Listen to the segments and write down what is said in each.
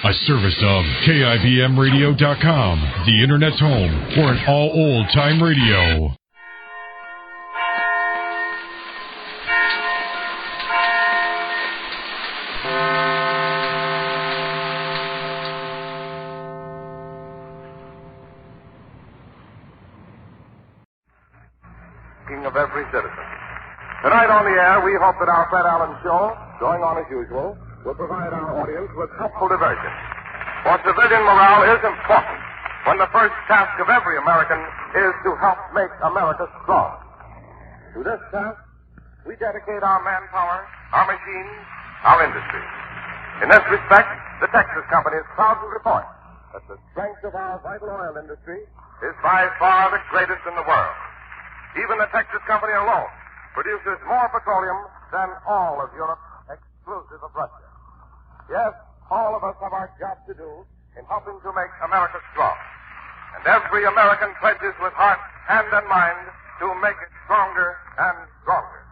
A service of KIBMradio.com, the Internet's home for an all old-time radio. King of every citizen. Tonight on the air, we hope that our Fred Allen show, going on as usual, will provide our audience with helpful diversion. For civilian morale is important when the first task of every American is to help make America strong. To this task, we dedicate our manpower, our machines, our industry. In this respect, the Texas Company is proud to report that the strength of our vital oil industry is by far the greatest in the world. Even the Texas Company alone produces more petroleum than all of Europe, exclusive of Russia. Yes, all of us have our job to do in helping to make America strong. And every American pledges with heart, hand, and mind to make it stronger and stronger.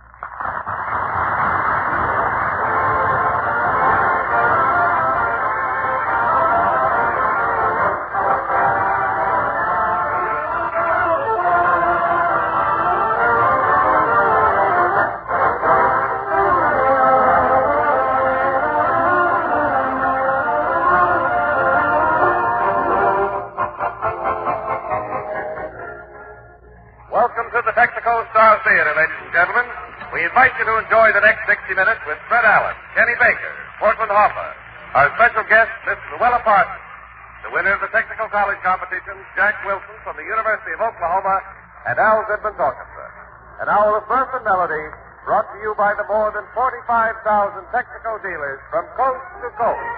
Texaco Star Theater, ladies and gentlemen. We invite you to enjoy the next 60 minutes with Fred Allen, Kenny Baker, Portland Hoffa, our special guest, Miss Luella Parsons, the winner of the Texaco College competition, Jack Wilson from the University of Oklahoma, and Al Zidman's Orchestra. An hour of mirth and melody brought to you by the more than 45,000 Texaco dealers from coast to coast.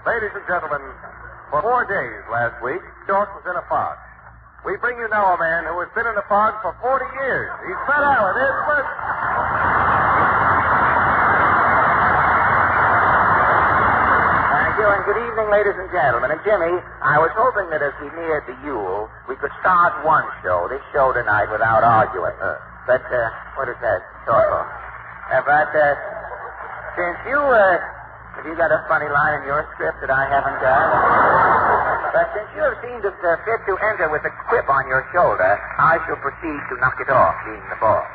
Ladies and gentlemen, for 4 days last week, York was in a fog. We bring you now a man who has been in a fog for 40 years. He's Fred Allen. Here's Fred. Thank you, and good evening, ladies and gentlemen. And Jimmy, I was hoping that as we neared the Yule, we could start this show tonight, without arguing. But, what is that? But, since you, have you got a funny line in your script that I haven't got? But since you have seemed fit to enter with a quip on your shoulder, I shall proceed to knock it off, being the boss.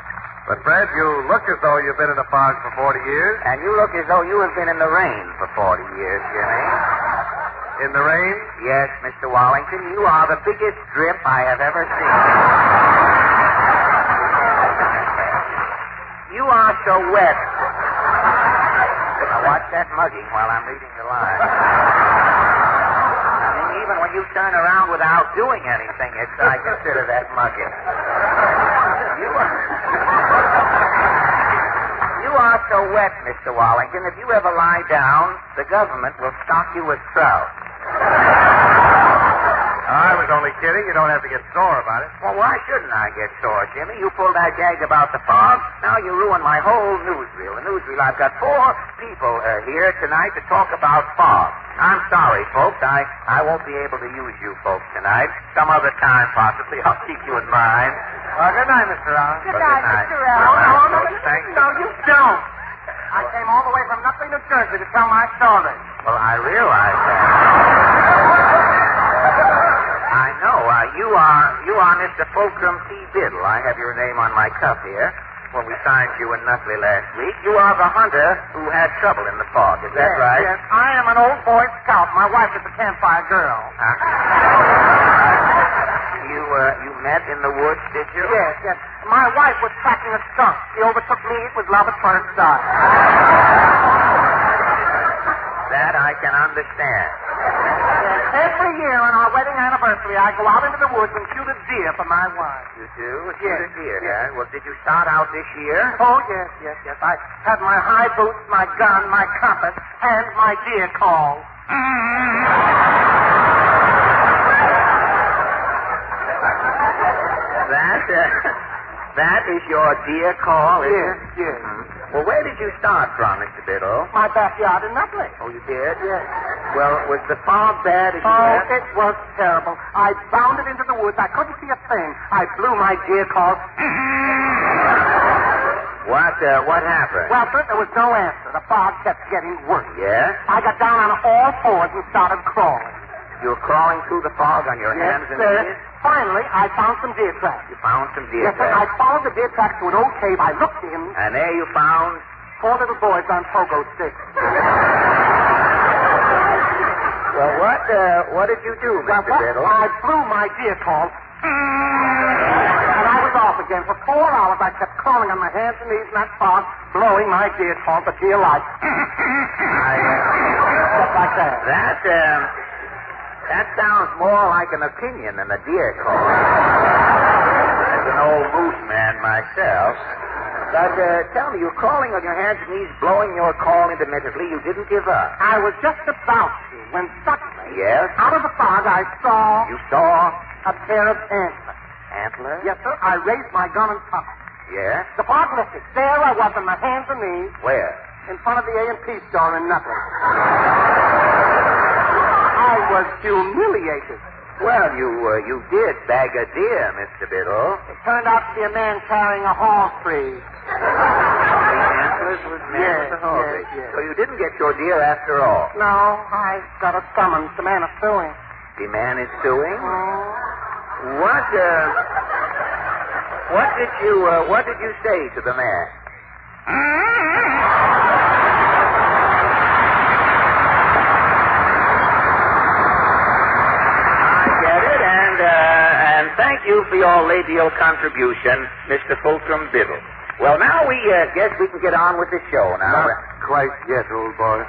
But, Fred, you look as though you've been in a fog for 40 years. And you look as though you have been in the rain for 40 years, Jimmy. In the rain? Yes, Mr. Wallington, you are the biggest drip I have ever seen. You are so wet. Now watch that mugging while I'm reading the line. I mean, even when you turn around without doing anything, I consider that mugging. You are so wet, Mr. Wallington. If you ever lie down, the government will stock you with trout. I was only kidding. You don't have to get sore about it. Well, why shouldn't I get sore, Jimmy? You pulled that gag about the fog. Now you ruined my whole newsreel. The newsreel, I've got 4 people here tonight to talk about fog. I'm sorry, folks. I won't be able to use you folks tonight. Some other time, possibly. I'll keep you in mind. Well, good night, Mr. Allen. Good night, Mr. Allen. No, you don't. I came all the way from Nutley, New Jersey to tell my story. Well, I realize that. I know. You are Mr. Fulcrum T. Biddle. I have your name on my cuff here. When we signed you in Nutley last week, you are the hunter who had trouble in the fog. Is that right? Yes, I am an old Boy Scout. My wife is a campfire girl. You met in the woods, did you? Yes. My wife was tracking a skunk. She overtook me. It was love at first sight. That I can understand. Yes, every year on our wedding anniversary, I go out into the woods and shoot a deer for my wife. You do? Yes. A deer, huh? Well, did you start out this year? Oh, yes. I had my high boots, my gun, my compass, and my deer call. That is your dear call, isn't it? Yes. Well, where did you start from, Mr. Biddle? My backyard in Nutley. Oh, you did? Yes. Well, was the fog bad as you Oh, left? it was terrible. I bounded into the woods. I couldn't see a thing. I blew my gear call. What happened? Well, sir, there was no answer. The fog kept getting worse. Yeah? I got down on all fours and started crawling. You were crawling through the fog on your hands and sir. knees? Finally, I found some deer tracks. You found some deer Yes, sir. I tracks? followed the deer tracks to an old cave. I looked in. And there you found... 4 little boys on pogo sticks. Well, what did you do, Mr. Biddle? I blew my gear call. And I was off again. For 4 hours, I kept crawling on my hands and knees in that fog, blowing my gear call for dear life. Just like that. That sounds more like an opinion than a deer call. As an old moose man myself. But tell me, you're crawling on your hands and knees, blowing your call intermittently. You didn't give up. I was just about to when suddenly, Yes? out of the fog, I saw You saw a pair of antlers. antlers? Yes, sir. I raised my gun and popped. Yes? The fog lifted. There I was on my hands and knees Where? in front of the A&P store in Nutley. I was humiliated. Well, you did bag a deer, Mr. Biddle. It turned out to be a man carrying a horse tree. The antlers was man Yes, with the horse. yes. So you didn't get your deer after all. No, I got a summons. The man is suing. The man is suing? Oh. What did you say to the man? I get it, and thank you for your labial contribution, Mr. Fulcrum Biddle. Well, now we guess we can get on with the show now. Not quite yet, old boy.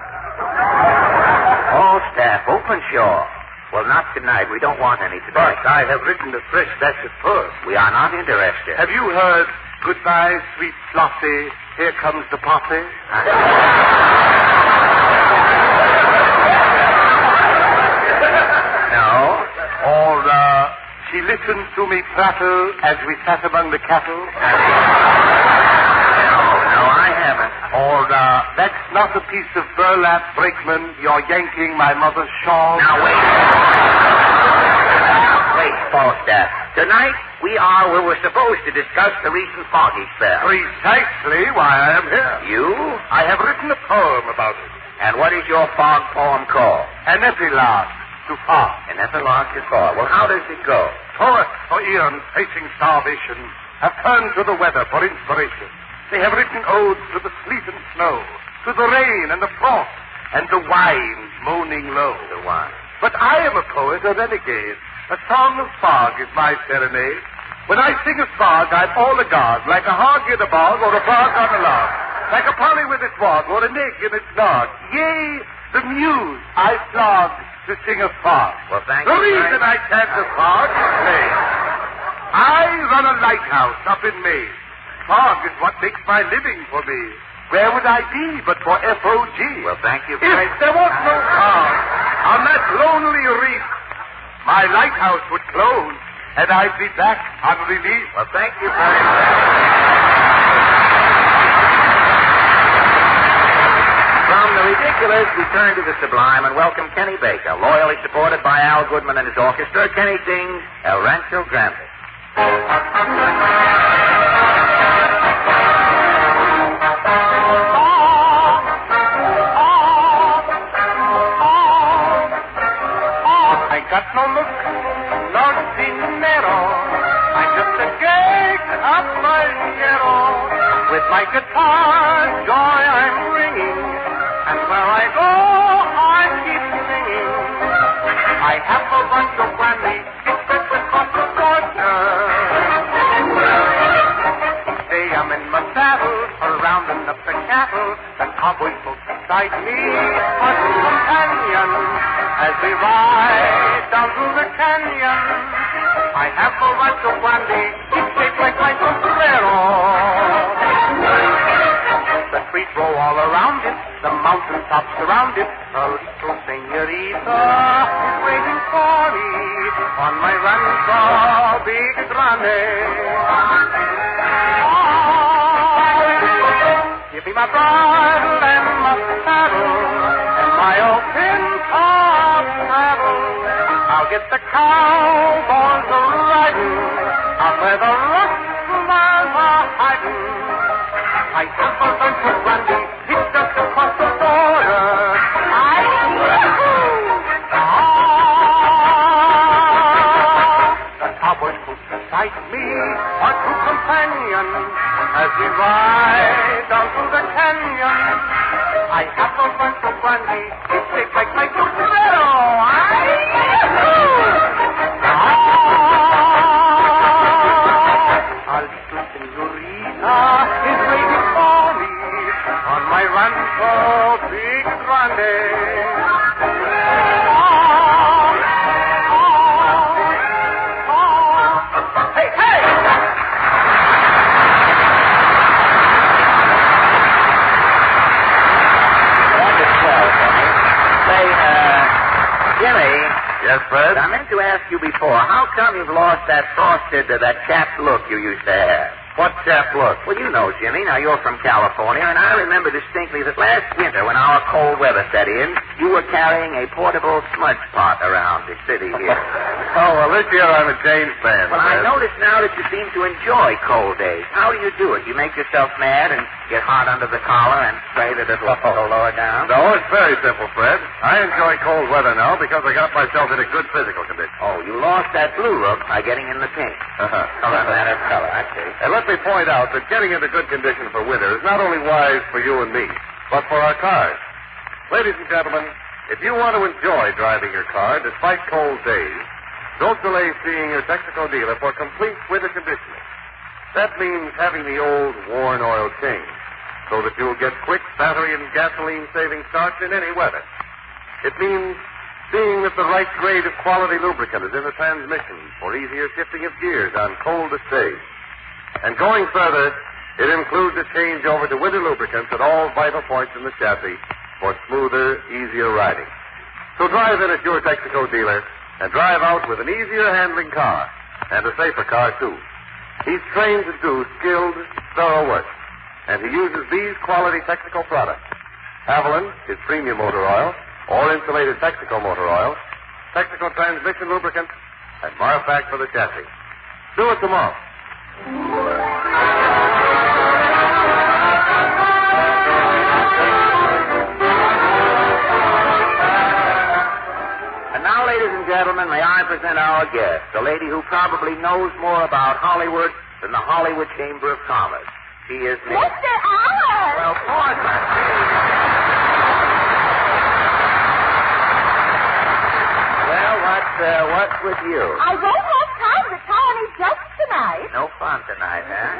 All staff, open show. Well, not tonight. We don't want any today. But I have written a fresh batch of poems. We are not interested. Have you heard Goodbye, Sweet Flossie, Here Comes the Posse? No. Or, She listened to me prattle as we sat among the cattle? No, I haven't. Or, That's not a piece of burlap, brakeman. You're yanking my mother's shawl. Now, wait. Wait, Falstaff. Tonight, we were supposed to discuss the recent foggy spell. Precisely why I am here. You? I have written a poem about it. And what is your fog poem called? An epilogue to fog. An epilogue to fog. Well, how does it go? Poets for eons facing starvation have turned to the weather for inspiration. They have written odes to the sleet and snow, to the rain and the frost, and the winds moaning low. The one. But I am a poet, a renegade. A song of fog is my serenade. When I sing of fog, I'm all agog, like a hog in a bog or a frog on a log, like a polly with its wog or a nig in its nog. Yea, the muse I flog to sing of fog. Well, thank The you. reason I chant of fog is plain. I run a lighthouse up in Maine. Fog is what makes my living for me. Where would I be but for FOG? Well, thank you. If there was no fog on that lonely reef, my lighthouse would close, and I'd be back on relief. Well, thank you very much. From the ridiculous, we turn to the sublime and welcome Kenny Baker, loyally supported by Al Goodman and his orchestra. Kenny sings El Rancho Grande. I got no look, no dinero. I'm just a gay caballero. With my guitar, joy I'm ringing. And where I go, I keep singing. I have a bunch of brandy, it's just across the border. Each day I'm in my saddle, rounding up the cattle. The cowboys close beside me are the companion. As we ride down through the canyon, I have a bunch of brandy, it's shaped like my sombrero. The trees grow all around it, the mountain tops surround it. A little senorita is waiting for me on my rancho big grande. You be my bridle and my saddle, and my old pin-top saddle. I'll get the cowboys a-riding out where the rustlers are hiding. I have a bunch of brandy, it's just across the border. The cowboys who beside me are two companions as we ride down through the canyon. I have a bunch of brandy, it tastes like my sombrero. A little senorita is waiting for me on my rancho Big Grande. Hey, hey! Jimmy. Yes, Fred? I meant to ask you before, how come you've lost that frosted, that capped look you used to have? What chap look? Well, you know, Jimmy. Now, you're from California, and I remember distinctly that last winter when our cold weather set in, you were carrying a portable smudge pot around the city here. Oh, well, this year I'm a James fan. Well, I notice now that you seem to enjoy cold days. How do you do it? You make yourself mad and get hot under the collar and pray that it'll go lower down? No, it's very simple, Fred. I enjoy cold weather now because I got myself in a good physical condition. Oh, you lost that blue look by getting in the pink. Color, matter of color, I see. And let me point out that getting into good condition for winter is not only wise for you and me, but for our cars. Ladies and gentlemen, if you want to enjoy driving your car despite cold days, don't delay seeing your Texaco dealer for complete winter conditioning. That means having the old worn oil changed so that you'll get quick battery and gasoline-saving starts in any weather. It means seeing that the right grade of quality lubricant is in the transmission for easier shifting of gears on coldest days. And going further, it includes a change over to winter lubricants at all vital points in the chassis for smoother, easier riding. So drive in at your Texaco dealer and drive out with an easier handling car and a safer car, too. He's trained to do skilled, thorough work, and he uses these quality Texaco products: Avalon, his premium motor oil, or insulated Texaco motor oil, Texaco transmission lubricant, and Marfac for the chassis. Do it tomorrow. And now, ladies and gentlemen, may I present our guest, a lady who probably knows more about Hollywood than the Hollywood Chamber of Commerce. She is Miss... Mr. Allen! Well, pardon. Well, what's with you? I won't have time to tie any jokes tonight. No fun tonight, huh?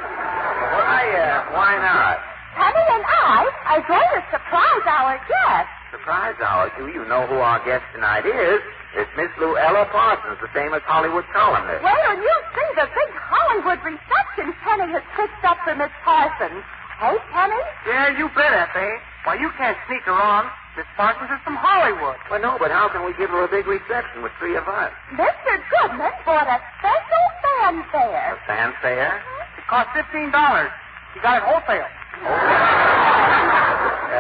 Why not? Penny and I are going to surprise our guest. Surprise hour. You know who our guest tonight is. It's Miss Luella Parsons, the famous Hollywood columnist. Wait till you see the big Hollywood reception Penny has fixed up for Miss Parsons. Hey, Penny? Yeah, you bet, F.A. Why, you can't sneak her on. Miss Parsons is from Hollywood. Well, no, but how can we give her a big reception with three of us? Mr. Goodman bought a special fanfare. A fanfare? It cost $15. You got it wholesale.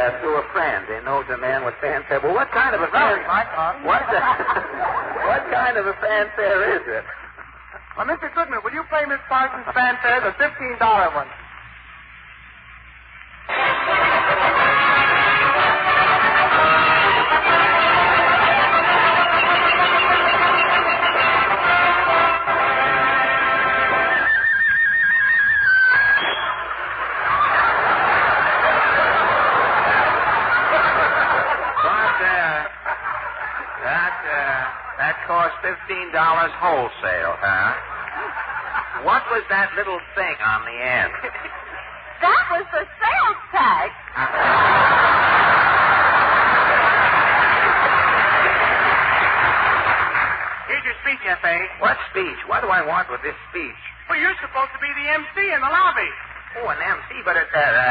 To a friend. He knows a man with fanfare. Well, what kind of a Sorry, fanfare? my car. What kind of a fanfare is it? Well, Mr. Goodman, will you play Miss Parsons' fanfare, the $15 one? That cost $15 wholesale, huh? What was that little thing on the end? That was the sales tax. Here's your speech, F.A. What speech? What do I want with this speech? Well, you're supposed to be the MC in the lobby. Oh, an MC, but at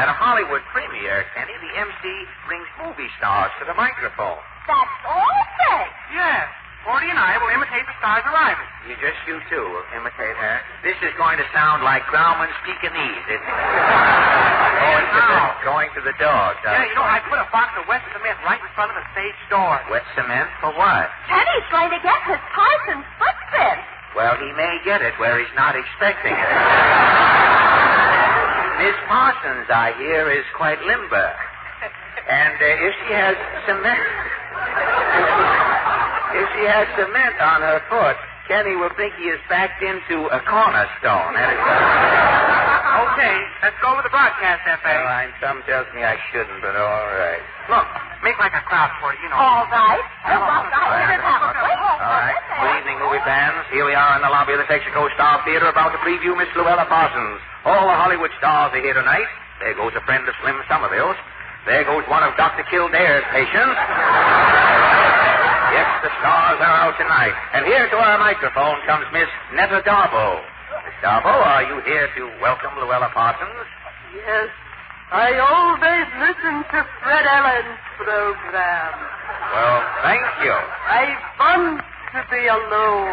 a Hollywood premiere, Kenny, the MC brings movie stars to the microphone. That's all fake. Yes. Forty and I will imitate the star's arrival. You two will imitate her. This is going to sound like Grauman's Pekingese, isn't it? Going to the dog. Yeah, I put a box of wet cement right in front of the stage door. Wet cement for what? Kenny's going to get his Parsons footprint. Well, he may get it where he's not expecting it. Miss Parsons, I hear, is quite limber. And if she has cement... if she has cement on her foot, Kenny will think he is backed into a cornerstone. Okay, let's go with the broadcast, F.A. All right, some tells me I shouldn't, but all right. Look, make like a crowd for it, All right. All right. Good evening, movie fans. Here we are in the lobby of the Texaco Star Theater about to preview Miss Luella Parsons. All the Hollywood stars are here tonight. There goes a friend of Slim Somerville's. There goes one of Dr. Kildare's patients. Yes, the stars are out tonight. And here to our microphone comes Miss Netta Darbo. Miss Darbo, are you here to welcome Luella Parsons? Yes. I always listen to Fred Allen's program. Well, thank you. I want to be alone.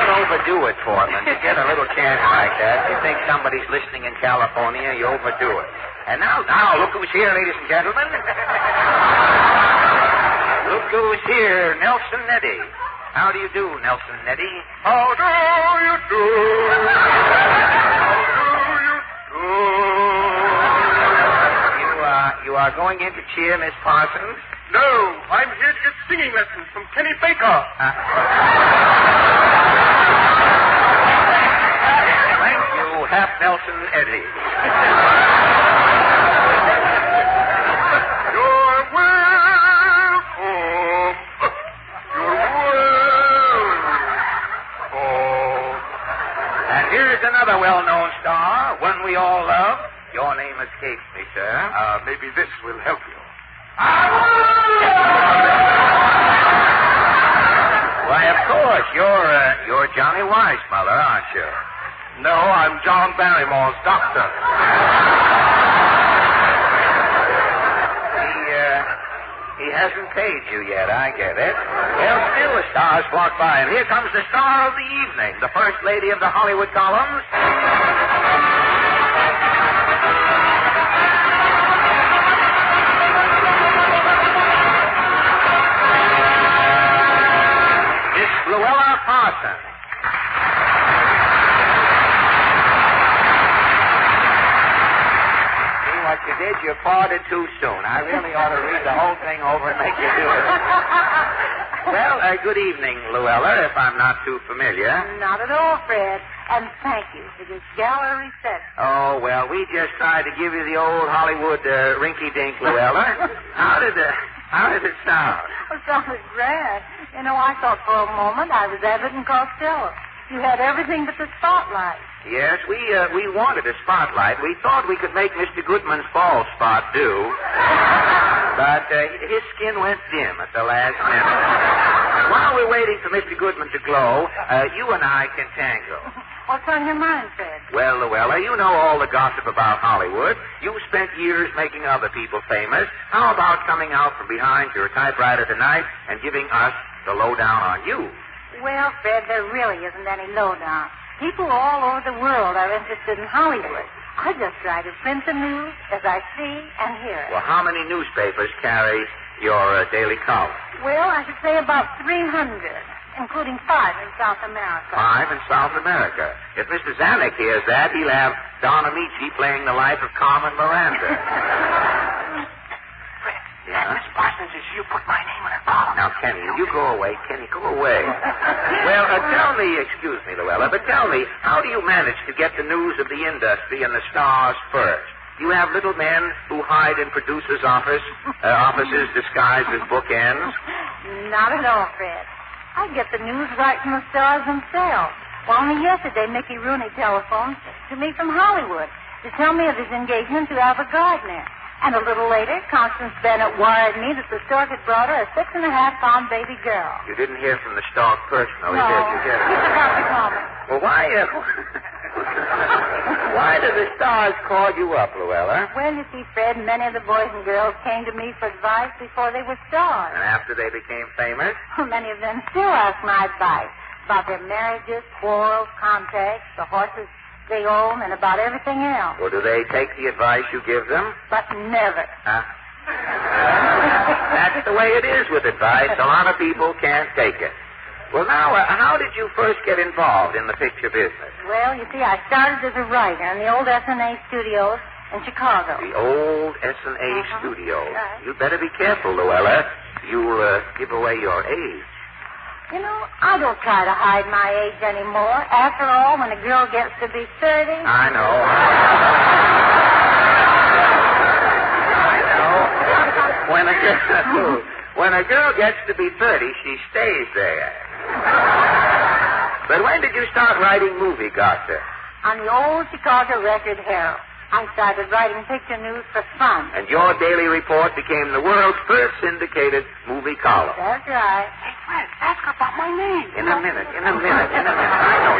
Don't overdo it, Portland. You get a little chance like that. You think somebody's listening in California, you overdo it. And now, look who's here, ladies and gentlemen. Look who's here, Nelson Neddy. How do you do, Nelson Neddy? How do you do? You are going in to cheer Miss Parsons? No, I'm here to get singing lessons from Kenny Baker. Thank you, Half Nelson Eddy. You're welcome. You're welcome. And here's another well-known star, one we all love. Your name escapes me, sir. Maybe this will help you. Why, of course, you're Johnny Weissmuller, aren't you? No, I'm John Barrymore's doctor. He hasn't paid you yet, I get it. Well, still the stars walk by, and here comes the star of the evening, the first lady of the Hollywood columns. Miss Luella Parsons. What you did, you parted too soon. I really ought to read the whole thing over and make you do it. Well, good evening, Luella, if I'm not too familiar. Not at all, Fred. And thank you for this gala reception. Oh, well, we just tried to give you the old Hollywood rinky-dink, Luella. How did it sound? It sounded grand. I thought for a moment I was Abbott and Costello. You had everything but the spotlight. Yes, we wanted a spotlight. We thought we could make Mr. Goodman's bald spot do. But his skin went dim at the last minute. And while we're waiting for Mr. Goodman to glow, you and I can tango. What's on your mind, Fred? Well, Luella, you know all the gossip about Hollywood. You spent years making other people famous. How about coming out from behind your typewriter tonight and giving us the lowdown on you? Well, Fred, there really isn't any lowdown. People all over the world are interested in Hollywood. I just try to print the news as I see and hear it. Well, how many newspapers carry your daily column? Well, I should say about 300, including 5 in South America. 5 in South America. If Mr. Zanuck hears that, he'll have Don Amici playing the life of Carmen Miranda. Fred, Yeah? Miss Parsons is you put my name in a column. Now, Kenny, you go away. Kenny, go away. Well, tell me, excuse me, Luella, but tell me, how do you manage to get the news of the industry and the stars first? You have little men who hide in producers' offices disguised as bookends? Not at all, Fred. I get the news right from the stars themselves. Well, only yesterday, Mickey Rooney telephoned to me from Hollywood to tell me of his engagement to Albert Gardner. And a little later, Constance Bennett wired me that the stork had brought her a 6.5-pound baby girl. You didn't hear from the stork personally, No, did you? he forgot to call me. Well, why... Why do the stars call you up, Luella? Well, you see, Fred, many of the boys and girls came to me for advice before they were stars. And after they became famous? Many of them still ask my advice about their marriages, quarrels, contacts, the horses they own, and about everything else. Well, do they take the advice you give them? But never. Huh? That's the way it is with advice. A lot of people can't take it. Well, now, how did you first get involved in the picture business? Well, you see, I started as a writer in the old S&A studios in Chicago. The old S&A studios. Right. You'd better be careful, Luella. You'll give away your age. You know, I don't try to hide my age anymore. After all, when a girl gets to be 30... I know. When a girl gets to be 30, she stays there. But when did you start writing movie gossip? On the old Chicago Record Herald. I started writing picture news for fun. And your daily report became the world's first syndicated movie column. That's right. Hey, Fred, ask her about my name. In a minute. I know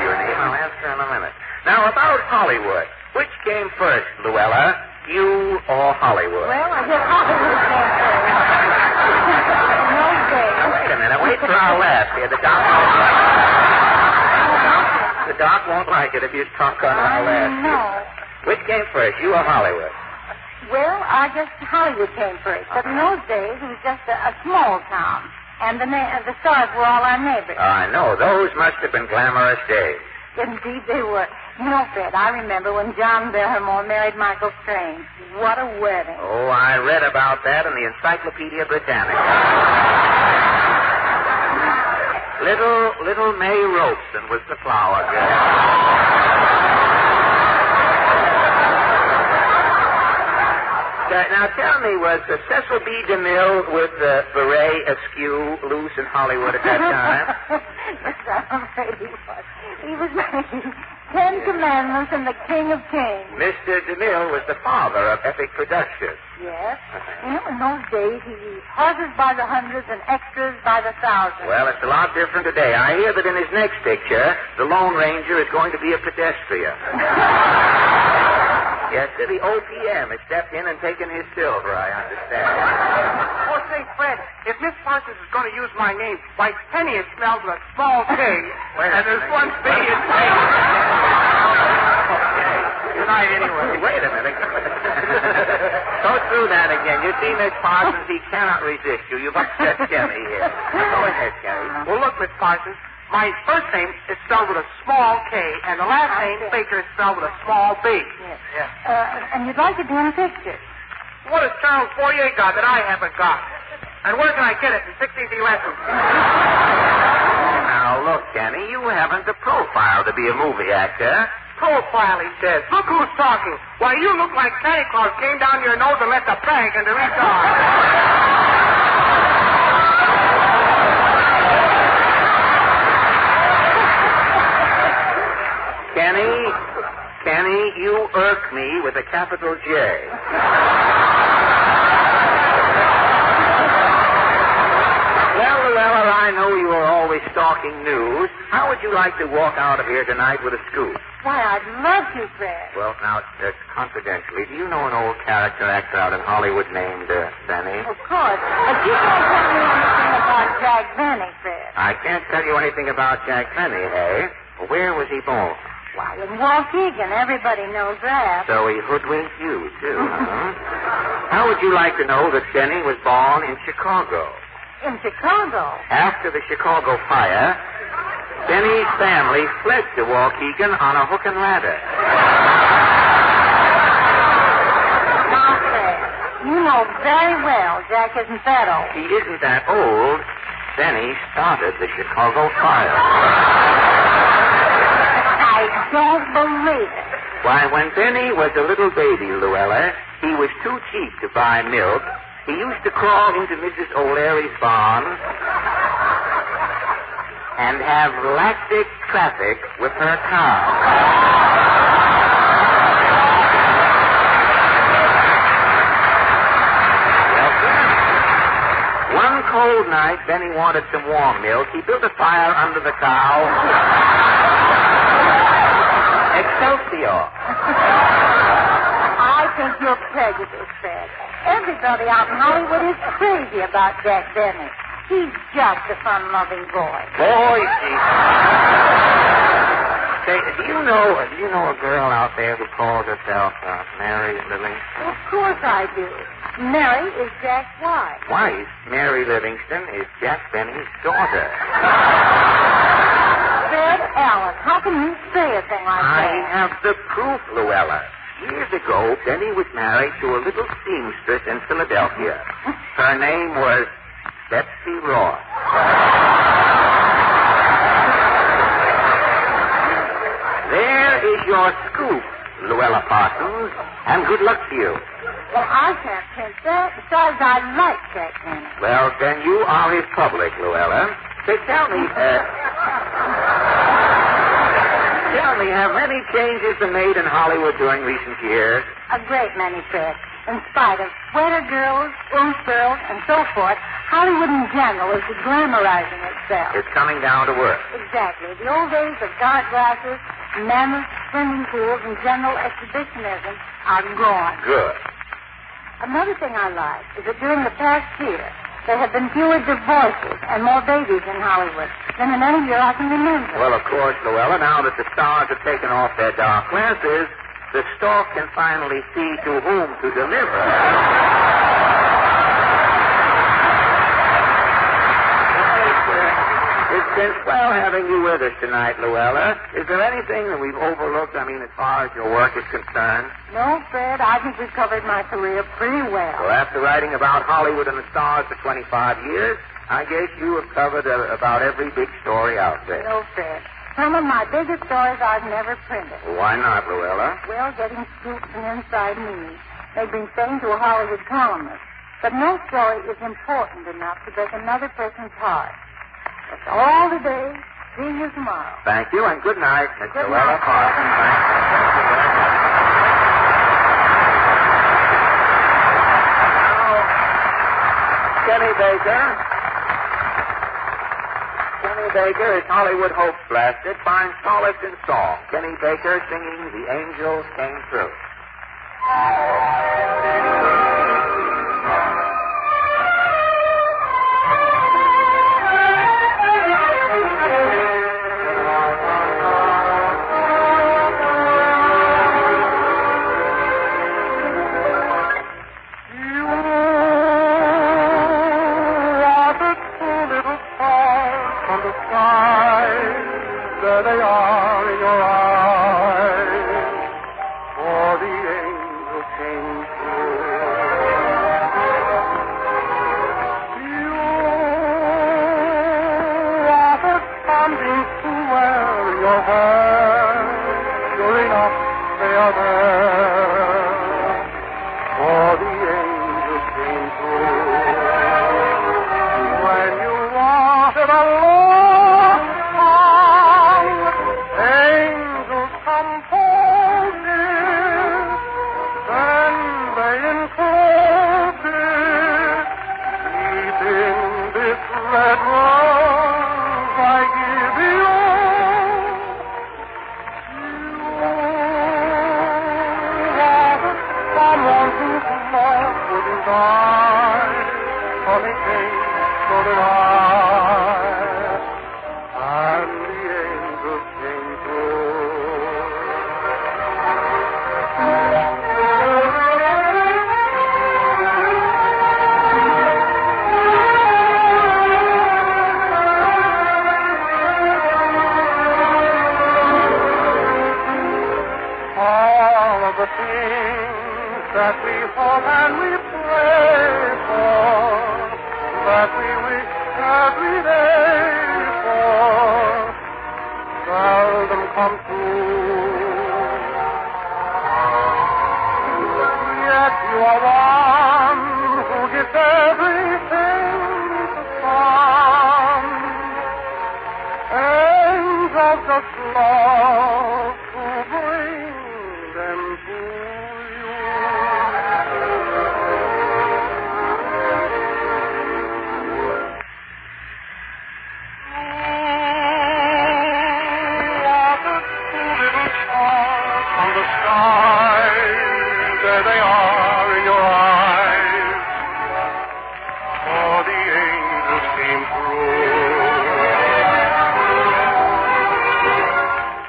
your name. I'll ask her in a minute. Now, about Hollywood. Which came first, Luella? You or Hollywood? Well, I guess Hollywood came first. No day. Now, wait a minute. Wait for our laugh here. The doc won't like it if you talk on our laugh. No. Which came first, you or Hollywood? Well, I guess Hollywood came first. But in those days, it was just a small town. And the stars were all our neighbors. I know. Those must have been glamorous days. Indeed, they were. You know, Fred, I remember when John Barrymore married Michael Strange. What a wedding. Oh, I read about that in the Encyclopedia Britannica. Little May Robeson was the flower girl. Now, tell me, was Cecil B. DeMille with beret askew loose in Hollywood at that time? Yes, I'm afraid he was. He was making 10 Commandments and the King of Kings. Mr. DeMille was the father of epic production. Yes. You know, in those days, he used horses by the hundreds and extras by the thousands. Well, it's a lot different today. I hear that in his next picture, the Lone Ranger is going to be a pedestrian. Yes, sir, the OPM has stepped in and taken his silver, I understand. Oh, say, Fred, if Miss Parsons is going to use my name, why, Penny is spelled with a small K, and there's one B in K. Good night, anyway. Wait a minute. Go through that again. You see, Miss Parsons, he cannot resist you. You've upset Kenny here. Go ahead, Kenny. Well, look, Miss Parsons, my first name is spelled with a small K, and the last name, Baker, is spelled with a small B. Yes. And you'd like to do in pictures. What has Charles Fourier got that I haven't got? And where can I get it in 6 easy lessons? Now, look, Kenny, you haven't the profile to be a movie actor. Profile, he says. Look who's talking. Why, you look like Santa Claus came down your nose and let the bag into retard. Kenny, you irk me with a capital J. Well, Luella, I know you are always stalking news. How would you like to walk out of here tonight with a scoop? Why, I'd love to, Fred. Well, now, confidentially, do you know an old character actor out in Hollywood named Benny? Of course. But you can't tell me anything about Jack Benny, Fred. I can't tell you anything about Jack Benny, eh? Where was he born? Why, in Waukegan. Everybody knows that. So he hoodwinked you, too, huh? How would you like to know that Benny was born in Chicago? In Chicago? After the Chicago fire, Benny's family fled to Waukegan on a hook and ladder. Now, Fred, you know very well Jack isn't that old. He isn't that old. Benny started the Chicago fire. I don't believe it. Why, when Benny was a little baby, Luella, he was too cheap to buy milk. He used to crawl into Mrs. O'Leary's barn and have lactic traffic with her cow. Well, one cold night, Benny wanted some warm milk. He built a fire under the cow. Excelsior. you're prejudiced, Fred. Everybody out in Hollywood is crazy about Jack Benny. He's just a fun-loving boy. Boy, Say, do you know a girl out there who calls herself Mary Livingston? Of course I do. Mary is Jack's wife. Wife? Mary Livingston is Jack Benny's daughter. Fred Allen, how can you say a thing like that? I have the proof, Luella. Years ago, Benny was married to a little seamstress in Philadelphia. Her name was Betsy Ross. There is your scoop, Luella Parsons, and good luck to you. Well, I can't print that. Besides, I like Jack Benny. Well, then you are his public, Luella. Say, tell me, have many changes been made in Hollywood during recent years? A great many, Fred. In spite of sweater girls, inch girls, and so forth, Hollywood in general is glamorizing itself. It's coming down to work. Exactly. The old days of dark glasses, mammoth swimming pools, and general exhibitionism are gone. Good. Another thing I like is that during the past year, there have been fewer divorces and more babies in Hollywood than in any year I can remember. Well, of course, Luella, now that the stars have taken off their dark glasses, the stork can finally see to whom to deliver. It's been swell having you with us tonight, Luella. Is there anything that we've overlooked, as far as your work is concerned? No, Fred. I think we've covered my career pretty well. Well, after writing about Hollywood and the stars for 25 years, I guess you have covered about every big story out there. No, Fred. Some of my biggest stories I've never printed. Why not, Luella? Well, getting scoops and inside news. They've been saying to a Hollywood columnist. But no story is important enough to break another person's heart. That's all today. See you tomorrow. Thank you, and good night, Miss Good Luella night, Parsons. Now, Kenny Baker is Hollywood Hope Blasted, finds solace in song. Kenny Baker singing The Angels Came Through. That we hope and we pray for, that we wish every day for, seldom come true. Yet you are one who gives everything to some. Angels of love who bring them to you. are in your eyes. Oh, the angels came through.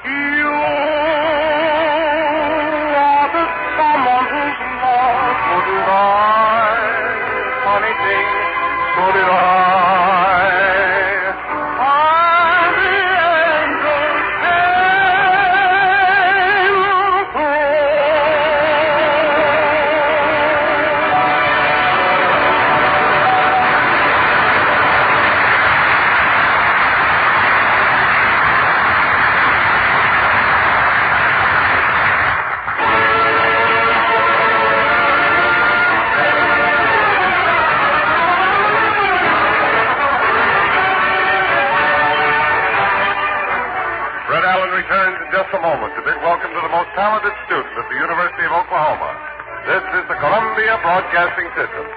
You are the someone who's lost, wouldn't I? Funny thing, so did I. And the angels came Fred Allen returns in just a moment to bid welcome to the most talented student at the University of Oklahoma. This is the Columbia Broadcasting System.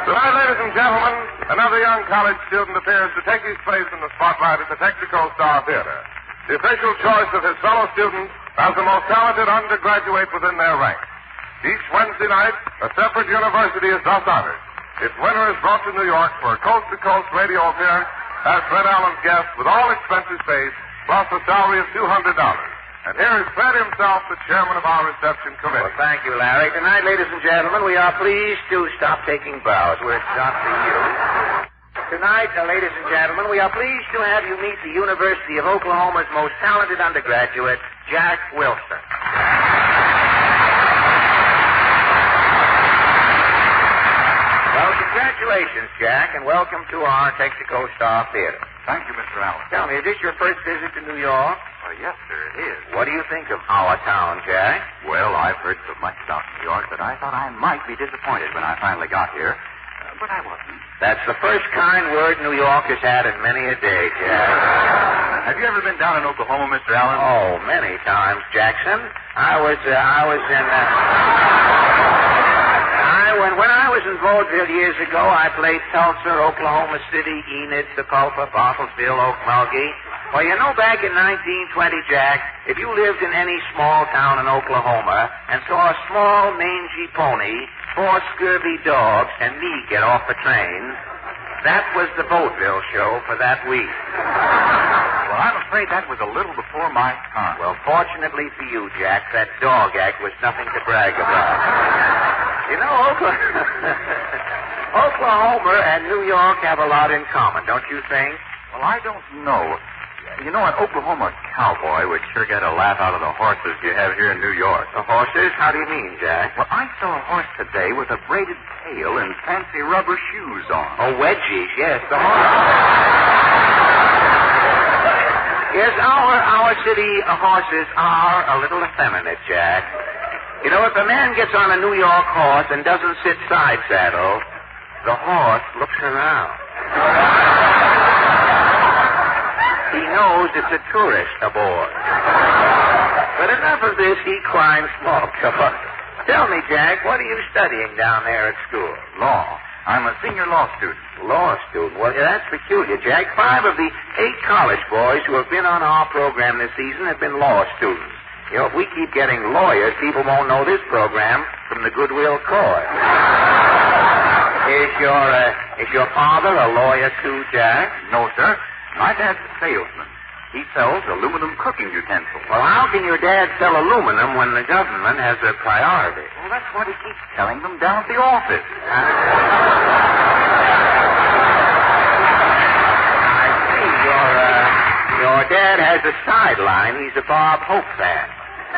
Tonight, ladies and gentlemen, another young college student appears to take his place in the spotlight at the Texaco Star Theater. The official choice of his fellow students as the most talented undergraduate within their ranks. Each Wednesday night, a separate university is thus honored. Its winner is brought to New York for a coast-to-coast radio appearance as Fred Allen's guest with all expenses paid, plus a salary of $200. And here is Fred himself, the chairman of our reception committee. Well, thank you, Larry. Tonight, ladies and gentlemen, we are pleased to stop taking bows. We're not for you. Tonight, ladies and gentlemen, we are pleased to have you meet the University of Oklahoma's most talented undergraduate, Jack Wilson. Well, congratulations, Jack, and welcome to our Texaco Star Theater. Thank you, Mr. Allen. Tell me, is this your first visit to New York? Yes, sir, it is. What do you think of our town, Jack? Well, I've heard so much about New York that I thought I might be disappointed when I finally got here. But I wasn't. That's the first kind word New York has had in many a day, Jack. Have you ever been down in Oklahoma, Mr. Allen? Oh, many times, Jackson. When I was in vaudeville years ago, I played Tulsa, Oklahoma City, Enid, Sepulpa, Bartlesville, Oak Mulgee. Well, you know, back in 1920, Jack, if you lived in any small town in Oklahoma and saw a small, mangy pony, 4 scurvy dogs, and me get off the train, that was the vaudeville show for that week. Well, I'm afraid that was a little before my time. Well, fortunately for you, Jack, that dog act was nothing to brag about. You know, Oklahoma and New York have a lot in common, don't you think? Well, I don't know. You know, an Oklahoma cowboy would sure get a laugh out of the horses you have here in New York. The horses? How do you mean, Jack? Well, I saw a horse today with a braided tail and fancy rubber shoes on. Oh, wedgies, yes, the horse. Yes, our city horses are a little effeminate, Jack. You know, if a man gets on a New York horse and doesn't sit side saddle, the horse looks around. He knows it's a tourist aboard. But enough of this equine small talk. Tell me, Jack, what are you studying down there at school? Law. I'm a senior law student. Law student? Well, that's peculiar, Jack. 5 of the 8 college boys who have been on our program this season have been law students. You know, if we keep getting lawyers, people won't know this program from the Goodwill Court. Is your father a lawyer too, Jack? No, sir. My dad's a salesman. He sells aluminum cooking utensils. Well, how can your dad sell aluminum when the government has a priority? Well, that's what he keeps telling them down at the office. I see. Your dad has a sideline. He's a Bob Hope fan.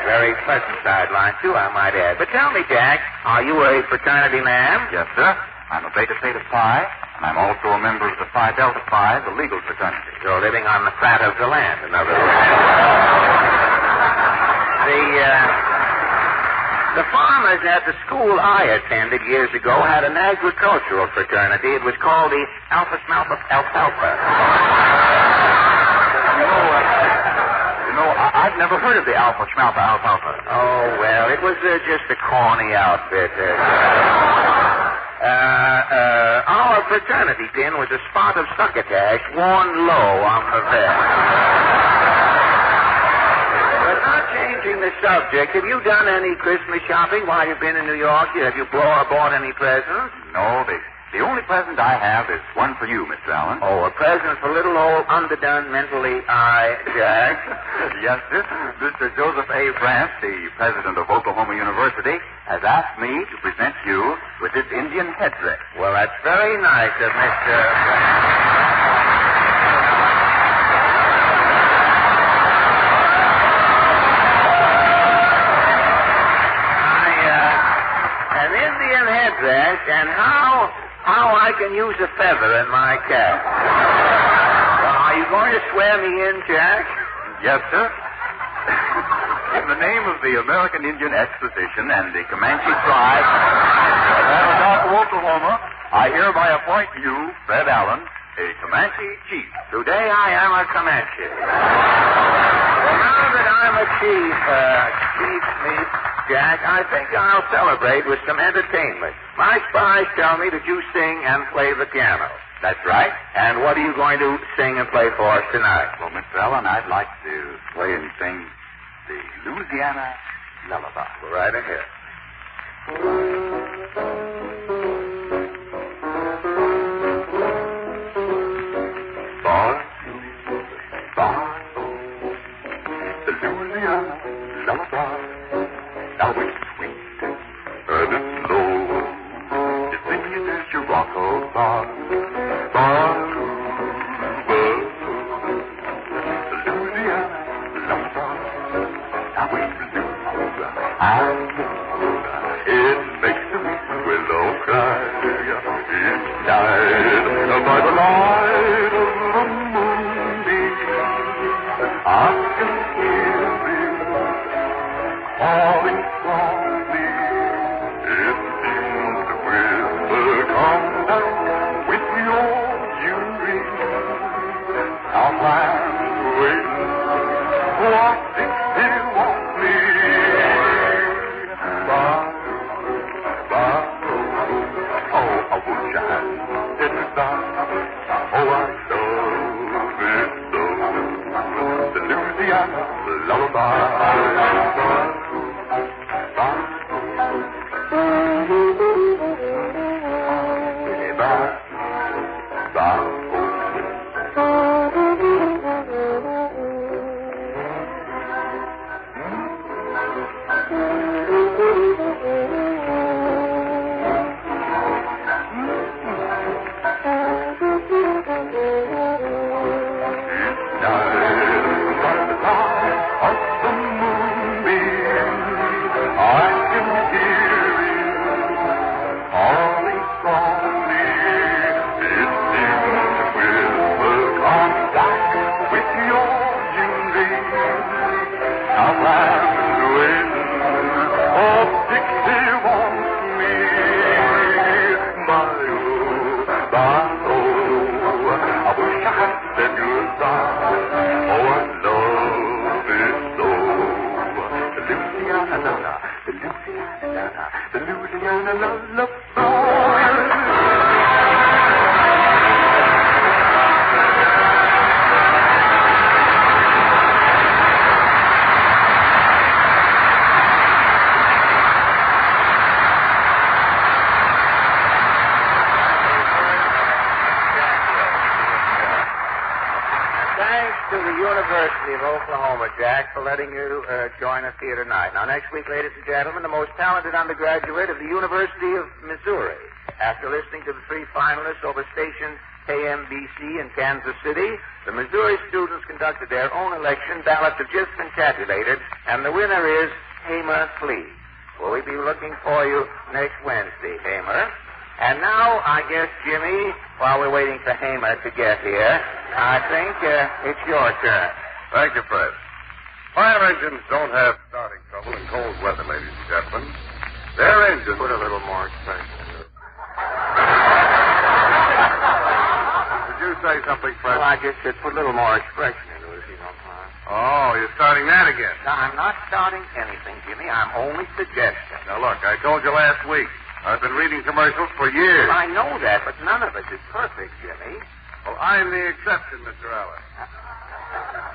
Very pleasant sideline, too, I might add. But tell me, Jack, are you a fraternity man? Yes, sir. I'm a Beta Theta Phi, and I'm also a member of the Phi Delta Phi, the legal fraternity. You're living on the fat of the land, in other words. The farmers at the school I attended years ago had an agricultural fraternity. It was called the Alpha Smalpa Alfalfa. I've never heard of the Alpha Schmalpa Alfalfa. Oh, well, it was just a corny outfit. Our fraternity pin was a spot of succotash worn low on her vest. But not changing the subject, have you done any Christmas shopping while you've been in New York? Have you bought any presents? No, the only present I have is one for you, Mr. Allen. Oh, a present for little old underdone mentally Jack. Yes, sir. Mr. Joseph A. Branch, the president of Oklahoma University, has asked me to present you with this Indian headdress. Well, that's very nice of Mr. Branch. An Indian headdress, and how I can use a feather in my cap. Well, are you going to swear me in, Jack? Yes, sir. In the name of the American Indian Exposition and the Comanche tribe of Oklahoma, I hereby appoint you, Fred Allen, a Comanche chief. Today I am a Comanche. Well, now that I'm a chief, Jack, I think I'll celebrate with some entertainment. My spies tell me that you sing and play the piano. That's right. And what are you going to sing and play for us tonight? Well, Mr. Allen, I'd like to play and sing the Louisiana Lullaby. Go right ahead. The Louisiana Lullaby. Now it's sweet and it's low. You sing it as you rock on by. The Louisiana Lullaby. Now it's blue and blue. It makes the willow cry. It's night by the light of the moonbeam. I can hear it calling softly. It seems to whisper, come down with your beauty. Now I'm waiting for 61 me. Oh, I wish I had it that. Oh, I love it so. The Louisiana Lullaby. To the University of Oklahoma, Jack, for letting you join us here tonight. Now, next week, ladies and gentlemen, the most talented undergraduate of the University of Missouri. After listening to the three finalists over stations KMBC in Kansas City, the Missouri students conducted their own election. Ballots have just been tabulated, and the winner is Hamer Flea. Will we be looking for you next Wednesday, Hamer? And now, I guess, Jimmy, while we're waiting for Hamer to get here, I think it's your turn. Thank you, Fred. Fire engines don't have starting trouble in cold weather, ladies and gentlemen. Their engines... Put a little more expression. Did you say something, Fred? Well, I just said put a little more expression into it, if you don't mind. Oh, you're starting that again. Now, I'm not starting anything, Jimmy. I'm only suggesting. Now, look, I told you last week. I've been reading commercials for years. Well, I know that, but none of it is perfect, Jimmy. Well, I'm the exception, Mr. Allen.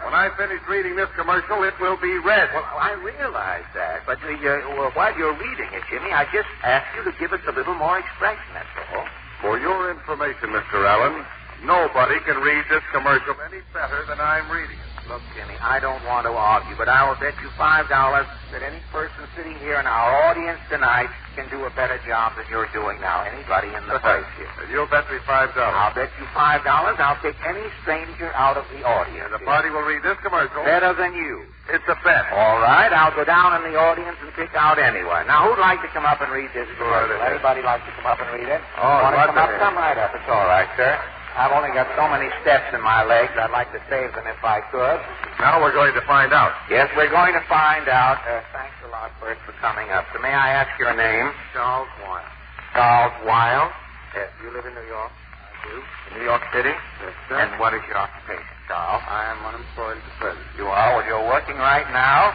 When I finish reading this commercial, it will be read. Well, I realize that, but while you're reading it, Jimmy, I just asked you to give us a little more expression, that's all. For your information, Mr. Allen, nobody can read this commercial any better than I'm reading it. Look, Jimmy, I don't want to argue, but I will bet you $5 that any person sitting here in our audience tonight can do a better job than you're doing now. Anybody in the place here. You'll bet me $5. I'll bet you $5 I'll take any stranger out of the audience. The party will read this commercial. Better than you. It's a bet. All right, I'll go down in the audience and pick out anyone. Now, who'd like to come up and read this commercial? Anybody like to come up and read it? Oh, want to come up? Come right up. It's all right, sir. I've only got so many steps in my legs. I'd like to save them if I could. Now we're going to find out. Yes, we're going to find out. Thanks a lot, Bert, for coming up. So may I ask your name? Charles Wild. Charles Wild? Yes. You live in New York? I do. In New York City? Yes, sir. And what is your occupation, Charles? I am unemployed at the present. You are? Well, you're working right now.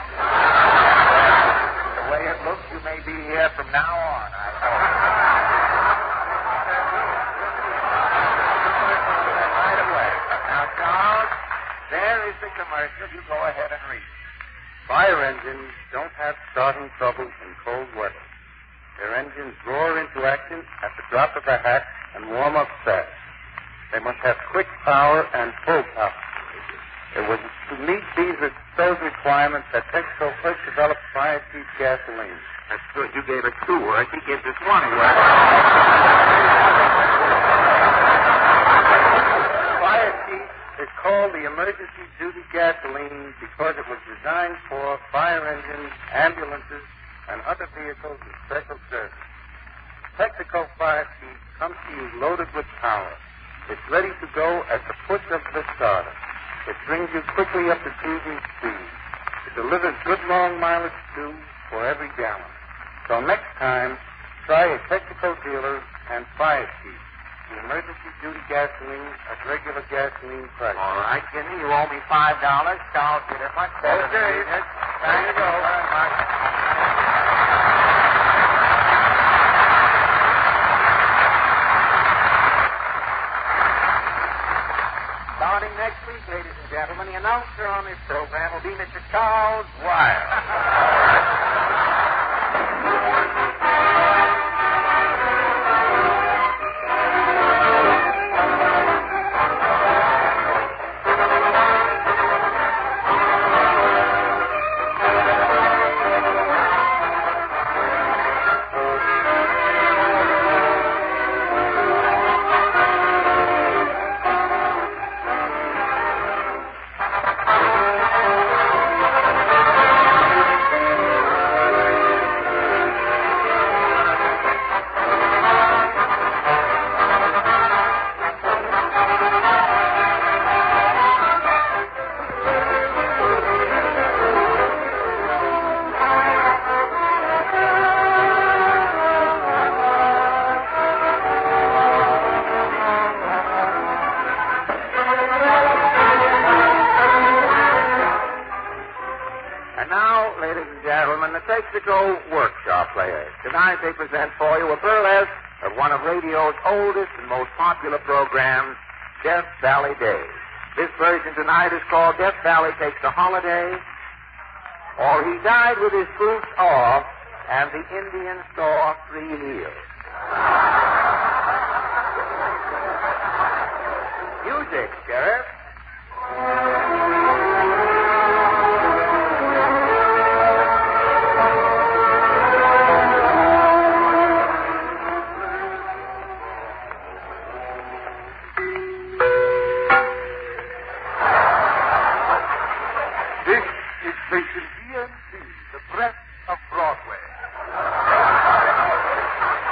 The way it looks, you may be here from now on, I hope. There is the commercial. You go ahead and read. Fire engines don't have starting trouble in cold weather. Their engines roar into action at the drop of a hat and warm up fast. They must have quick power and full power. It was to meet those requirements that Texaco first developed fire-cheap gasoline. That's good. You gave it 2 words. He gives us 1 word. Fire-cheap is called the emergency duty gasoline because it was designed for fire engines, ambulances, and other vehicles in special service. Texaco Fire Cheap comes to you loaded with power. It's ready to go at the push of the starter. It brings you quickly up to cruising speed. It delivers good long mileage, too, for every gallon. So next time, try a Texaco dealer and Fire Cheap. The emergency duty gasoline at regular gasoline price. All right, Jimmy, you owe me $5. Charles, did it much better. Okay. There you go. Very much. Starting next week, ladies and gentlemen, the announcer on this program will be Mr. Charles Wild. Texaco Workshop Players. Tonight they present for you a burlesque of one of radio's oldest and most popular programs, Death Valley Days. This version tonight is called Death Valley Takes a Holiday, or He Died with His Boots Off and the Indian Saw 3 Heels. Music, Sheriff.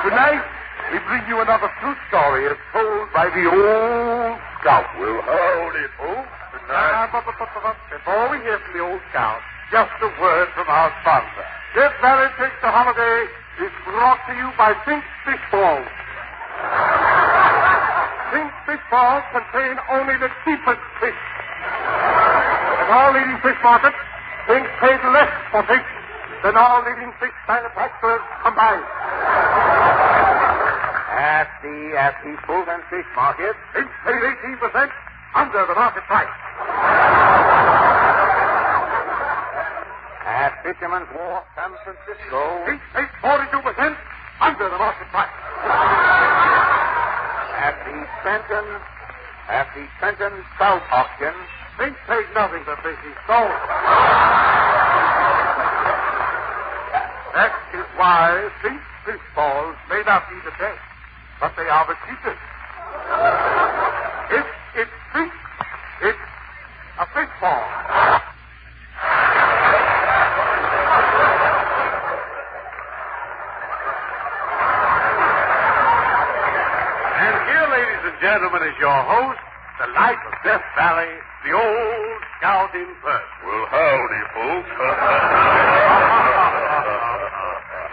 Tonight, we bring you another true story as told by the old scout. Well, howdy, folks. Before we hear from the old scout, just a word from our sponsor. Death Valley Takes a Holiday is brought to you by Think Fish Balls. Think Fish Balls contain only the cheapest fish. At all leading fish markets, Think pays less for fish than all leading fish manufacturers combined. At the fruit and fish market. Each paid 18% under the market price. At Fisherman's Wharf, San Francisco. Each paid 42% under the market price. At the Trenton South Auction. Each paid nothing but this is sold. That is why these fish balls may not be the best, but they are the cheapest. If it's cheap, it's a fish ball. And here, ladies and gentlemen, is your host, the light of Death Valley, the old scout in person. Well, howdy, folks.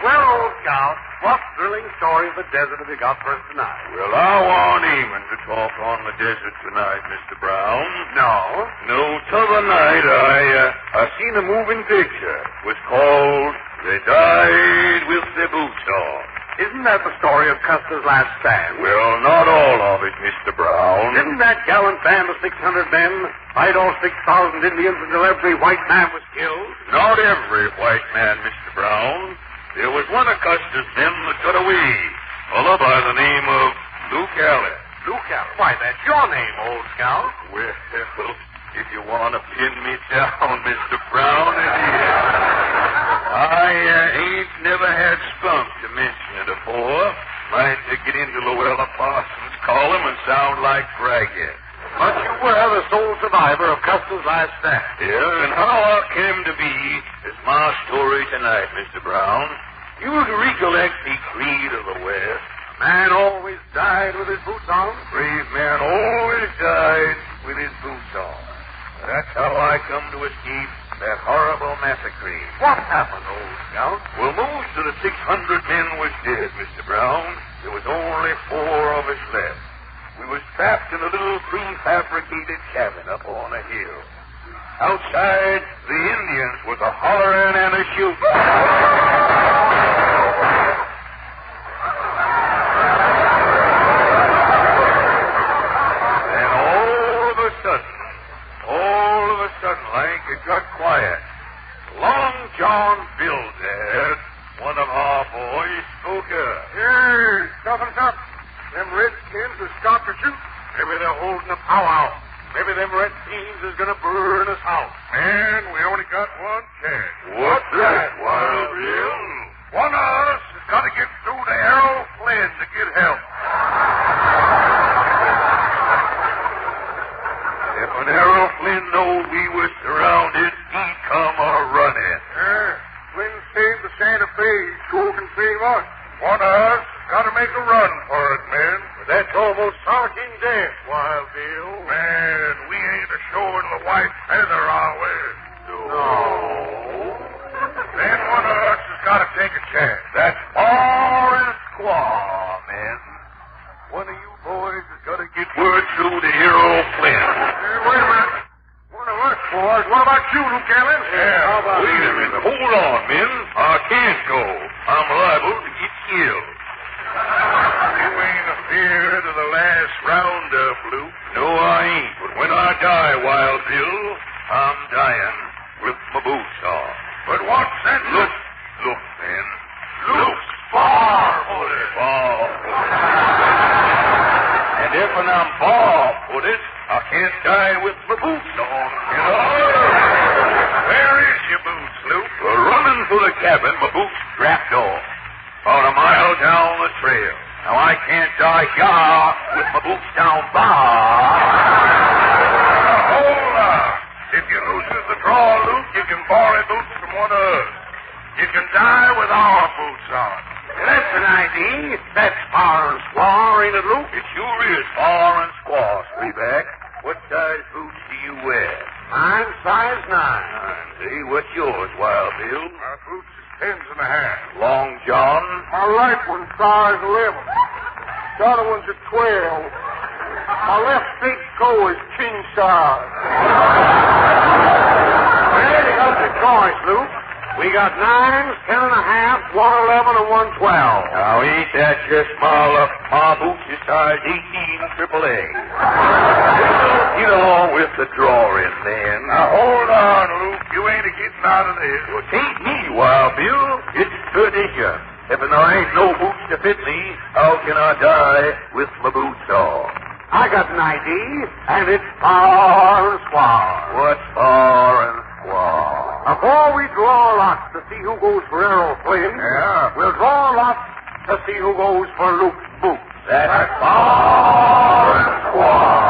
Well, old scout, what thrilling story of the desert have you got for us tonight? Well, I want even to talk on the desert tonight, Mr. Brown. No. No, t'other night I seen a moving picture. It was called They Died with Their Boots On. Isn't that the story of Custer's Last Stand? Well, not all of it, Mr. Brown. Didn't that gallant band of 600 men fight all 6,000 Indians until every white man was killed? Not every white man, Mr. Brown. There was one of Custer's men that got away. Fellow by the name of Luke Allen. Luke Allen? Why, that's your name, old scout. Well, if you want to pin me down, Mr. Brown, it is. I ain't never had spunk to mention it afore. Might get into Luella Parsons' column and sound like bragging. But you were the sole survivor of Custer's Last Stand. Yeah, and how I came to be is my story tonight, Mr. Brown. You recollect the creed of the West. A man always died with his boots on. Brave man always died with his boots on. That's how I come to escape that horrible massacre. What happened, old scout? Well, most of the 600 men was dead, Mr. Brown. There was only 4 of us left. We was trapped in a little prefabricated cabin up on a hill. Outside, the Indians was a hollering and a shooting. And all of a sudden, like, it got quiet. Long John Bill there, one of our boys, spoke up. Hey, toughen up. Them redskins have stopped to shoot. Maybe they're holding a powwow. Maybe them red teams is going to burn us out. Man, we only got one chance. What's that, Wild Bill? One of us has got to get through to Errol Flynn to get help. If an Errol Flynn knowed we were surrounded, he'd come a-running. Flynn saved the Santa Fe. He sure can save us. One of us got to make a run for it, man. But that's almost certain death, Wild Bill. Man, we ain't a-showing the white feather, are we? No. Then one of us has got to take a chance. That's far and squaw, men. One of you boys has got to get word through to Errol Flynn. Hey, wait a minute. One of us, boys. What about you, Luke Allen? How about wait a minute. Hold on, men. I can't go. I'm liable to get killed. You ain't afeard of the last roundup, Luke. No, I ain't. But when I die, Wild Bill, I'm dying with my boots on. But what's that? Look, man. Luke's barefooted. And if I'm barefooted, I can't die with my boots on, you know? Where is your boots, Luke? Well, running through the cabin, my boots dragged off. About a mile down the trail. Now, I can't die here with my boots down bar. Hold on. If you loses the draw, Luke, you can borrow boots from one of us. You can die with our boots on. That's an idea. That's far and squaw, ain't it, Luke? It sure is far and squaw, Sweetback. What size boots do you wear? Mine, size 9. See, what's yours, Wild Bill? My boots is 10s and a half. Long John? My right one's size 11. The other one's a 12. My left big toe is king size. Well, you got the choice, Luke. We got 9s, 10.5, 111, and 112. Now, ain't that just my luck? My boots is size 18 AAA. Get on with the drawing, then. Now, hold on, Luke. You ain't getting out of this. Well, it ain't me, Wild Bill. It's tradition. If there ain't no boots to fit me, how can I die with my boots on? I got an ID, and it's far and square. What's far and square? Before we draw lots to see who goes for Errol Flynn, we'll draw lots to see who goes for Luke's boots. That's far and square.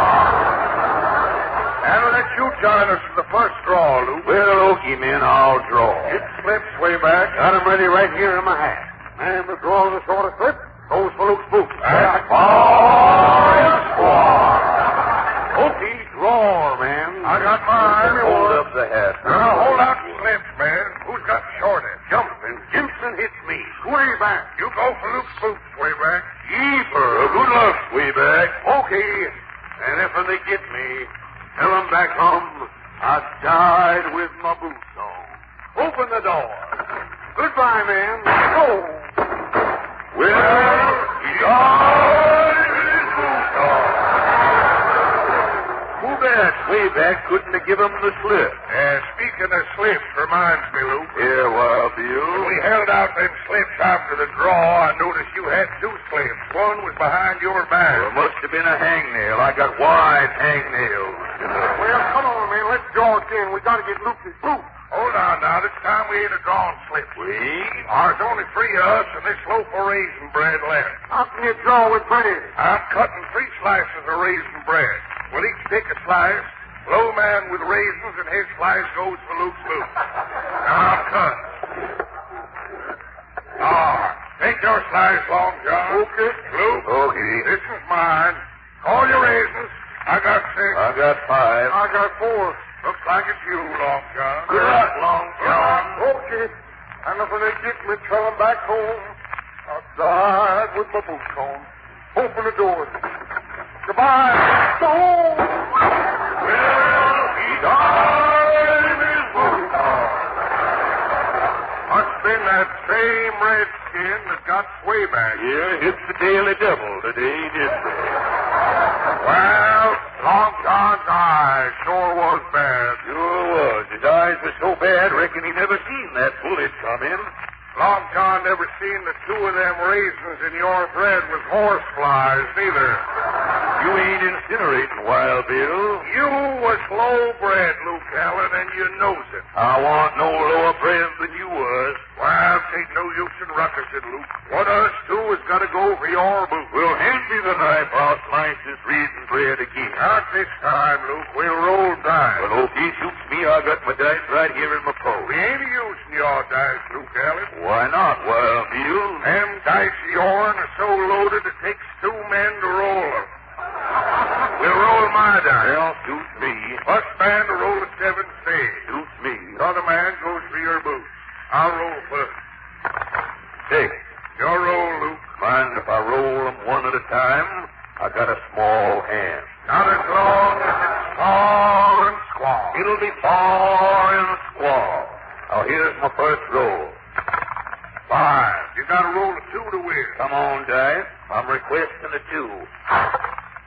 And we'll let you join us for the first draw, Luke. Well, okay, men, I'll draw. It slips way back. Got 'em ready right here in my hat. And the draw the shortest slip goes for Luke's boots. That's far and square. Okay, draw, man. I got mine. Hold up the hat. Now, hold out the slips, man. Who's got the shortest? Jumping. Gibson hits me. Way back. You go for Luke's boots, way back. Yeeper. Good luck, way back. Okay. And if they get me, tell them back home I died with my boots on. Open the door. Goodbye, man. Go. Well, he died with his boots on. Too bad Swayback couldn't have given him the slip. Speaking of slips, reminds me, Luke. Yeah, Wild Bill. When we held out them slips after the draw, I noticed you had 2 slips. One was behind your back. Well, it must have been a hangnail. I got wide hangnails. Well, come on, man. Let's draw again. We got to get Luke's boots. Hold on now. This time we ain't a drawing slip. There's only 3 of us and this loaf of raisin bread left. How can you draw with bread? I'm cutting 3 slices of raisin bread. We'll each take a slice. Low man with raisins and his slice goes for Luke's boots. Now I'm cutting. Take your slice, Long John. Okay. Luke. Okay. This is mine. All your raisins. I got 6. I got 5. I got 4. Looks like it's you, Long John. Good luck, Long John. Okay. And if they get me, tell them back home I died with my boots on. Open the door. Goodbye. Go home. Well, he died with his boots on. Must have been that same redskin that got Swayback. Yeah, it's the Daily Devil today, didn't it? Well, Long John's eyes sure was bad. Sure was. His eyes were so bad, reckon he never seen that bullet come in. Long John never seen the 2 of them raisins in your bread with horse flies, neither. You ain't incinerating, Wild Bill. You was low bred, Luke Allen, and you knows it. I want no lower bred than you was. Well, ain't no use in ruckusing, Luke. One of us 2 has got to go for your boots. Well, hand me the knife. I'll slice this raisin bread again. Not this time, Luke. We'll roll dice. Well, okay, suits me. I got my dice right here in my post. We ain't using your dice, Luke Allen. Why not, Wild Bill? Them dice of yourn are so loaded it takes 2 men to roll them. We'll roll my dice. Well, suits me. First man to roll a 7 spades. Suits me. The other man goes for your boots. I'll roll first. Take. Your roll, Luke. Mind if I roll them one at a time? I got a small hand. Not as long as it's far and squall. It'll be far and squall. Now, here's my first roll. 5. You got to roll a 2 to win. Come on, dice. I'm requesting a 2.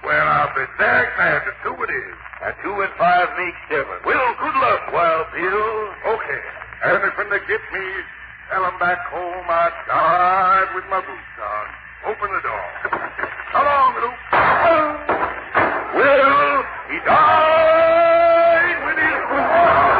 Well, I'll be dang glad the 2 it is. A 2 and 5 make 7. Well, good luck, Wild Bill. Okay. And if when they get me, tell them back home I died with my boots on. Open the door. So long, Luke. Well, he died with his boots on.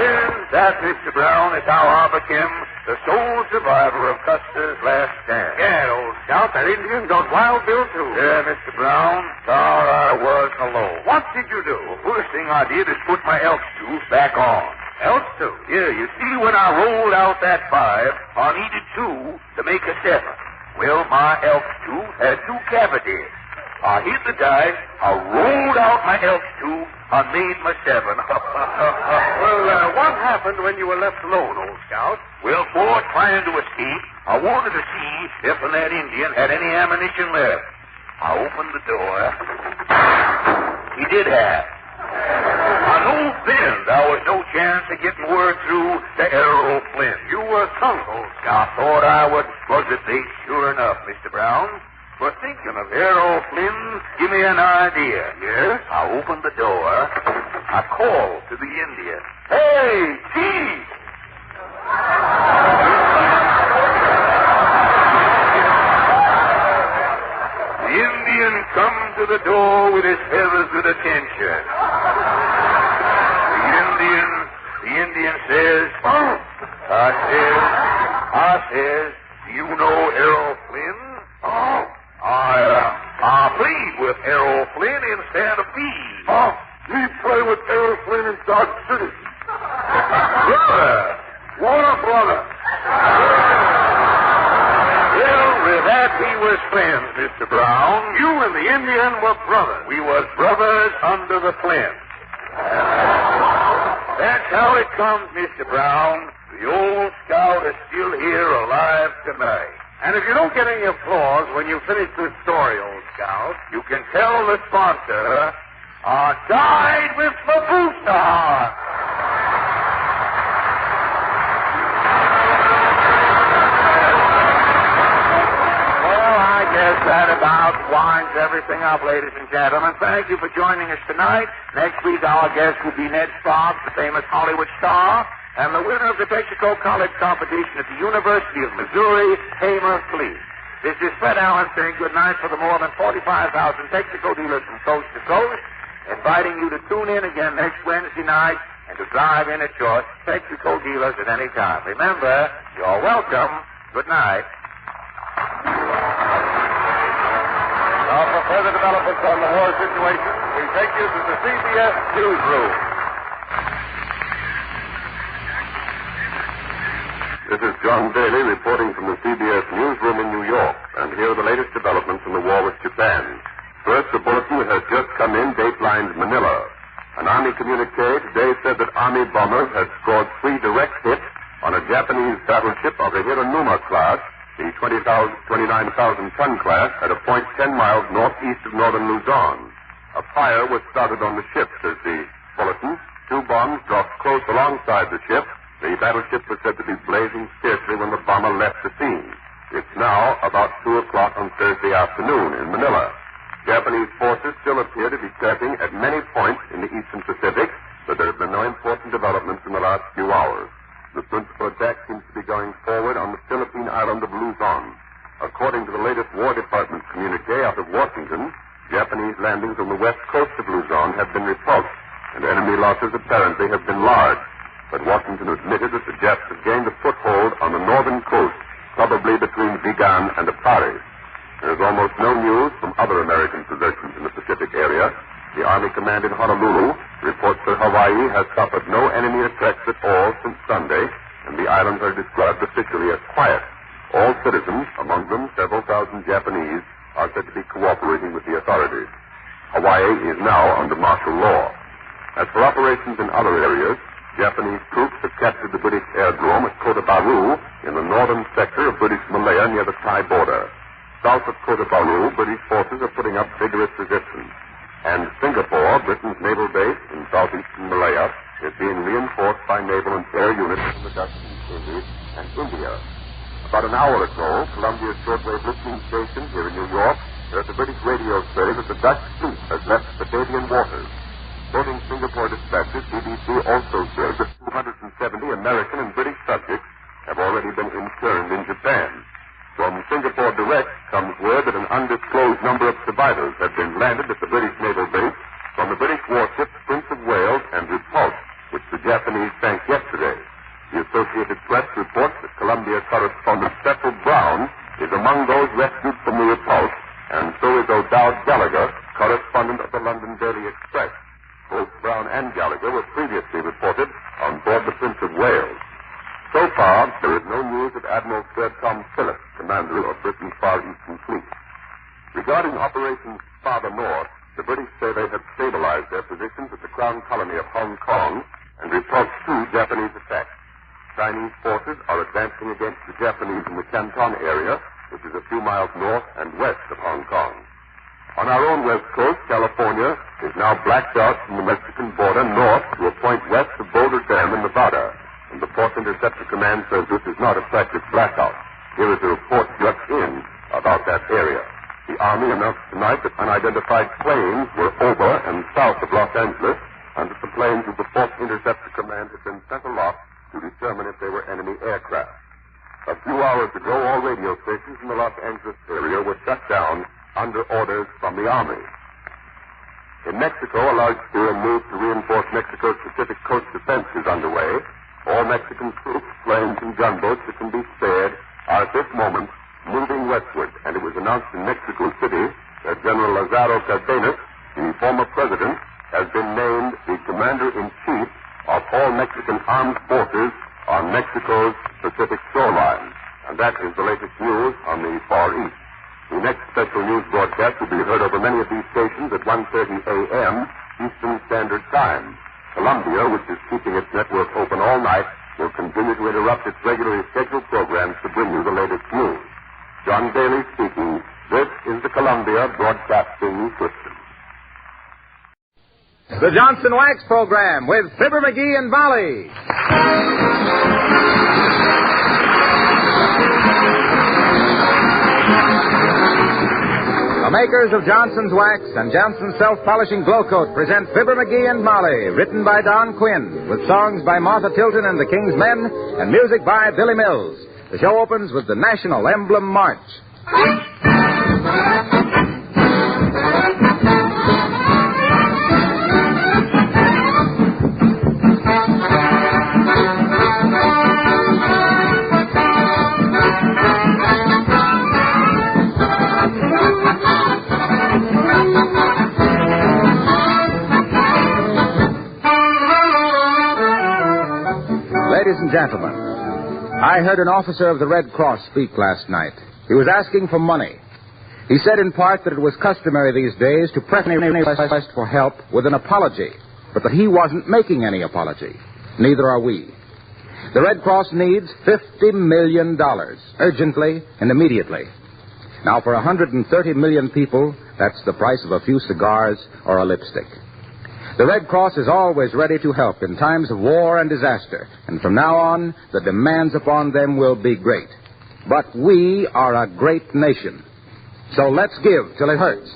Is that, Mr. Brown, is how I became the sole survivor of Custer's last stand. Yeah, old scout, that Indian got Wild Bill, too. Yeah, Mr. Brown, thought I was alone. What did you do? The first thing I did is put my elk tooth back on. Elk tooth? Yeah, you see, when I rolled out that 5, I needed 2 to make a 7. Well, my elk tooth had 2 cavities. I hit the dice, I rolled out my elk tooth, I made my 7. Well, what happened when you were left alone, old scout? Well, before trying to escape, I wanted to see if that Indian had any ammunition left. I opened the door. He did have. No, then, there was no chance of getting word through to Errol Flynn. You were sunk, old scout. Thought I would buzz it bait sure enough, Mr. Brown. But thinking of Errol Flynn, give me an idea. Yes? I opened the door. I called to the Indian. Hey, Chief! The Indian come to the door with his feathers with attention. The Indian says, I says, do you know Errol Flynn? I plead with Errol Flynn instead of feed. We play with Errol Flynn in Dodge City. Brother. What a brother. Well, with that we was friends, Mr. Brown. You and the Indian were brothers. We was brothers under the Flynn. That's how it comes, Mr. Brown. The old scout is still here alive tonight. And if you don't get any applause when you finish this story, old scout, you can tell the sponsor, I died with my booster. Yes, that about winds everything up, ladies and gentlemen. Thank you for joining us tonight. Next week, our guest will be Ned Sparks, the famous Hollywood star, and the winner of the Texaco College competition at the University of Missouri, Hamer Fleet. This is Fred Allen saying good night for the more than 45,000 Texaco dealers from coast to coast, inviting you to tune in again next Wednesday night and to drive in at your Texaco dealers at any time. Remember, you're welcome. Good night. Now, for further developments on the war situation, we take you to the CBS newsroom. This is John Daly reporting from the CBS newsroom in New York, and here are the latest developments in the war with Japan. First, the bulletin has just come in, datelines Manila. An Army communique today said that Army bombers had scored 3 direct hits on a Japanese battleship of the Hiranuma class, the 29,000-ton class, at a point 10 miles northeast of northern Luzon. A fire was started on the ship, says the bulletin. 2 bombs dropped close alongside the ship. The battleship was said to be blazing fiercely when the bomber left the scene. It's now about 2 o'clock on Thursday afternoon in Manila. Japanese forces still appear to be tracking at many points in the eastern Pacific, but there have been no important developments in the last few hours. The principal attack seems to be going forward on the Philippine island of Luzon. According to the latest War Department communique out of Washington, Japanese landings on the west coast of Luzon have been repulsed, and enemy losses apparently have been large. But Washington admitted that the Japs have gained a foothold on the northern coast, probably between Vigan and Apari. There is almost no news from other American possessions in the Pacific area. The Army command in Honolulu reports that Hawaii has suffered no enemy attacks at all since Sunday, and the islands are described officially as quiet. All citizens, among them several thousand Japanese, are said to be cooperating with the authorities. Hawaii is now under martial law. As for operations in other areas, Japanese troops have captured the British airdrome at Kota Bharu in the northern sector of British Malaya near the Thai border. South of Kota Bharu, British forces are putting up vigorous resistance. And Singapore, Britain's naval base in southeastern Malaya, is being reinforced by naval and air units from the Dutch East Indies and India. About an hour ago, Columbia's shortwave listening station here in New York heard the British radio say that the Dutch fleet has left Batavian waters. Quoting Singapore dispatches, BBC also said that 270 American and British subjects have already been interned in Japan. From Singapore Direct comes word that an undisclosed number of survivors have been landed at the British naval base from the British warship Prince of Wales and Repulse, which the Japanese sank yesterday. The Associated Press reports that Columbia correspondent Cecil Brown is among those rescued from the Repulse, and so is O'Dowd Gallagher, correspondent of the London Daily Express. Both Brown and Gallagher were previously reported on board the Prince of Wales. So far, there is no news of Admiral Sir Tom Phillips, commander of Britain's Far Eastern Fleet. Regarding operations farther north, the British say they have stabilized their positions at the Crown Colony of Hong Kong and repulsed 2 Japanese attacks. Chinese forces are advancing against the Japanese in the Canton area, which is a few miles north and west of Hong Kong. On our own west coast, California, is now blacked out from the Mexican border north to a point west of Boulder Dam in Nevada. And the Port Interceptor Command says this is not a practice blackout. Here is a report just in about that area. The Army announced tonight that unidentified planes were over and south of Los Angeles, and that the planes of the Port Interceptor Command had been sent aloft to determine if they were enemy aircraft. A few hours ago, all radio stations in the Los Angeles area were shut down under orders from the Army. In Mexico, a large-scale move to reinforce Mexico's Pacific Coast defense is underway. All Mexican troops, planes, and gunboats that can be spared are at this moment moving westward, and it was announced in Mexico City that General Lázaro Cárdenas, the former president, has been named the commander-in-chief of all Mexican armed forces on Mexico's Pacific shoreline. And that is the latest news on the Far East. The next special news broadcast will be heard over many of these stations at 1:30 a.m. Eastern Standard Time. Columbia, which is keeping its network open all night, will continue to interrupt its regularly scheduled programs to bring you the latest news. John Daly speaking. This is the Columbia Broadcasting System. The Johnson Wax Program with Fibber, McGee, and Molly. The makers of Johnson's Wax and Johnson's Self-Polishing Glow Coat present Fibber, McGee, and Molly, written by Don Quinn, with songs by Martha Tilton and the King's Men, and music by Billy Mills. The show opens with the National Emblem March. Ladies and gentlemen, I heard an officer of the Red Cross speak last night. He was asking for money. He said in part that it was customary these days to preface any request for help with an apology, but that he wasn't making any apology. Neither are we. The Red Cross needs $50 million, urgently and immediately. Now, for 130 million people, that's the price of a few cigars or a lipstick. The Red Cross is always ready to help in times of war and disaster, and from now on, the demands upon them will be great. But we are a great nation, so let's give till it hurts.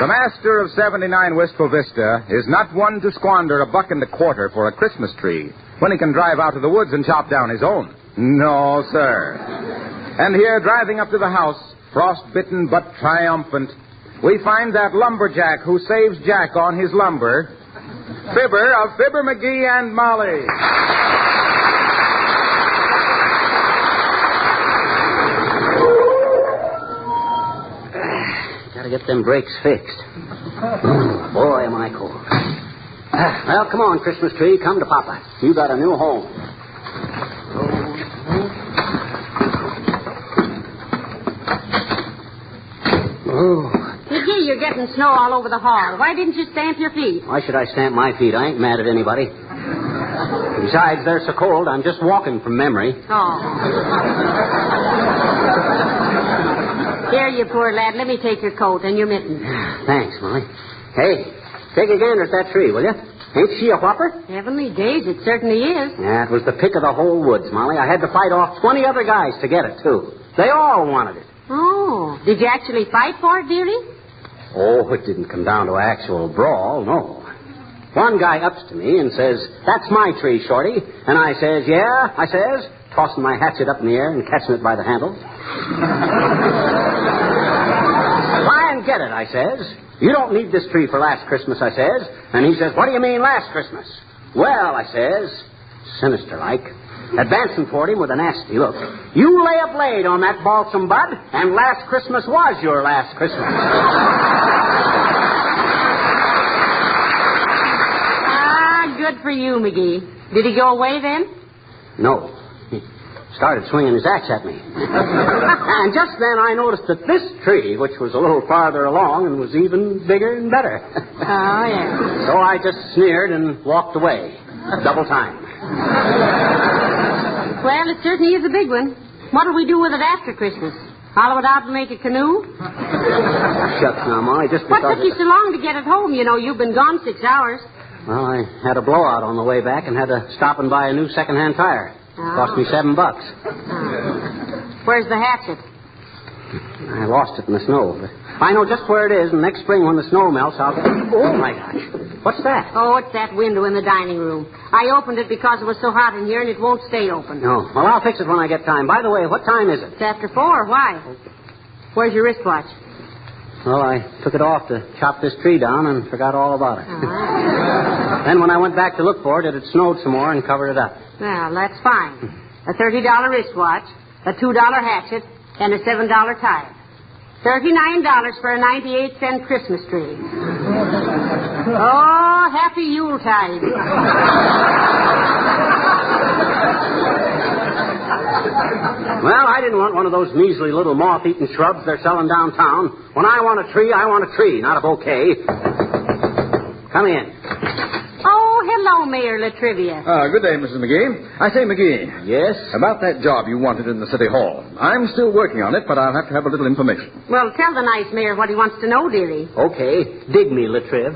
The master of 79 Wistful Vista is not one to squander $1.25 for a Christmas tree when he can drive out to the woods and chop down his own. No, sir. And here, driving up to the house, frostbitten but triumphant, we find that lumberjack who saves Jack on his lumber, Fibber of Fibber, McGee, and Molly. Gotta get them brakes fixed. Boy, am I cold. Well, come on, Christmas tree. Come to Papa. You got a new home. McGee, you're getting snow all over the hall. Why didn't you stamp your feet? Why should I stamp my feet? I ain't mad at anybody. Besides, they're so cold, I'm just walking from memory. Here, you poor lad. Let me take your coat and your mittens. Thanks, Molly. Hey, take a gander at that tree, will you? Ain't she a whopper? Heavenly days, it certainly is. Yeah, it was the pick of the whole woods, Molly. I had to fight off 20 other guys to get it, too. They all wanted it. Oh, did you actually fight for it, dearie? Oh, it didn't come down to actual brawl, no. One guy ups to me and says, "That's my tree, Shorty." And I says, "Yeah," I says, tossing my hatchet up in the air and catching it by the handle. "Try and get it," I says. "You don't need this tree for last Christmas," I says. And he says, "What do you mean last Christmas?" "Well," I says, sinister like, advancing toward him with a nasty look. You lay a blade on that balsam bud, and last Christmas was your last Christmas. Good for you, McGee. Did he go away then? No. He started swinging his axe at me. And just then I noticed that this tree, which was a little farther along and was even bigger and better. Oh, yeah. So I just sneered and walked away. Double time. Well, it certainly is a big one. What'll we do with it after Christmas? Hollow it out and make a canoe? Shucks now, Molly, just because... What took you so long to get it home? You know, you've been gone 6 hours. Well, I had a blowout on the way back and had to stop and buy a new second-hand tire. Cost me $7. Where's the hatchet? I lost it in the snow. But I know just where it is, and next spring when the snow melts, I'll get... Oh, my gosh. What's that? Oh, it's that window in the dining room. I opened it because it was so hot in here, and it won't stay open. No. Well, I'll fix it when I get time. By the way, what time is it? It's after 4. Why? Where's your wristwatch? Well, I took it off to chop this tree down and forgot all about it. Then when I went back to look for it, it had snowed some more and covered it up. Well, that's fine. A $30 wristwatch, a $2 hatchet, and a $7 tire. $39 for a 98-cent Christmas tree. Oh, happy Yuletide. Well, I didn't want one of those measly little moth-eaten shrubs they're selling downtown. When I want a tree, I want a tree, not a bouquet. Come in. Oh, hello, Mayor Latrivia. Good day, Mrs. McGee. I say, McGee. Yes? About that job you wanted in the City Hall. I'm still working on it, but I'll have to have a little information. Well, tell the nice mayor what he wants to know, dearie. Okay. Dig me, Latriv.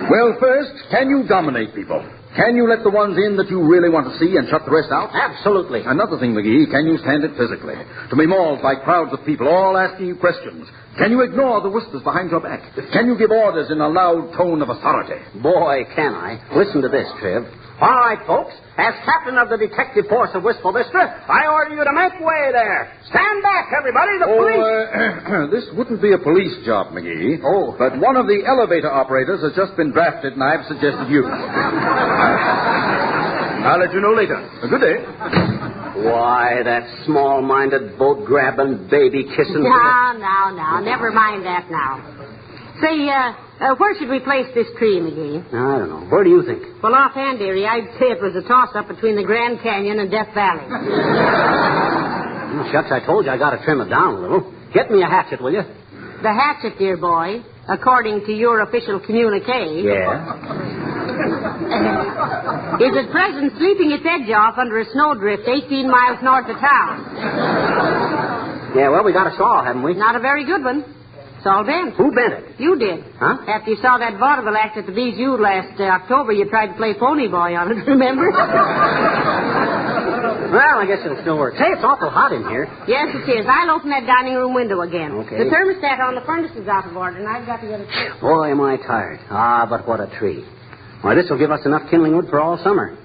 Well, first, can you dominate people? Can you let the ones in that you really want to see and shut the rest out? Absolutely. Another thing, McGee, can you stand it physically? To be mauled by crowds of people all asking you questions. Can you ignore the whispers behind your back? Can you give orders in a loud tone of authority? Boy, can I. Listen to this, Triv. All right, folks. As captain of the detective force of Wistful Vista, I order you to make way there. Stand back, everybody. The police... This wouldn't be a police job, McGee. Oh. But one of the elevator operators has just been drafted, and I've suggested you. I'll let you know later. Good day. Why, that small-minded, boat-grabbing, baby-kissing... No. Never mind that now. Say, where should we place this tree, McGee? I don't know. Where do you think? Well, offhand, dearie, I'd say it was a toss-up between the Grand Canyon and Death Valley. Oh, shucks, I told you I got to trim it down a little. Get me a hatchet, will you? The hatchet, dear boy, according to your official communique... Yeah? is at present sleeping its edge off under a snowdrift 18 miles north of town. Yeah, well, we got a saw, haven't we? Not a very good one. It's all bent. Who bent it? You did. Huh? After you saw that vaudeville act at the Bijou last October, you tried to play Pony Boy on it, remember? Well, I guess it'll still work. Say, it's awful hot in here. Yes, it is. I'll open that dining room window again. Okay. The thermostat on the furnace is out of order, and I've got to get it fixed. Boy, am I tired. But what a tree. Why, this will give us enough kindling wood for all summer.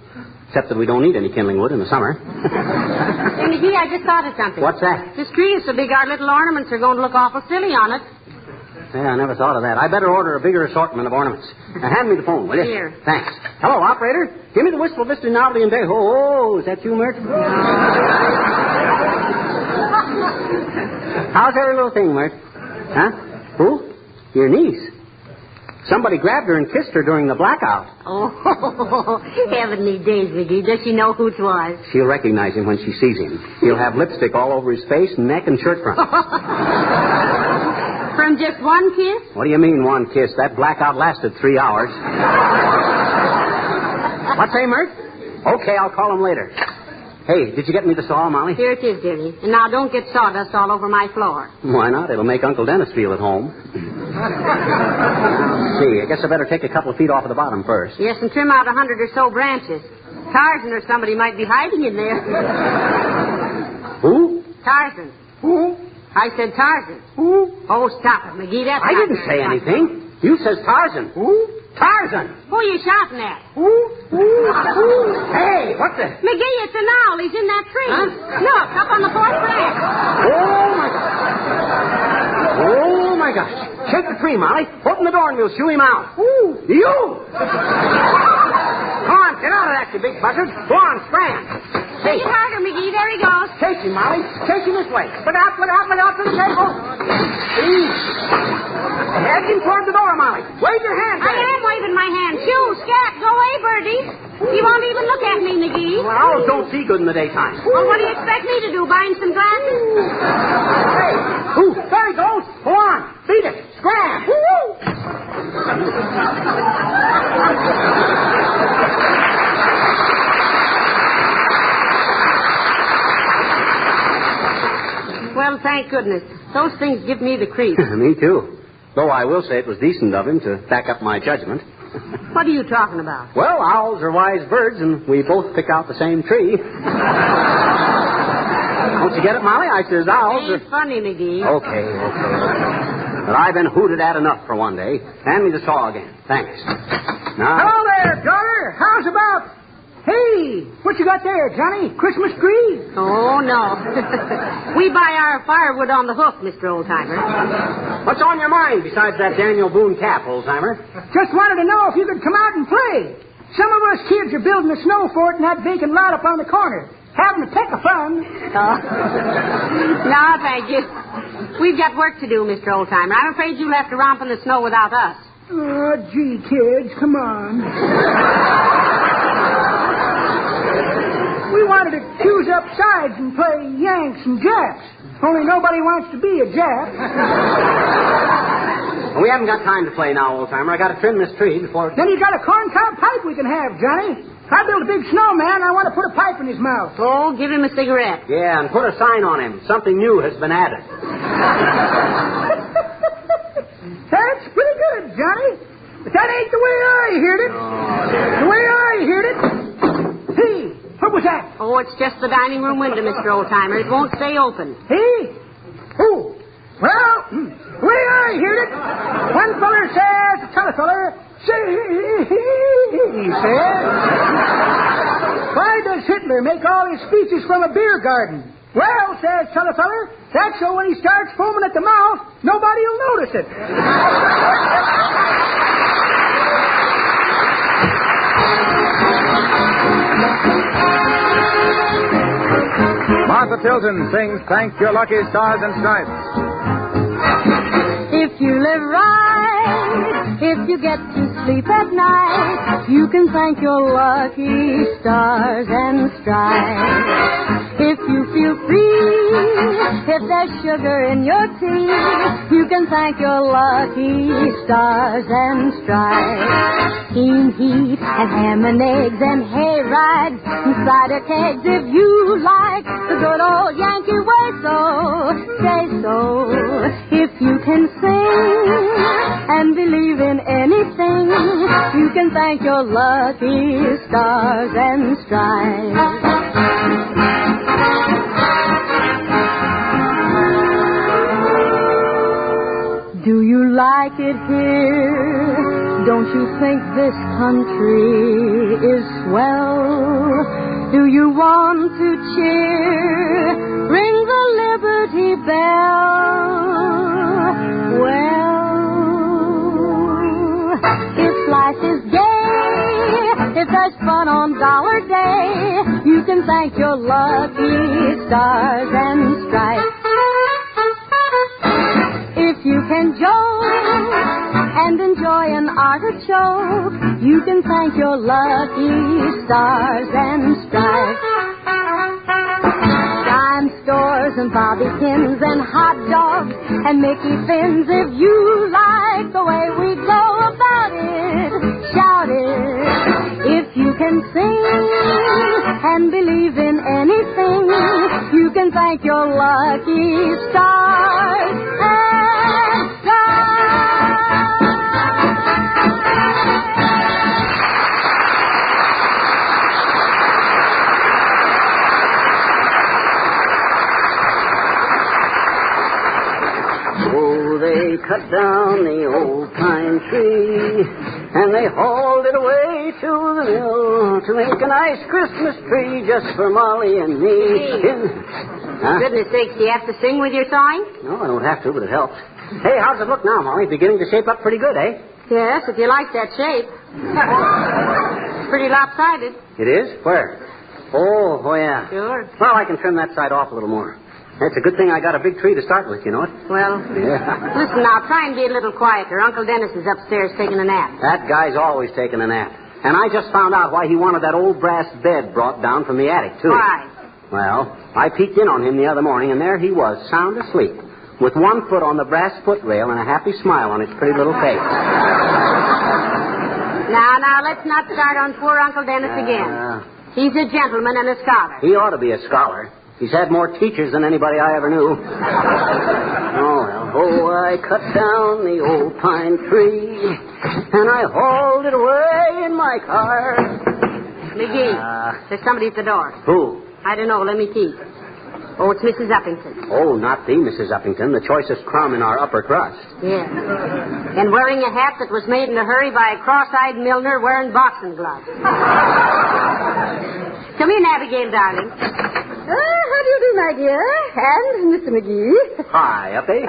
Except that we don't need any kindling wood in the summer. Hey, McGee, I just thought of something. What's that? This tree is so big our little ornaments are going to look awful silly on it. Yeah, I never thought of that. I better order a bigger assortment of ornaments. Now, hand me the phone, will you? Here. Thanks. Hello, operator. Give me the Wistful Vista Novelty and Day. Oh, is that you, Mert? How's every little thing, Mert? Huh? Who? Your niece. Somebody grabbed her and kissed her during the blackout. Oh, heavenly days, McGee. Does she know who it was? She'll recognize him when she sees him. He'll have lipstick all over his face, neck, and shirt front. From just one kiss? What do you mean, one kiss? That blackout lasted 3 hours. What say, Mert? Okay, I'll call him later. Hey, did you get me the saw, Molly? Here it is, dearie. And now don't get sawdust all over my floor. Why not? It'll make Uncle Dennis feel at home. Let's see. I guess I better take a couple of feet off of the bottom first. Yes, and trim out 100 or so branches. Tarzan or somebody might be hiding in there. Who? Tarzan. Who? I said Tarzan. Who? Oh, stop it, McGee. That's I not didn't say very anything. You says Tarzan. Who? Tarzan. Who are you shouting at? Who? Hey, what the? McGee, it's an owl. He's in that tree. Huh? Look, up on the fourth branch. Oh, my gosh. Shake the tree, Molly. Open the door and we'll shoo him out. Who? You! Come on, Get out of that, you big buzzard. Go on, scram. Hey, harder, McGee. There he goes. Chase him, Molly. Chase him this way. Look out to the table. Head him toward the door, Molly. Wave your hand. I am waving my hand. Shoo, scat. Go away, Birdie. He won't even look at me, McGee. Well, owls don't see good in the daytime. Well, what do you expect me to do? Buy him some glasses? Hey, ooh, there he goes. Go on. Beat it. Scram. Woo-hoo. Well, thank goodness. Those things give me the creeps. Me too. Though I will say it was decent of him to back up my judgment. What are you talking about? Well, owls are wise birds, and we both pick out the same tree. Don't you get it, Molly? I says owls Ain't funny, McGee. Okay. But I've been hooted at enough for one day. Hand me the saw again. Thanks. Now... Hello there, daughter. How's about... Hey, what you got there, Johnny? Christmas tree? Oh, no. We buy our firewood on the hook, Mr. Oldtimer. What's on your mind besides that Daniel Boone cap, Oldtimer? Just wanted to know if you could come out and play. Some of us kids are building a snow fort in that vacant lot up on the corner. Having a peck of fun. No, thank you. We've got work to do, Mr. Oldtimer. I'm afraid you'll have to romp in the snow without us. Oh, gee, kids, come on. We wanted to choose up sides and play Yanks and Japs. Only nobody wants to be a Jap. Well, we haven't got time to play now, Oldtimer. I got to trim this tree before... Then you got a corncob pipe we can have, Johnny. If I build a big snowman, I want to put a pipe in his mouth. Oh, give him a cigarette. Yeah, and put a sign on him. Something new has been added. That's pretty good, Johnny. But that ain't the way I heard it. The way I heard it... Hey, what was that? Oh, it's just the dining room window, Mr. Oldtimer. It won't stay open. Hey? Oh, well, the way I heard it, one feller says to t'other feller, say, he says, why does Hitler make all his speeches from a beer garden? Well, says t'other feller, that's so when he starts foaming at the mouth, nobody'll notice it. Martha Tilton sings Thank Your Lucky Stars and Stripes. If you live right, if you get to sleep at night, you can thank your lucky stars and stripes. If you feel free, if there's sugar in your tea, you can thank your lucky stars and stripes. Steam heat and ham and eggs and hay rides and cider kegs if you like the good old Yankee way, so say so. If you can sing and believe in anything, you can thank your lucky stars and stripes. Do you like it here? Don't you think this country is swell? Do you want to cheer? Ring the Liberty Bell. Well, if life is gay, if there's fun on Dollar Day, you can thank your lucky stars and stripes. If you can joke and enjoy an artichoke, you can thank your lucky stars and stripes. Dime stores and bobby pins and hot dogs and Mickey fins, if you like the way we go about it, shout it. If you can sing and believe in anything, you can thank your lucky stars and They cut down the old pine tree, and they hauled it away to the mill to make a nice Christmas tree just for Molly and me. Huh? Goodness sakes, do you have to sing with your sawing? No, I don't have to, but it helps. Hey, how's it look now, Molly? Beginning to shape up pretty good, eh? Yes, if you like that shape. pretty lopsided. It is? Where? Oh, yeah. Sure. Well, I can trim that side off a little more. It's a good thing I got a big tree to start with, you know it? Well, Yeah. listen now, try and be a little quieter. Uncle Dennis is upstairs taking a nap. That guy's always taking a nap. And I just found out why he wanted that old brass bed brought down from the attic, too. Why? Well, I peeked in on him the other morning, and there he was, sound asleep, with one foot on the brass footrail and a happy smile on his pretty little face. Now, let's not start on poor Uncle Dennis again. He's a gentleman and a scholar. He ought to be a scholar. He's had more teachers than anybody I ever knew. I cut down the old pine tree, and I hauled it away in my car. McGee, there's somebody at the door. Who? I don't know. Let me peek. Oh, it's Mrs. Uppington. Oh, not the Mrs. Uppington, the choicest crumb in our upper crust. Yeah. And wearing a hat that was made in a hurry by a cross-eyed milliner wearing boxing gloves. Come in, Abigail, darling. How do you do, my dear? And Mr. McGee. Hi, Uppy.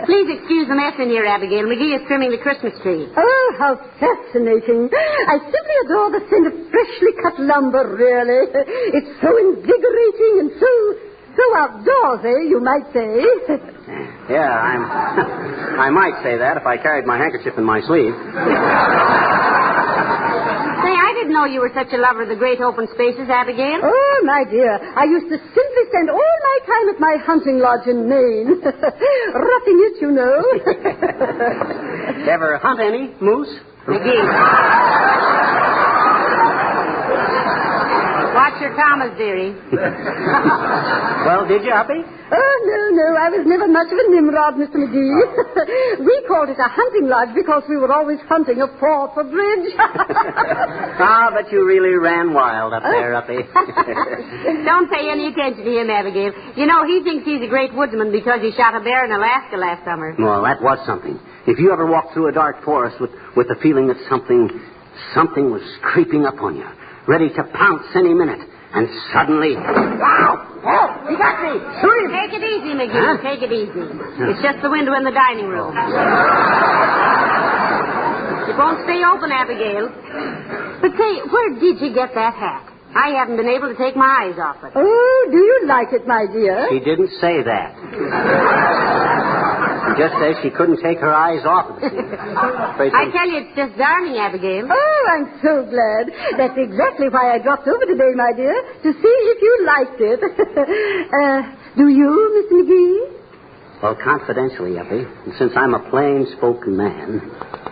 Please excuse the mess in here, Abigail. McGee is trimming the Christmas tree. Oh, how fascinating. I simply adore the scent of freshly cut lumber, really. It's so invigorating and so outdoorsy, you might say. Yeah, I might say that if I carried my handkerchief in my sleeve. Say, I didn't know you were such a lover of the great open spaces, Abigail. Oh, my dear, I used to simply spend all my time at my hunting lodge in Maine. Roughing it, you know. Ever hunt any moose? McGee. Watch your Thomas, dearie. Well, did you, Uppy? Oh, no, I was never much of a Nimrod, Mr. McGee. We called it a hunting lodge because we were always hunting a fall for bridge. But you really ran wild up there, Uppy. Don't pay any attention to him, Abigail. You know, he thinks he's a great woodsman because he shot a bear in Alaska last summer. Well, that was something. If you ever walked through a dark forest with the feeling that something was creeping up on you, ready to pounce any minute, and suddenly... Wow! Oh, he got me! Shoot him! Take it easy, McGee. Huh? Take it easy. It's just the window in the dining room. It won't stay open, Abigail. But say, where did you get that hat? I haven't been able to take my eyes off it. Oh, do you like it, my dear? She didn't say that. She just says she couldn't take her eyes off of it. I tell you, it's just darling, Abigail. Oh, I'm so glad. That's exactly why I dropped over today, my dear, to see if you liked it. Do you, Mr. McGee? Well, confidentially, Uppy, and since I'm a plain-spoken man,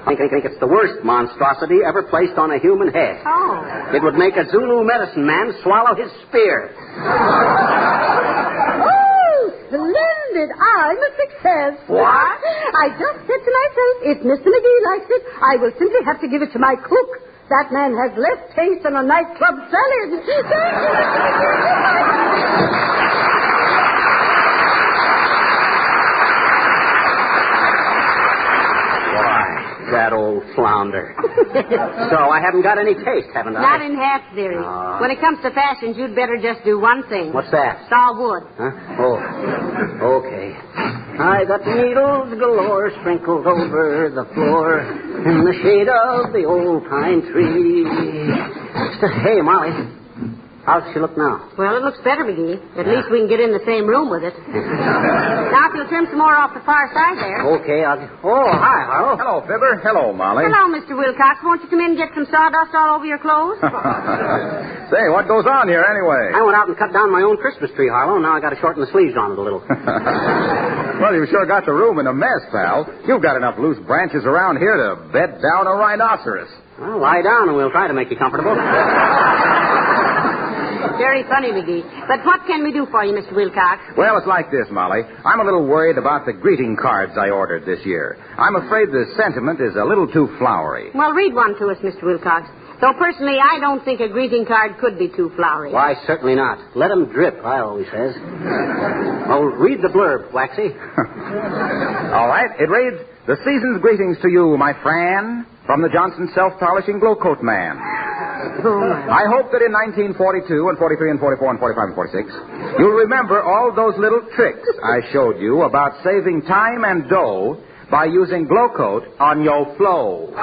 I think it's the worst monstrosity ever placed on a human head. Oh. It would make a Zulu medicine man swallow his spear. Oh, splendid. I'm a success. What? I just said to myself, if Mr. McGee likes it, I will simply have to give it to my cook. That man has less taste than a nightclub salad. That old flounder. So I haven't got any taste, haven't I? Not in hats, dearie. When it comes to fashions, you'd better just do one thing. What's that? Saw wood. Huh? Oh, okay. I got needles galore sprinkled over the floor in the shade of the old pine tree. Hey, Molly. How's she look now? Well, it looks better, McGee. At least we can get in the same room with it. Now, if you'll trim some more off the far side there. Okay, I'll... Oh, hi, Harlow. Hello, Fibber. Hello, Molly. Hello, Mr. Wilcox. Won't you come in and get some sawdust all over your clothes? Say, what goes on here anyway? I went out and cut down my own Christmas tree, Harlow, and now I got to shorten the sleeves on it a little. Well, you sure got the room in a mess, pal. You've got enough loose branches around here to bed down a rhinoceros. Well, lie down and we'll try to make you comfortable. Very funny, McGee. But what can we do for you, Mr. Wilcox? Well, it's like this, Molly. I'm a little worried about the greeting cards I ordered this year. I'm afraid the sentiment is a little too flowery. Well, read one to us, Mr. Wilcox. Though, personally, I don't think a greeting card could be too flowery. Why, certainly not. Let them drip, I always says. Oh, read the blurb, Waxy. All right. It reads, "The season's greetings to you, my friend, from the Johnson Self-Polishing Glow Coat Man. I hope that in 1942 and 43 and 44 and 45 and 46, you'll remember all those little tricks I showed you about saving time and dough by using Glow Coat on your flow."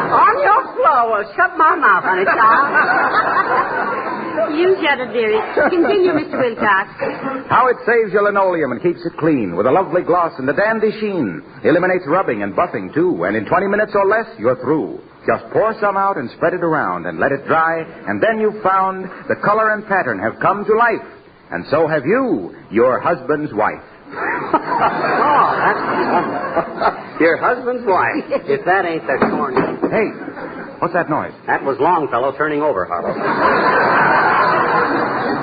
On your well, shut my mouth, honey, child. You shut it, dearie. Continue, Mr. Wilcox. How it saves your linoleum and keeps it clean with a lovely gloss and a dandy sheen. Eliminates rubbing and buffing, too. And in 20 minutes or less, you're through. Just pour some out and spread it around and let it dry. And then you've found the color and pattern have come to life. And so have you, your husband's wife. Oh, that's wonderful. Your husband's wife. If that ain't the corny. Hey, what's that noise? That was Longfellow turning over, Harlow.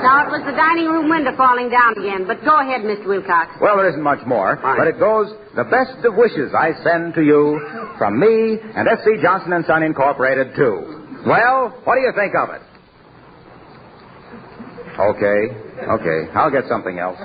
No, it was the dining room window falling down again. But go ahead, Mr. Wilcox. Well, there isn't much more. Fine. But it goes, the best of wishes I send to you from me and F.C. Johnson & Son Incorporated, too. Well, what do you think of it? Okay. I'll get something else.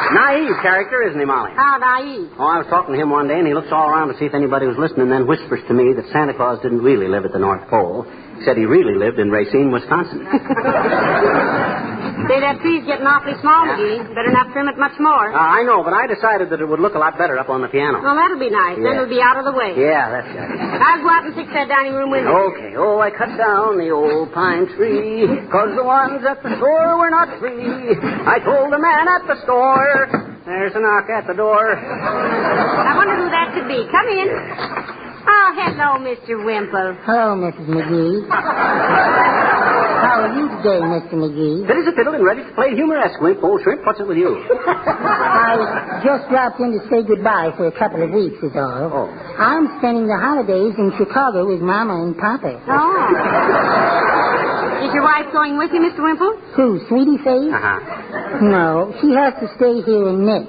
Naive character, isn't he, Molly? How naive. Oh, I was talking to him one day, and he looks all around to see if anybody was listening, and then whispers to me that Santa Claus didn't really live at the North Pole. He said he really lived in Racine, Wisconsin. Say, that tree's getting awfully small, McGee. Better not trim it much more. I know, but I decided that it would look a lot better up on the piano. Well, that'll be nice. Yeah. Then it'll be out of the way. Yeah, that's right. I'll go out and fix that dining room window. Okay. Oh, I cut down the old pine tree, 'cause the ones at the store were not free. I told the man at the store, there's a knock at the door. I wonder who that could be. Come in. Oh, hello, Mr. Wimple. Hello, Mrs. McGee. How are you today, Mr. McGee? Fit as a fiddle and ready to play humoresque, Wimp. Old shrimp, what's it with you? I just dropped in to say goodbye for a couple of weeks, is all. Oh. I'm spending the holidays in Chicago with Mama and Papa. Oh. Is your wife going with you, Mr. Wimple? Who, Sweetie Face? Uh-huh. No, she has to stay here and knit.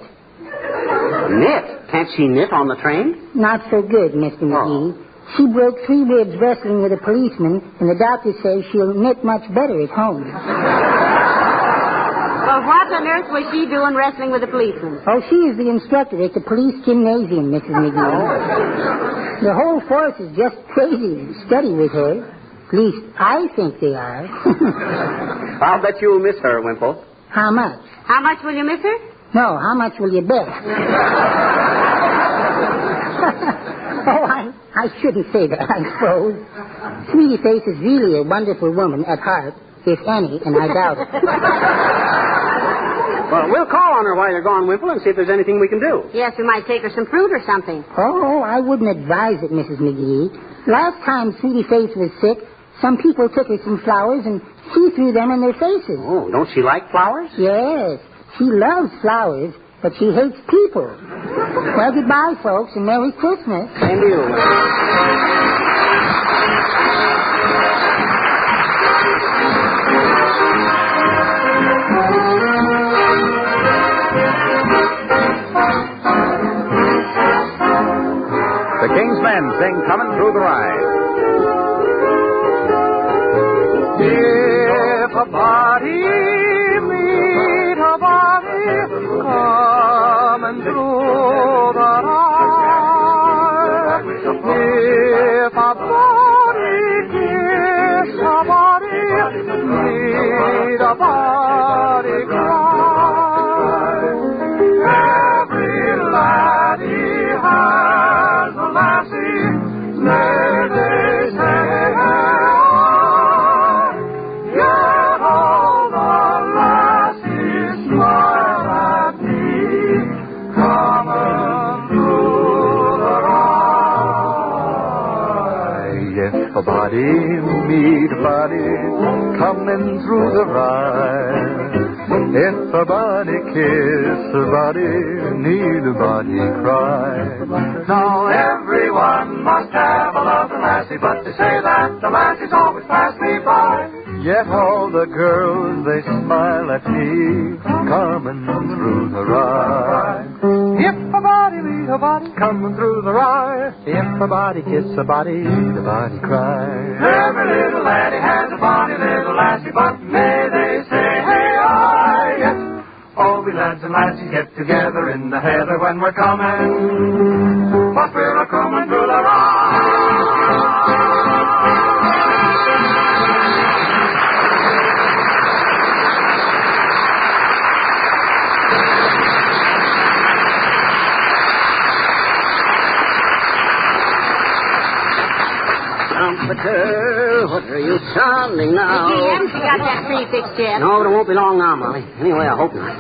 Knit? Can't she knit on the train? Not so good, Mr. McGee. She broke 3 ribs wrestling with a policeman, and the doctor says she'll knit much better at home. Well, what on earth was she doing wrestling with a policeman? Oh, she is the instructor at the police gymnasium, Mrs. McGee. The whole force is just crazy to study with her. At least, I think they are. I'll bet you'll miss her, Wimple. How much? How much will you miss her? No, how much will you bet? Oh, I shouldn't say that, I suppose. Sweetie Face is really a wonderful woman at heart, if any, and I doubt it. Well, we'll call on her while you're gone, Wimple, and see if there's anything we can do. Yes, we might take her some fruit or something. Oh, I wouldn't advise it, Mrs. McGee. Last time Sweetie Face was sick, some people took her some flowers and she threw them in their faces. Oh, don't she like flowers? Yes, she loves flowers, but she hates people. Well, goodbye, folks, and Merry Christmas. Same to you, Wimple. The King's Men sing Coming Through the Ride. If a body meet a body coming through the ride, if a body kiss a body, meet a body cry. Every laddie has a lassie, they say, yet all the lassies smile at me, coming through the ride. If a body meet a body, coming through the ride, if a body kiss a body, need a body cry. Now everyone must have a loving lassie, but they say that the lassies always pass me by. Yet all the girls, they smile at me, coming through the ride. If a body meet a body, coming through the ride, if a body kiss a body, the body cry. Every little laddie has a bonny little lassie, but may they say, hey, I yet. All we lads and lassies get together in the heather when we're coming, but we're coming through the ride. Comforter, what are you sounding now? McGee, haven't you got that tree fixed yet? No, but it won't be long now, Molly. Anyway, I hope not.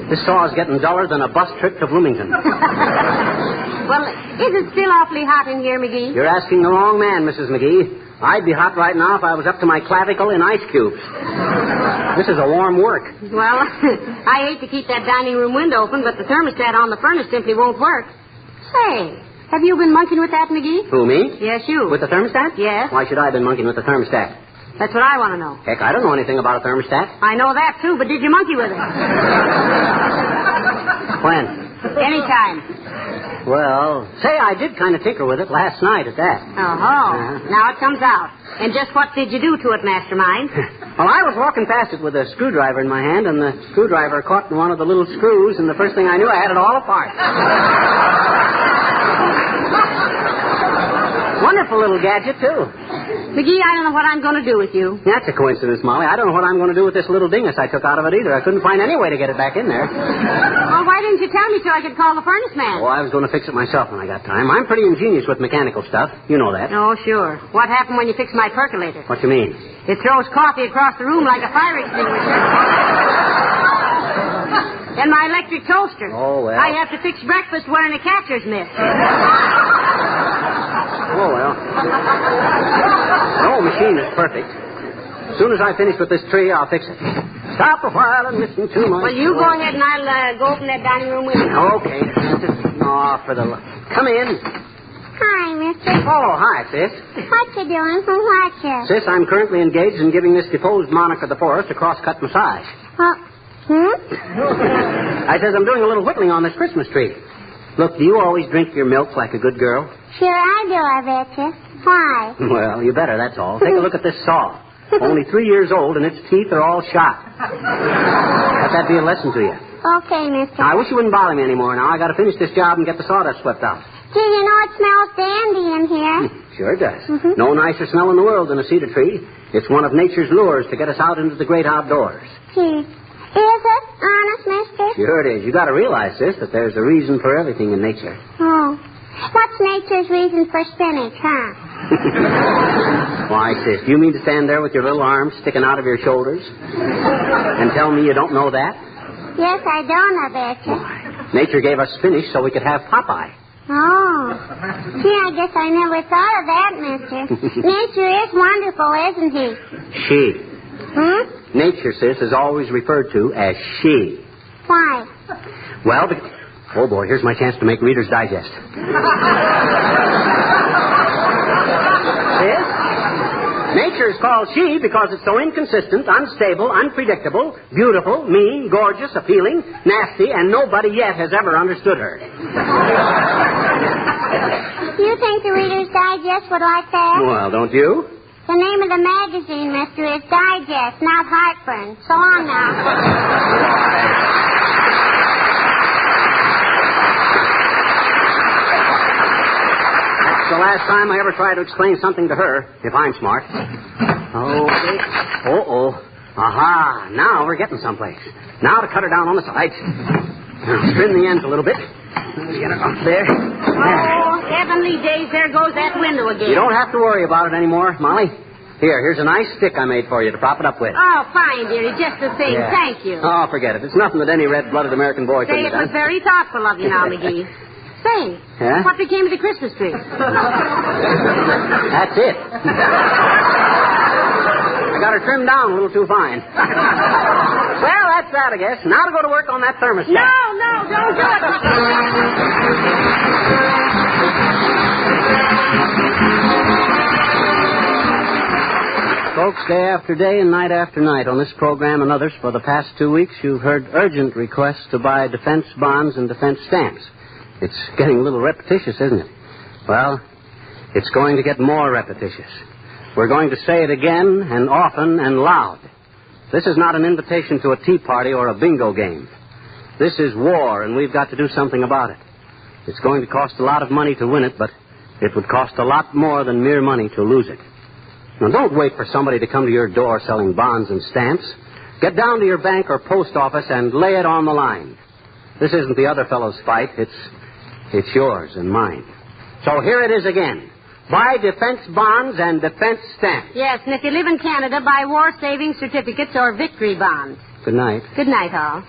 This saw is getting duller than a bus trip to Bloomington. Well, is it still awfully hot in here, McGee? You're asking the wrong man, Mrs. McGee. I'd be hot right now if I was up to my clavicle in ice cubes. This is a warm work. Well, I hate to keep that dining room window open, but the thermostat on the furnace simply won't work. Say, have you been monkeying with that, McGee? Who, me? Yes, you. With the thermostat? Yes. Why should I have been monkeying with the thermostat? That's what I want to know. Heck, I don't know anything about a thermostat. I know that, too, but did you monkey with it? When? Anytime. Well, say I did kind of tinker with it last night at that. Oh, now it comes out. And just what did you do to it, Mastermind? Well, I was walking past it with a screwdriver in my hand, and the screwdriver caught in one of the little screws, and the first thing I knew, I had it all apart. Wonderful little gadget, too. McGee, I don't know what I'm going to do with you. That's a coincidence, Molly. I don't know what I'm going to do with this little dingus I took out of it either. I couldn't find any way to get it back in there. Well, why didn't you tell me so I could call the furnace man? Oh, I was going to fix it myself when I got time. I'm pretty ingenious with mechanical stuff. You know that. Oh, sure. What happened when you fixed my percolator? What you mean? It throws coffee across the room like a fire extinguisher. And my electric toaster. Oh, well. I have to fix breakfast wearing a catcher's mitt. Oh, well. No machine is perfect. As soon as I finish with this tree, I'll fix it. Stop a while and listen to my... Well, you go ahead and I'll go open that dining room window. Okay. Oh, for the... Come in. Hi, mister. Oh, hi, sis. What you doing from Watcher? Sis, I'm currently engaged in giving this deposed monarch of the forest a cross-cut massage. I says I'm doing a little whittling on this Christmas tree. Look, do you always drink your milk like a good girl? Sure I do, I bet you. Why? Well, you better, that's all. Take a look at this saw. Only 3 years old, and its teeth are all shot. Let that be a lesson to you. Okay, mister. Now, I wish you wouldn't bother me anymore. Now, I got to finish this job and get the sawdust swept out. Gee, you know it smells dandy in here. Sure it does. No nicer smell in the world than a cedar tree. It's one of nature's lures to get us out into the great outdoors. Gee, is it? Honest, mister? Sure it is. You got to realize, sis, that there's a reason for everything in nature. Oh. What's nature's reason for spinach, huh? Why, sis, do you mean to stand there with your little arms sticking out of your shoulders and tell me you don't know that? Yes, I don't, I bet you. Why, nature gave us spinach so we could have Popeye. Oh. Gee, I guess I never thought of that, mister. Nature is wonderful, isn't he? She. Nature, sis, is always referred to as she. Why? Well, oh, boy, here's my chance to make Reader's Digest. Sis? Nature is called she because it's so inconsistent, unstable, unpredictable, beautiful, mean, gorgeous, appealing, nasty, and nobody yet has ever understood her. Do you think the Reader's Digest would like that? Well, don't you? The name of the magazine, mister, is Digest, not Heartburn. So long now. That's the last time I ever try to explain something to her, if I'm smart. Okay. Aha. Now we're getting someplace. Now to cut her down on the sides. Now, trim the ends a little bit. Let's get her up there. Oh, heavenly days, there goes that window again. You don't have to worry about it anymore, Molly. Here's a nice stick I made for you to prop it up with. Oh, fine, dearie. Just the thing. Yeah. Thank you. Oh, forget it. It's nothing that any red-blooded American boy Say, couldn't it have was done. very thoughtful of you now, McGee. Say, what became of the Christmas tree? That's it. I got her trimmed down a little too fine. Well, that's that, I guess. Now to go to work on that thermostat. No, don't do it. Folks, day after day and night after night on this program and others for the past 2 weeks, you've heard urgent requests to buy defense bonds and defense stamps. It's getting a little repetitious, isn't it? Well, it's going to get more repetitious. We're going to say it again and often and loud. This is not an invitation to a tea party or a bingo game. This is war, and we've got to do something about it. It's going to cost a lot of money to win it, but it would cost a lot more than mere money to lose it. Now, don't wait for somebody to come to your door selling bonds and stamps. Get down to your bank or post office and lay it on the line. This isn't the other fellow's fight. It's yours and mine. So here it is again. Buy defense bonds and defense stamps. Yes, and if you live in Canada, buy war saving certificates or victory bonds. Good night. Good night, all.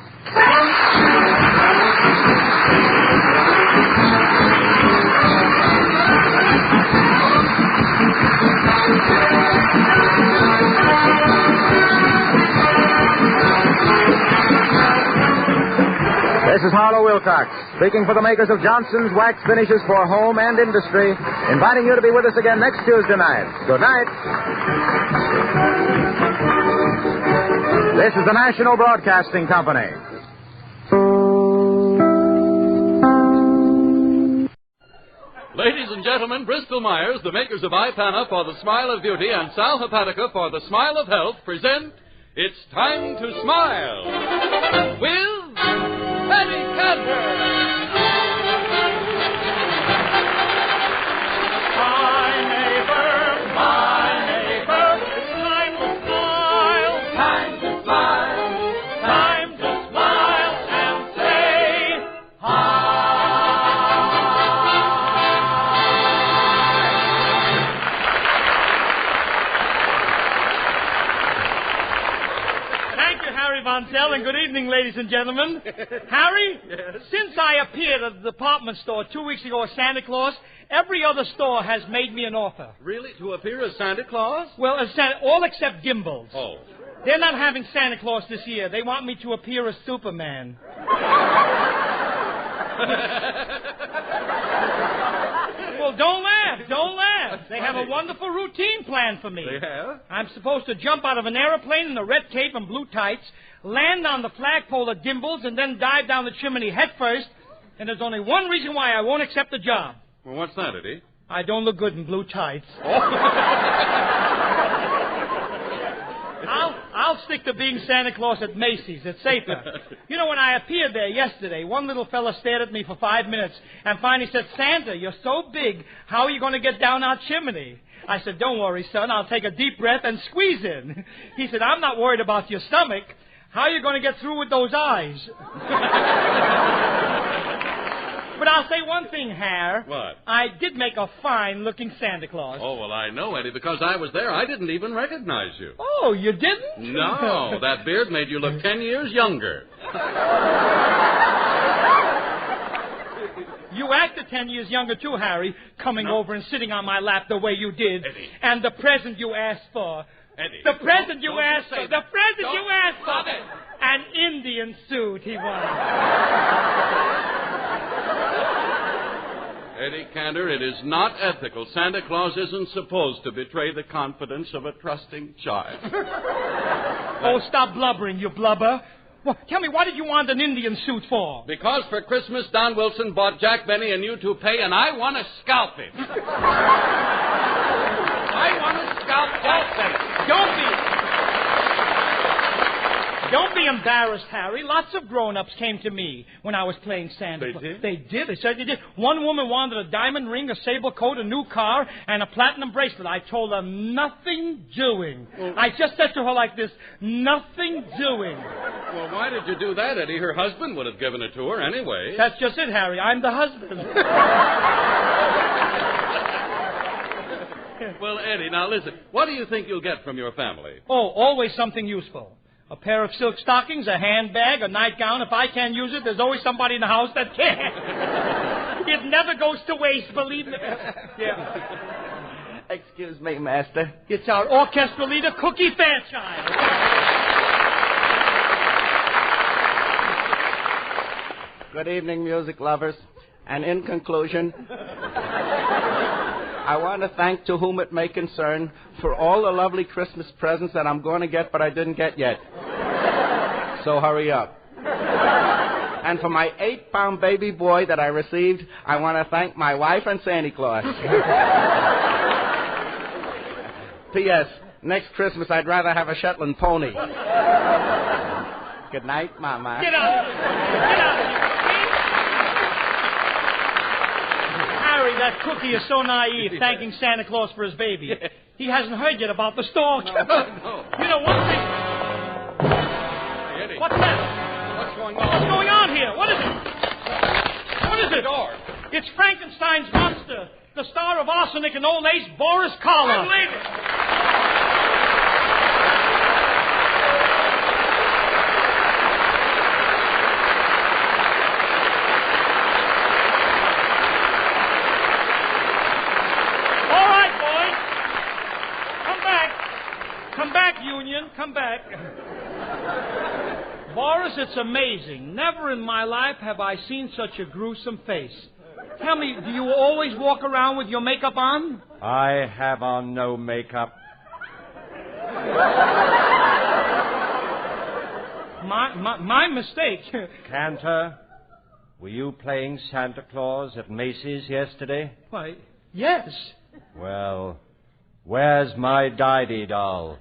This is Harlow Wilcox, speaking for the makers of Johnson's Wax Finishes for Home and Industry, inviting you to be with us again next Tuesday night. Good night. This is the National Broadcasting Company. Ladies and gentlemen, Bristol Myers, the makers of Ipana for the Smile of Beauty and Sal Hepatica for the Smile of Health, present It's Time to Smile with Eddie Cantor. My neighbor, it's time to smile. Time to smile. Time to smile and say hi. Thank you, Harry Von Zell, and good evening, ladies and gentlemen. Harry, since I appeared at the department store 2 weeks ago as Santa Claus, every other store has made me an offer. Really? To appear as Santa Claus? Well, as Santa, all except Gimbals. Oh. They're not having Santa Claus this year. They want me to appear as Superman. Well, don't laugh. Don't laugh. They have a wonderful routine planned for me. They have? I'm supposed to jump out of an airplane in a red cape and blue tights, land on the flagpole at Gimbals, and then dive down the chimney head first. And there's only one reason why I won't accept the job. Well, what's that, Eddie? I don't look good in blue tights. I'll stick to being Santa Claus at Macy's. It's safer. You know, when I appeared there yesterday, one little fella stared at me for 5 minutes and finally said, "Santa, you're so big, how are you going to get down our chimney?" I said, "Don't worry, son. I'll take a deep breath and squeeze in." He said, "I'm not worried about your stomach. How are you going to get through with those eyes?" But I'll say one thing, Har. What? I did make a fine-looking Santa Claus. Oh, well, I know, Eddie, because I was there. I didn't even recognize you. Oh, you didn't? No, that beard made you look 10 years younger. You acted 10 years younger, too, Harry, coming over and sitting on my lap the way you did. Eddie. And the present you asked for. Eddie. The present you Don't asked say for. that. The present Don't. you asked for. Stop it. An Indian suit he wanted. Eddie Cantor, it is not ethical. Santa Claus isn't supposed to betray the confidence of a trusting child. Oh, stop blubbering, you blubber. Well, tell me, what did you want an Indian suit for? Because for Christmas, Don Wilson bought Jack Benny a new toupee, and I want to scalp him. I want to scalp Jack Benny. Don't be embarrassed, Harry. Lots of grown-ups came to me when I was playing Santa Claus. They did. They certainly did. One woman wanted a diamond ring, a sable coat, a new car, and a platinum bracelet. I told her, nothing doing. I just said to her like this, nothing doing. Well, why did you do that, Eddie? Her husband would have given it to her anyway. That's just it, Harry. I'm the husband. Well, Eddie, now listen. What do you think you'll get from your family? Oh, always something useful. A pair of silk stockings, a handbag, a nightgown. If I can't use it, there's always somebody in the house that can. It never goes to waste, believe me. Yeah. Excuse me, Master. It's our orchestra leader, Cookie Fairchild. Good evening, music lovers. And in conclusion, I want to thank To Whom It May Concern for all the lovely Christmas presents that I'm going to get, but I didn't get yet. So hurry up. And for my 8-pound baby boy that I received, I want to thank my wife and Santa Claus. P.S. Next Christmas, I'd rather have a Shetland pony. Good night, Mama. Get out of here. Get out of here. Harry, that cookie is so naive, thanking Santa Claus for his baby. He hasn't heard yet about the store. No. You know, one thing... Hey, Eddie. What's that? What's going on? What's going on here? What is it? What is it? Door. It's Frankenstein's monster. the star of Arsenic and Old Ace, Boris Karloff. I believe it. All right, boys. Come back. Come back, Union. Come back. Boris, it's amazing. Never in my life have I seen such a gruesome face. Tell me, do you always walk around with your makeup on? I have on no makeup. My mistake. Cantor, were you playing Santa Claus at Macy's yesterday? Why, yes. Well, where's my Didi doll?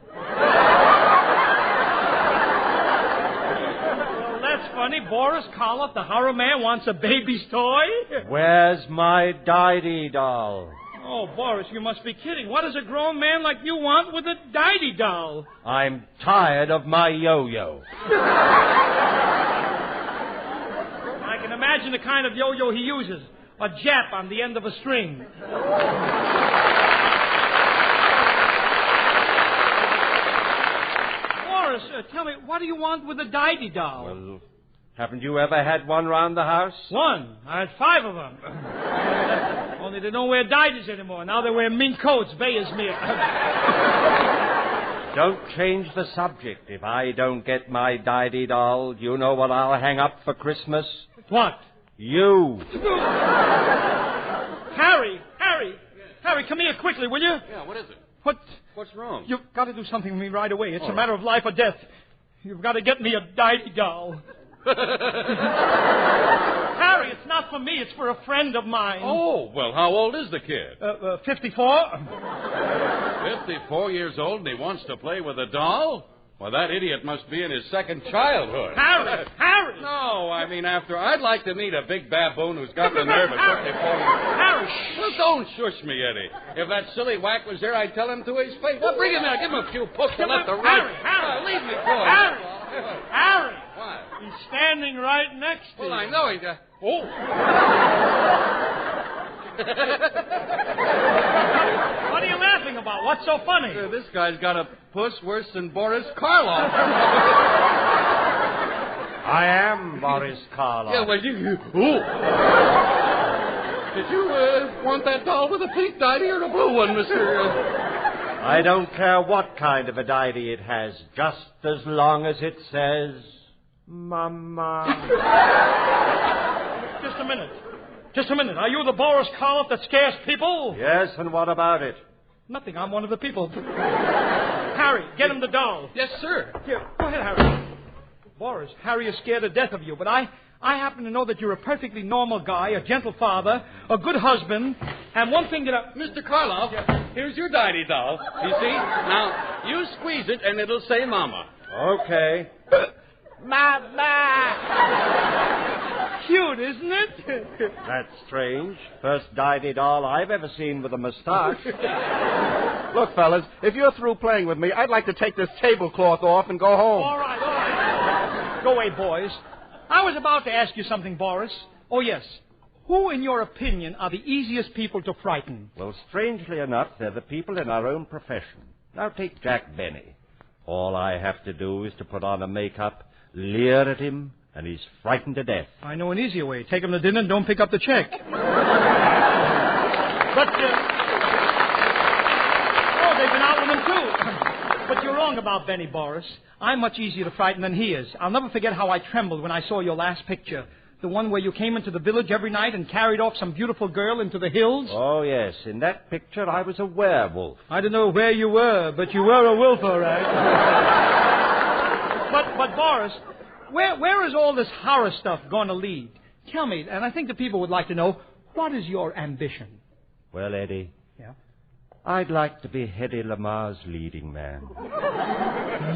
Funny, Boris Karloff, the horror man, wants a baby's toy? Where's my Didi doll? Oh, Boris, you must be kidding. What does a grown man like you want with a Didi doll? I'm tired of my yo-yo. I can imagine the kind of yo-yo he uses. A Jap on the end of a string. Boris, tell me, what do you want with a Didi doll? Well, haven't you ever had one round the house? One. I had 5 of them. Only they don't wear Didis anymore. Now they wear mink coats, Bayersmere. Don't change the subject. If I don't get my Didi doll, do you know what I'll hang up for Christmas? What? You. Harry, come here quickly, will you? Yeah, what is it? What's wrong? You've got to do something for me right away. It's a matter of life or death. You've got to get me a Didi doll. Harry, it's not for me. It's for a friend of mine. Oh, well, how old is the kid? 54. 54 years old and he wants to play with a doll? Well, that idiot must be in his second childhood. Harry! No, I mean, I'd like to meet a big baboon who's got the nerve at 54. Harry! Well, don't shush me, Eddie. If that silly whack was there, I'd tell him to his face. Well, bring him out. Give him a few pokes to let the right. Harry! Leave me, boy. Harry! What? He's standing right next to you. Well, I know he's Oh! What are you laughing about? What's so funny? This guy's got a puss worse than Boris Karloff. I am Boris Karloff. Yeah, well, you... Oh! Did you want that doll with a pink Didi or a blue one, Mr. I don't care what kind of a Didi it has, just as long as it says, Mama. Just a minute. Are you the Boris Karloff that scares people? Yes, and what about it? Nothing. I'm one of the people. Harry, get him the doll. Yes, sir. Here, go ahead, Harry. Boris, Harry is scared to death of you, but I happen to know that you're a perfectly normal guy, a gentle father, a good husband, and one thing that Mr. Karloff, here's your Didi doll. You see? Now, you squeeze it and it'll say Mama. Okay. Mama! Cute, isn't it? That's strange. First Didi doll I've ever seen with a mustache. Look, fellas, if you're through playing with me, I'd like to take this tablecloth off and go home. All right. Go away, boys. I was about to ask you something, Boris. Oh, yes. Who, in your opinion, are the easiest people to frighten? Well, strangely enough, they're the people in our own profession. Now, take Jack Benny. All I have to do is to put on a makeup, leer at him, and he's frightened to death. I know an easier way. Take him to dinner and don't pick up the check. But, they've been out with him, too. But you're wrong about Benny, Boris. I'm much easier to frighten than he is. I'll never forget how I trembled when I saw your last picture. The one where you came into the village every night and carried off some beautiful girl into the hills. Oh, yes. In that picture, I was a werewolf. I don't know where you were, but you were a wolf, all right. But Boris, where is all this horror stuff going to lead? Tell me, and I think the people would like to know, what is your ambition? Well, Eddie. Yeah? I'd like to be Hedy Lamar's leading man.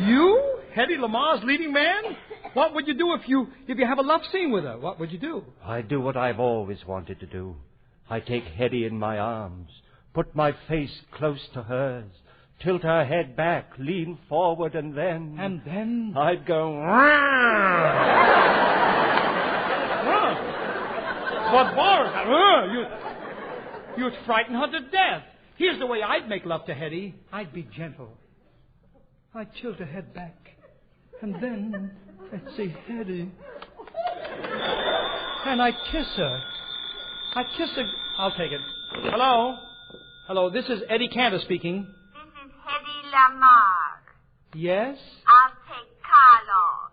You? Hedy Lamar's leading man? What would you do if you have a love scene with her? What would you do? I do what I've always wanted to do. I take Hedy in my arms, put my face close to hers, tilt her head back, lean forward, and then... And then? I'd go... But Boris, You'd frighten her to death. Here's the way I'd make love to Hetty. I'd be gentle. I'd tilt her head back. And then I'd say, Hetty. And I'd kiss her. I'd kiss her. I'll take it. Hello? Hello, this is Eddie Cantor speaking. This is Hetty Lamar. Yes? I'll take Karloff.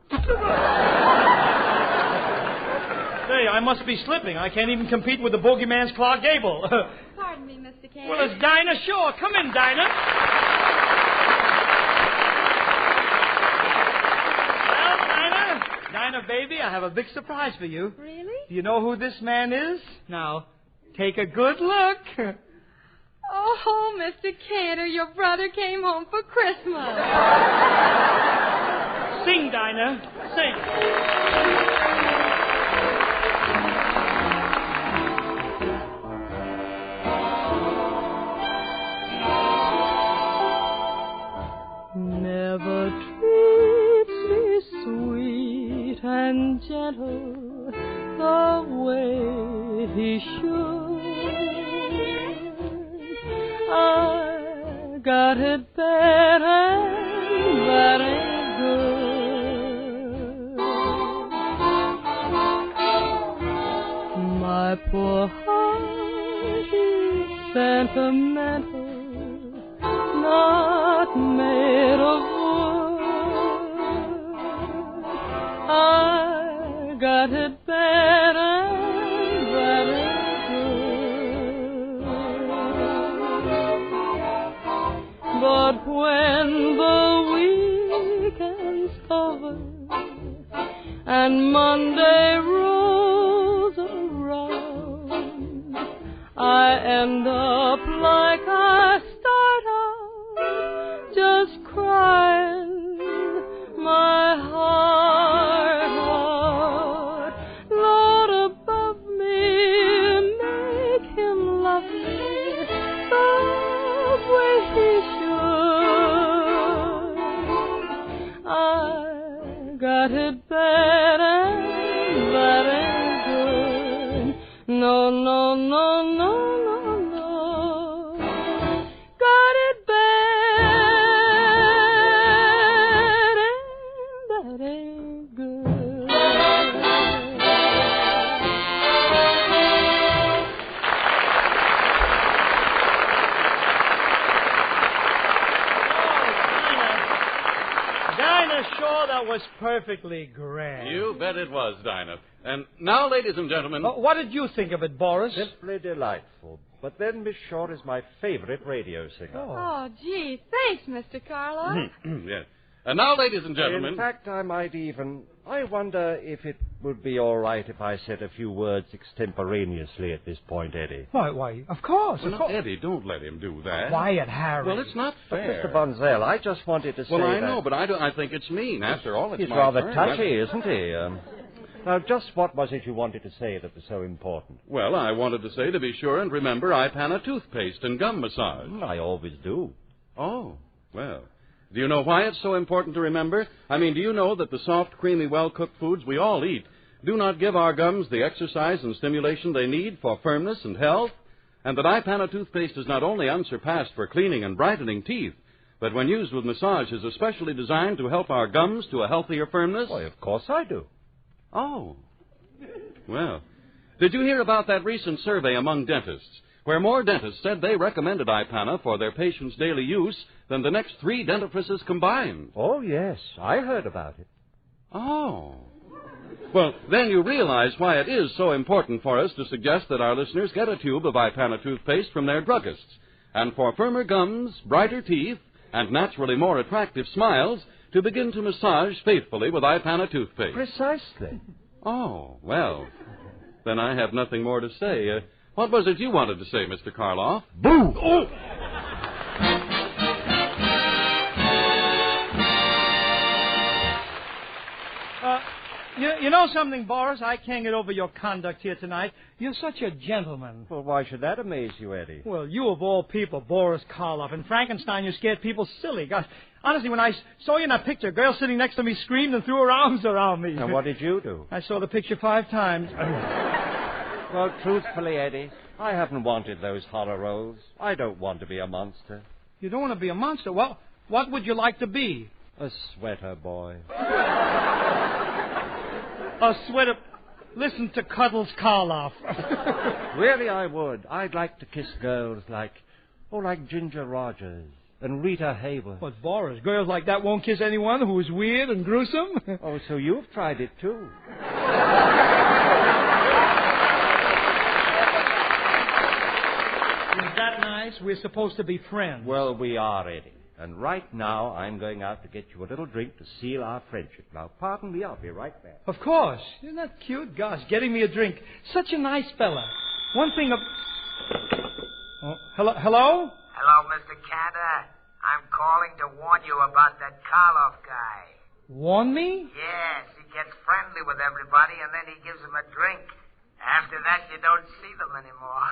Say, I must be slipping. I can't even compete with the bogeyman's Clark Gable. Pardon me, Mr. Cantor. Well, it's Dinah Shore. Come in, Dinah. Well, Dinah, baby, I have a big surprise for you. Really? Do you know who this man is? Now, take a good look. Oh, Mr. Cantor, your brother came home for Christmas. Sing, Dinah. Sing. Never treats me sweet and gentle the way he should. I got it bad and that ain't good. My poor heart is sentimental, not made of wood. I got it bad and that ain't good. But when the weekend's over and Monday rolls around, I end up like I start out, just crying my heart out. Lord above me, make him love me the way he should. I got it bad and that ain't good. No, no, no, no, no, no. Got it bad and that ain't good. Dinah Shore, that was perfectly grand. You bet it was, Dinah. And now, ladies and gentlemen... What did you think of it, Boris? Simply delightful. But then Miss Shore is my favorite radio singer. Oh, gee, thanks, Mr. Karloff. Yes. And now, ladies and gentlemen... In fact, I wonder if it would be all right if I said a few words extemporaneously at this point, Eddie. Why, of course, Well, now, Eddie, don't let him do that. Quiet, Harry. Well, it's not But, fair. Mr. Bonzell, I just wanted to say Well, I that... know, but I think it's mean. After all, it's He's my rather turn. touchy, isn't he? Now, just what was it you wanted to say that was so important? Well, I wanted to say to be sure and remember Ipana toothpaste and gum massage. I always do. Oh, well. Do you know why it's so important to remember? I mean, do you know that the soft, creamy, well-cooked foods we all eat do not give our gums the exercise and stimulation they need for firmness and health? And that Ipana toothpaste is not only unsurpassed for cleaning and brightening teeth, but when used with massage is especially designed to help our gums to a healthier firmness? Why, of course I do. Oh. Well, did you hear about that recent survey among dentists, where more dentists said they recommended Ipana for their patients' daily use than the next 3 dentifrices combined? Oh, yes, I heard about it. Oh. Well, then you realize why it is so important for us to suggest that our listeners get a tube of Ipana toothpaste from their druggists. And for firmer gums, brighter teeth, and naturally more attractive smiles, to begin to massage faithfully with Ipana toothpaste. Precisely. Oh, well, then I have nothing more to say. What was it you wanted to say, Mr. Karloff? Boo! Oh! You know something, Boris? I can't get over your conduct here tonight. You're such a gentleman. Well, why should that amaze you, Eddie? Well, you of all people, Boris Karloff. In Frankenstein, you scared people silly. Gosh, honestly, when I saw you in that picture, a girl sitting next to me screamed and threw her arms around me. And what did you do? I saw the picture 5 times. Well, truthfully, Eddie, I haven't wanted those horror roles. I don't want to be a monster. You don't want to be a monster? Well, what would you like to be? A sweater boy. A sweater... Listen to Cuddles Karloff. Really, I would. I'd like to kiss girls like Ginger Rogers and Rita Hayworth. But, Boris, girls like that won't kiss anyone who's weird and gruesome? Oh, so you've tried it, too. Is that nice? We're supposed to be friends. Well, we are, Eddie. And right now, I'm going out to get you a little drink to seal our friendship. Now, pardon me, I'll be right back. Of course. Isn't that cute? Gosh, getting me a drink. Such a nice fella. One thing of... Oh, hello? Hello, Mr. Cantor. I'm calling to warn you about that Karloff guy. Warn me? Yes, he gets friendly with everybody, and then he gives them a drink. After that, you don't see them anymore.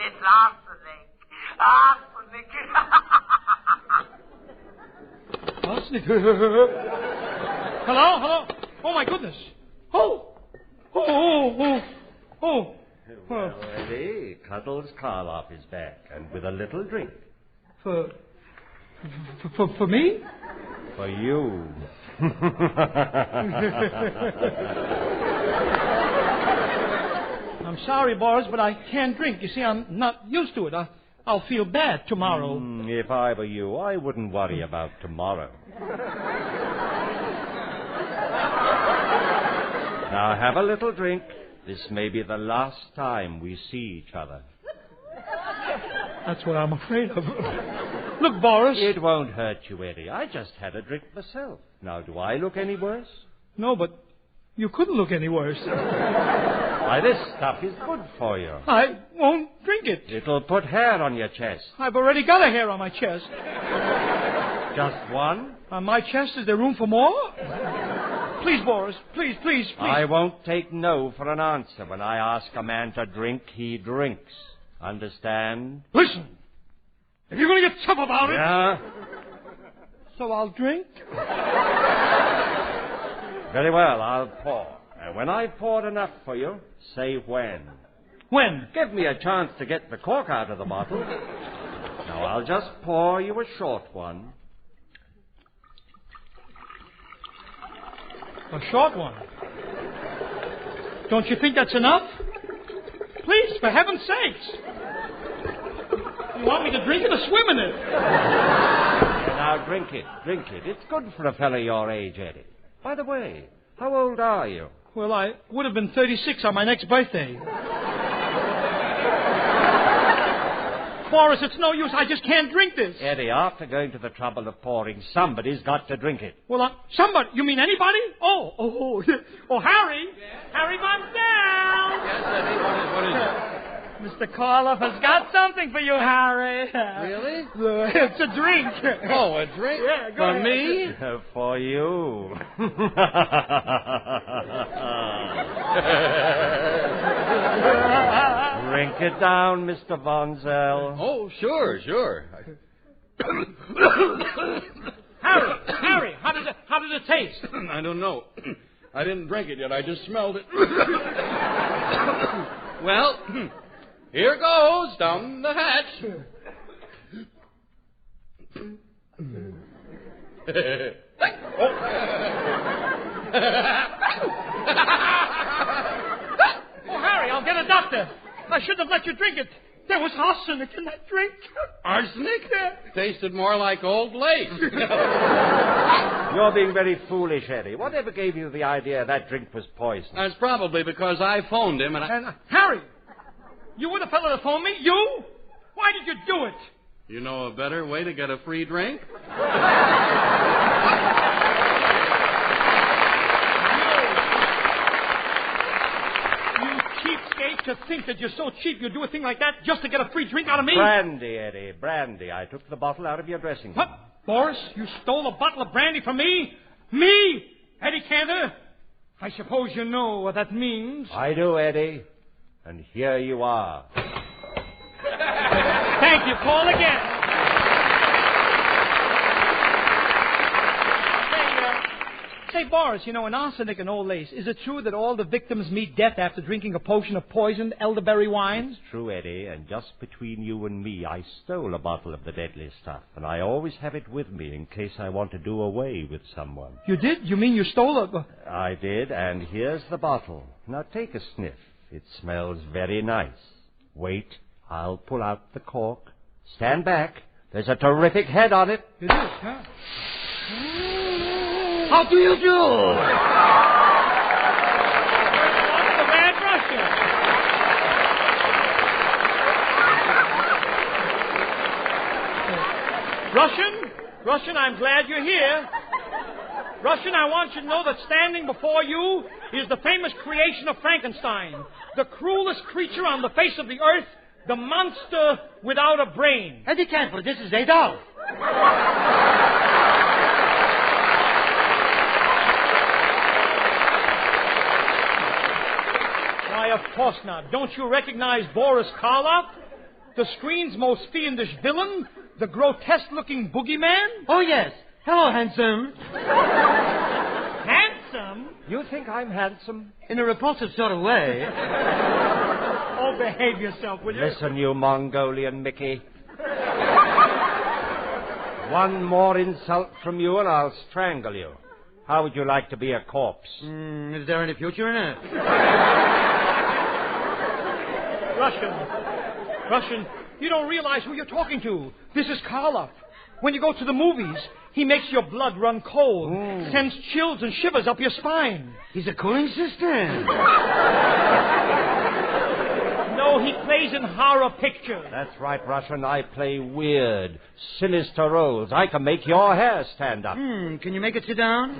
It's arsenic. Arsenic. Arsenic? Hello? Oh, my goodness. Oh. Well, Eddie, Cuddles Karloff is back, and with a little drink. For me? For you. I'm sorry, Boris, but I can't drink. You see, I'm not used to it. I'll feel bad tomorrow. If I were you, I wouldn't worry about tomorrow. Now, have a little drink. This may be the last time we see each other. That's what I'm afraid of. Look, Boris. It won't hurt you, Eddie. I just had a drink myself. Now, do I look any worse? No, but you couldn't look any worse. Why, this stuff is good for you. I won't drink it. It'll put hair on your chest. I've already got a hair on my chest. Just one? On my chest, is there room for more? Please, Boris. Please. I won't take no for an answer. When I ask a man to drink, he drinks. Understand? Listen. If you're going to get tough about it... Yeah? So I'll drink? Very well, I'll pour. And when I've poured enough for you, say when. When? Give me a chance to get the cork out of the bottle. Now, I'll just pour you a short one. A short one? Don't you think that's enough? Please, for heaven's sakes. You want me to drink it or swim in it? Now, drink it. It's good for a fellow your age, Eddie. By the way, how old are you? Well, I would have been 36 on my next birthday. Boris, it's no use. I just can't drink this. Eddie, after going to the trouble of pouring, somebody's got to drink it. Well, somebody? You mean anybody? Oh, Harry. Yes? Harry Bonsell. Yes, Eddie, what is it? Mr. Karloff has got something for you, Harry. Really? It's a drink. Oh, a drink? Yeah, go for ahead. Me? For you. Drink it down, Mr. Bonsell. Oh, sure. Harry, how does it taste? I don't know. I didn't drink it yet. I just smelled it. Well, here goes down the hatch. Oh, Harry, I'll get a doctor. I shouldn't have let you drink it. There was arsenic in that drink. Arsenic? Tasted more like old lace. You're being very foolish, Eddie. Whatever gave you the idea that drink was poison? That's probably because I phoned him and Harry, you were the fellow that phoned me? You? Why did you do it? You know a better way to get a free drink? To think that you're so cheap you'd do a thing like that just to get a free drink out of me? Brandy, Eddie, brandy. I took the bottle out of your dressing room. What? Boris, you stole a bottle of brandy from me? Me? Eddie Cantor? I suppose you know what that means. I do, Eddie. And here you are. Thank you. Call again. Say, Say, Boris, in Arsenic and Old Lace, is it true that all the victims meet death after drinking a potion of poisoned elderberry wines? It's true, Eddie, and just between you and me, I stole a bottle of the deadly stuff, and I always have it with me in case I want to do away with someone. You did? You mean you stole it? I did, and here's the bottle. Now take a sniff. It smells very nice. Wait, I'll pull out the cork. Stand back. There's a terrific head on it. It is, huh? How do you do? The Bad Russian? Russian, I'm glad you're here. Russian, I want you to know that standing before you is the famous creation of Frankenstein, the cruelest creature on the face of the earth, the monster without a brain. Eddie Cantor, this is Adolf. Why, of course not. Don't you recognize Boris Karloff? The screen's most fiendish villain? The grotesque-looking boogeyman? Oh, yes. Hello, handsome. Handsome? You think I'm handsome? In a repulsive sort of way. Oh, behave yourself, will you? Listen, you Mongolian Mickey. One more insult from you and I'll strangle you. How would you like to be a corpse? Is there any future in it? Russian, you don't realize who you're talking to. This is Karloff. When you go to the movies, he makes your blood run cold, sends chills and shivers up your spine. He's a cooling system. No, he plays in horror pictures. That's right, Russian. I play weird, sinister roles. I can make your hair stand up. Can you make it sit down?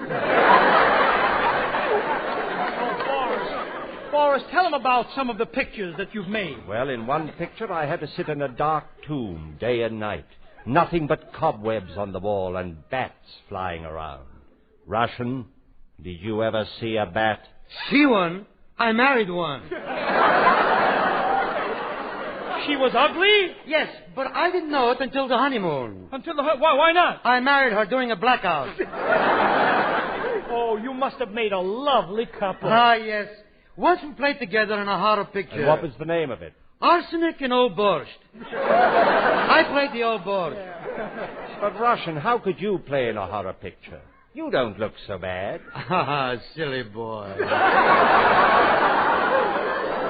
Boris, tell him about some of the pictures that you've made. Well, in one picture, I had to sit in a dark tomb day and night. Nothing but cobwebs on the wall and bats flying around. Russian, did you ever see a bat? See one? I married one. She was ugly? Yes, but I didn't know it until the honeymoon. Why not? I married her during a blackout. Oh, you must have made a lovely couple. Ah, yes. Once we played together in a horror picture. And what was the name of it? Arsenic and Old Borscht. I played the Old Borscht. But, Russian, how could you play in a horror picture? You don't look so bad. Ah, silly boy.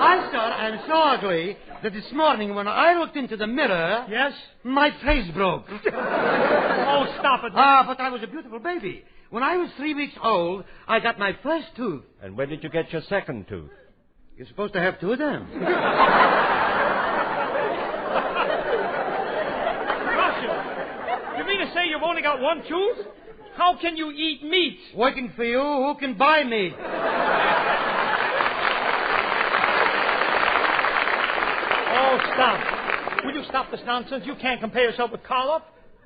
I thought I'm so ugly that this morning when I looked into the mirror... Yes? My face broke. Oh, stop it. But I was a beautiful baby. When I was 3 weeks old, I got my first tooth. And when did you get your second tooth? You're supposed to have two of them. Russia, you mean to say you've only got one tooth? How can you eat meat? Working for you, who can buy meat? Oh, stop. Will you stop this nonsense? You can't compare yourself with Karloff.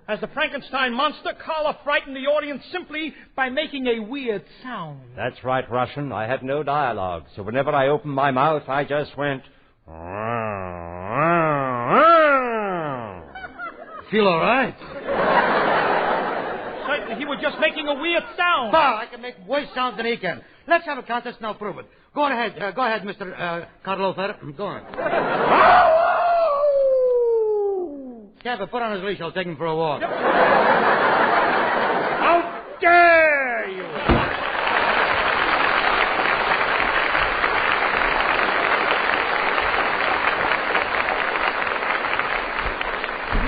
As the Frankenstein monster, Karloff frightened the audience simply by making a weird sound. That's right, Russian. I had no dialogue, so whenever I opened my mouth, I just went... Feel all right? Certainly, he was just making a weird sound. Bah, I can make worse sounds than he can. Let's have a contest and I'll prove it. Go ahead, Mr. Karloff. Go on. Capper, put on his leash. I'll take him for a walk. How dare you!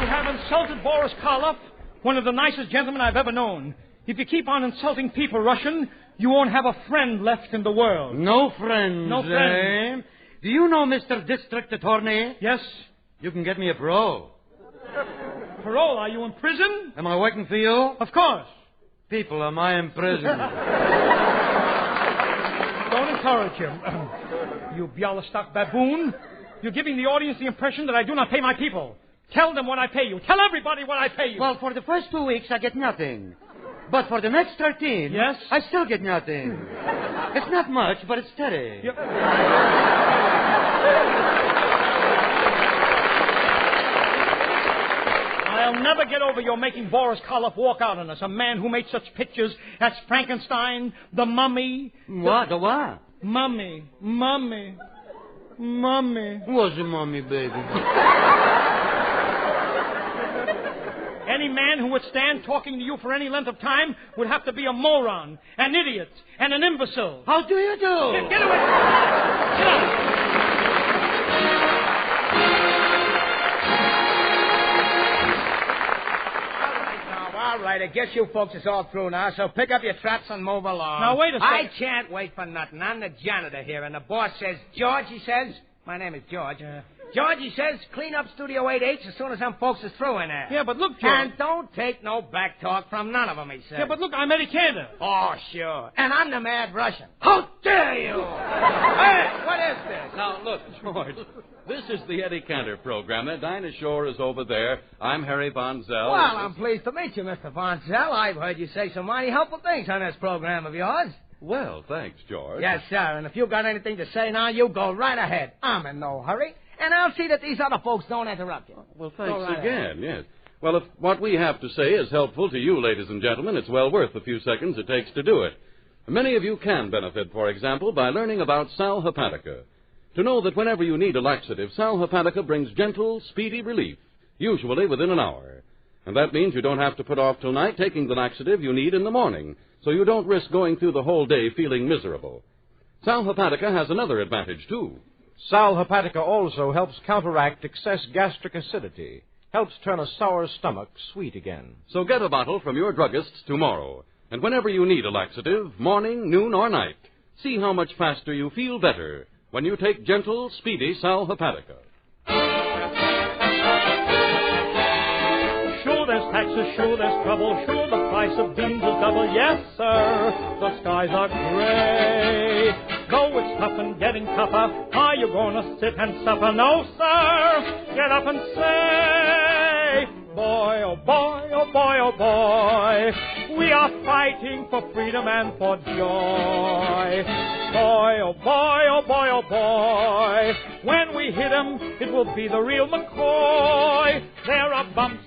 You have insulted Boris Karloff, one of the nicest gentlemen I've ever known. If you keep on insulting people, Russian, you won't have a friend left in the world. No friends. No friends. Do you know Mr. District Attorney? Yes. You can get me a parole. Parole? Are you in prison? Am I working for you? Of course. People, am I in prison? Don't encourage him. You Bialystok baboon. You're giving the audience the impression that I do not pay my people. Tell them what I pay you. Tell everybody what I pay you. Well, for the first 2 weeks, I get nothing. But for the next 13, yes, I still get nothing. It's not much, but it's steady. Yep. I'll never get over your making Boris Karloff walk out on us, a man who made such pictures as Frankenstein, The Mummy. What? The what? Mummy. What's a mummy, baby? Any man who would stand talking to you for any length of time would have to be a moron, an idiot, and an imbecile. How do you do? Get away! Get up! All right, I guess you folks is all through now, so pick up your traps and move along. Now, wait a second. I can't wait for nothing. I'm the janitor here, and the boss says, George, he says, my name is George. George, he says, clean up Studio 8H as soon as them folks is through in there. Yeah, but look, George. And don't take no back talk from none of them, he says. Yeah, but look, I'm Eddie Cantor. Oh, sure. And I'm the Mad Russian. How dare you? Hey, what is this? Now, look, George, this is the Eddie Cantor program. That Dinah Shore is over there. I'm Harry Von Zell. Well, I'm pleased to meet you, Mr. Von Zell. I've heard you say some mighty helpful things on this program of yours. Well, thanks, George. Yes, sir. And if you've got anything to say now, you go right ahead. I'm in no hurry. And I'll see that these other folks don't interrupt you. Well, thanks again, yes. Well, if what we have to say is helpful to you, ladies and gentlemen, it's well worth the few seconds it takes to do it. Many of you can benefit, for example, by learning about Sal Hepatica. To know that whenever you need a laxative, Sal Hepatica brings gentle, speedy relief, usually within an hour. And that means you don't have to put off till night taking the laxative you need in the morning, so you don't risk going through the whole day feeling miserable. Sal Hepatica has another advantage, too. Sal Hepatica also helps counteract excess gastric acidity, helps turn a sour stomach sweet again. So get a bottle from your druggists tomorrow. And whenever you need a laxative, morning, noon, or night, see how much faster you feel better when you take gentle, speedy Sal Hepatica. Sure there's taxes, sure there's trouble, sure the price of beans is double. Yes, sir, the skies are gray. Though it's tough and getting tougher, are you gonna sit and suffer? No, sir, get up and say, boy, oh boy, oh boy, oh boy, we are fighting for freedom and for joy. Boy, oh boy, oh boy, oh boy, when we hit 'em, it will be the real McCoy. There are bumps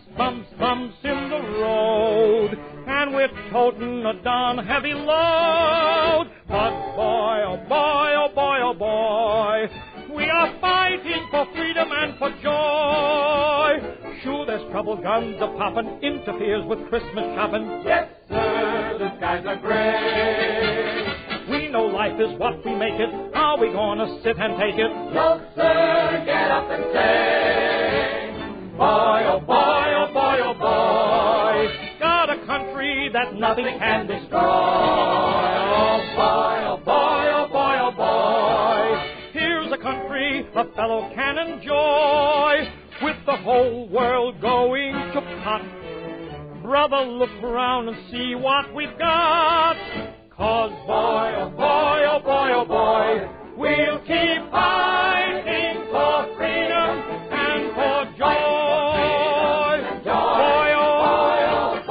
in the road, and we're toting a darn heavy load. But boy, oh boy, oh boy, oh boy, we are fighting for freedom and for joy. Sure, there's trouble, guns are popping, interferes with Christmas shopping. Yes, sir, the skies are gray. We know life is what we make it. Are we gonna sit and take it? No, sir, get up and say, boy, oh boy, oh boy, oh boy, got a country that nothing can destroy. Oh boy, oh boy, oh boy, oh boy, here's a country a fellow can enjoy, with the whole world going to pot. Brother, look around and see what we've got. 'Cause boy, oh boy, oh boy, oh boy, we'll keep fighting for freedom and for joy. Boy, oh boy.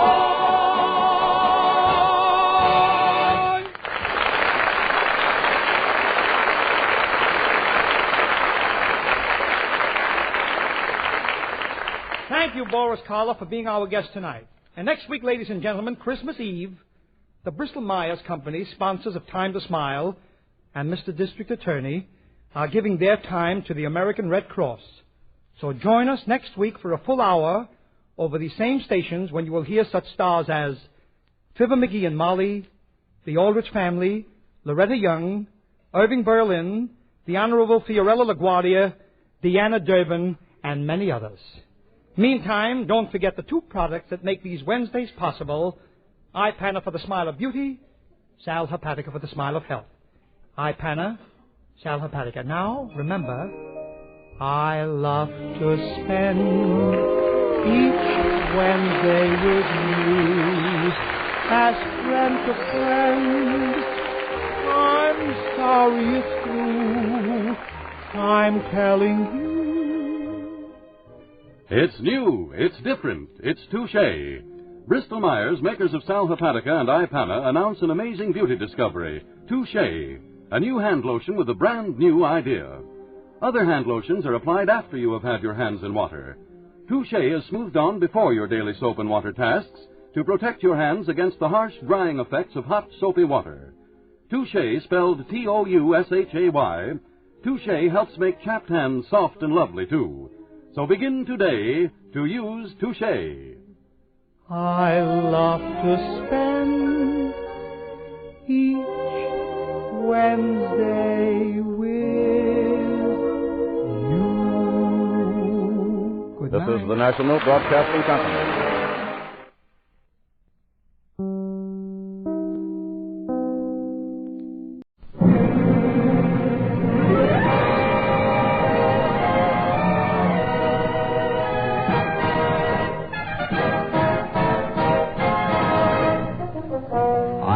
Thank you, Boris Karloff, for being our guest tonight. And next week, ladies and gentlemen, Christmas Eve, the Bristol Myers Company, sponsors of Time to Smile, and Mr. District Attorney are giving their time to the American Red Cross. So join us next week for a full hour over these same stations when you will hear such stars as Fibber, McGee and Molly, the Aldrich Family, Loretta Young, Irving Berlin, the Honorable Fiorella LaGuardia, Deanna Durbin, and many others. Meantime, don't forget the two products that make these Wednesdays possible: iPanna for the smile of beauty, Sal Hepatica for the smile of health. iPanna, Sal Hepatica. Now, remember, I love to spend each Wednesday with you as friend to friend. I'm sorry it's through, I'm telling you. It's new, it's different, it's touche. Bristol Myers, makers of Sal Hepatica and iPanna, announce an amazing beauty discovery, Touche, a new hand lotion with a brand new idea. Other hand lotions are applied after you have had your hands in water. Touche is smoothed on before your daily soap and water tasks to protect your hands against the harsh drying effects of hot, soapy water. Touche, spelled T-O-U-S-H-A-Y, Touche helps make chapped hands soft and lovely, too. So begin today to use Touche. I love to spend each Wednesday with you. Good This night. is the National Broadcasting Company.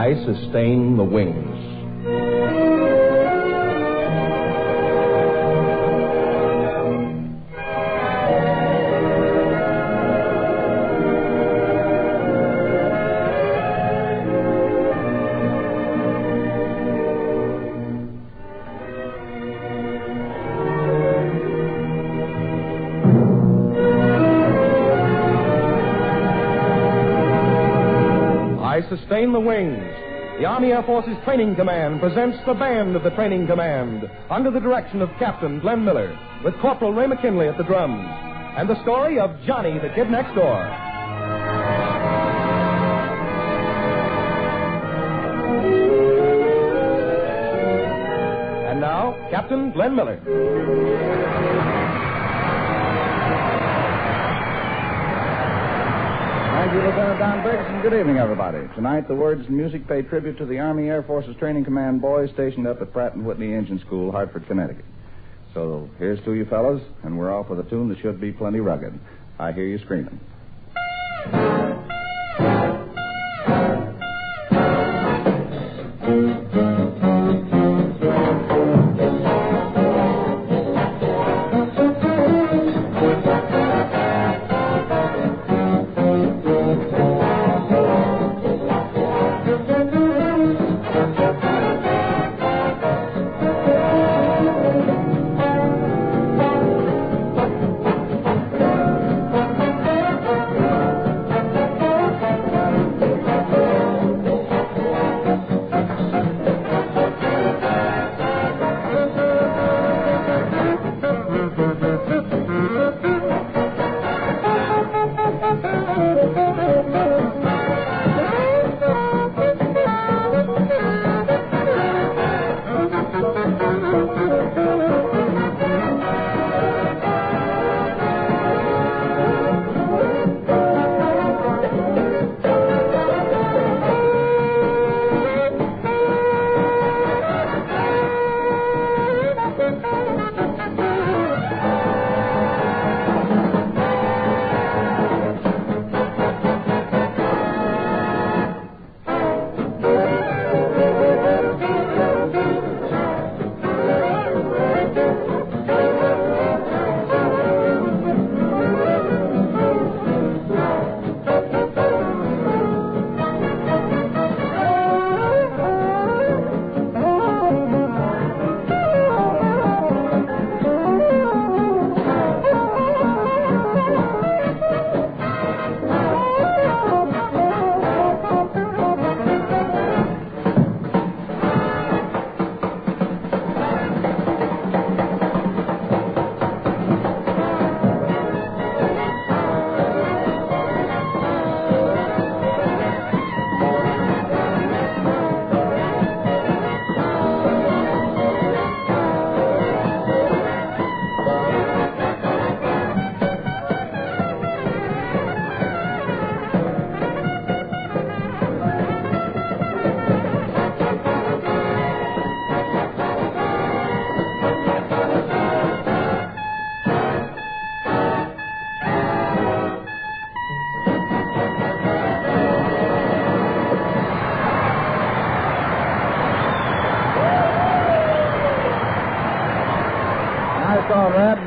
I sustain the wings. I sustain the wings. The Army Air Forces Training Command presents the band of the Training Command under the direction of Captain Glenn Miller with Corporal Ray McKinley at the drums and the story of Johnny the Kid Next Door. And now, Captain Glenn Miller. Thank you, Lieutenant Don Briggs, and good evening, everybody. Tonight, the words and music pay tribute to the Army Air Forces Training Command boys stationed up at Pratt & Whitney Engine School, Hartford, Connecticut. So here's to you fellas, and we're off with a tune that should be plenty rugged. I hear you screaming.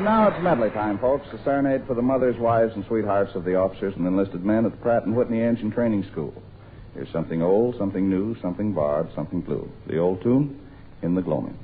Now it's medley time, folks. A serenade for the mothers, wives, and sweethearts of the officers and enlisted men at the Pratt & Whitney Engine Training School. Here's something old, something new, something barred, something blue. The old tune, In the Gloaming.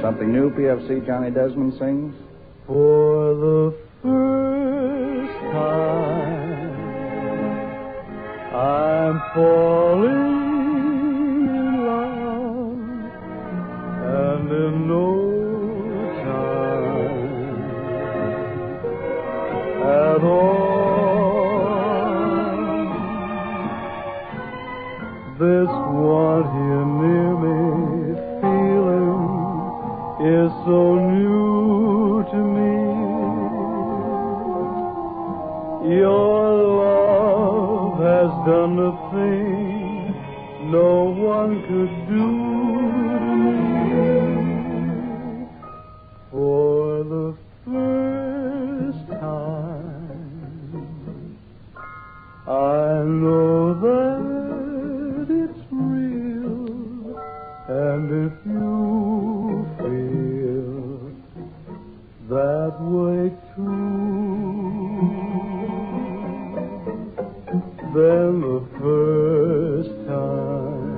Something new PFC Johnny Desmond sings? For the first time, I'm falling in love, and in no time at all, this one here near me feeling is so new to me. Your love has done the thing no one could do to me. For the first time, I know that it's real, and if you feel that way too, then the first time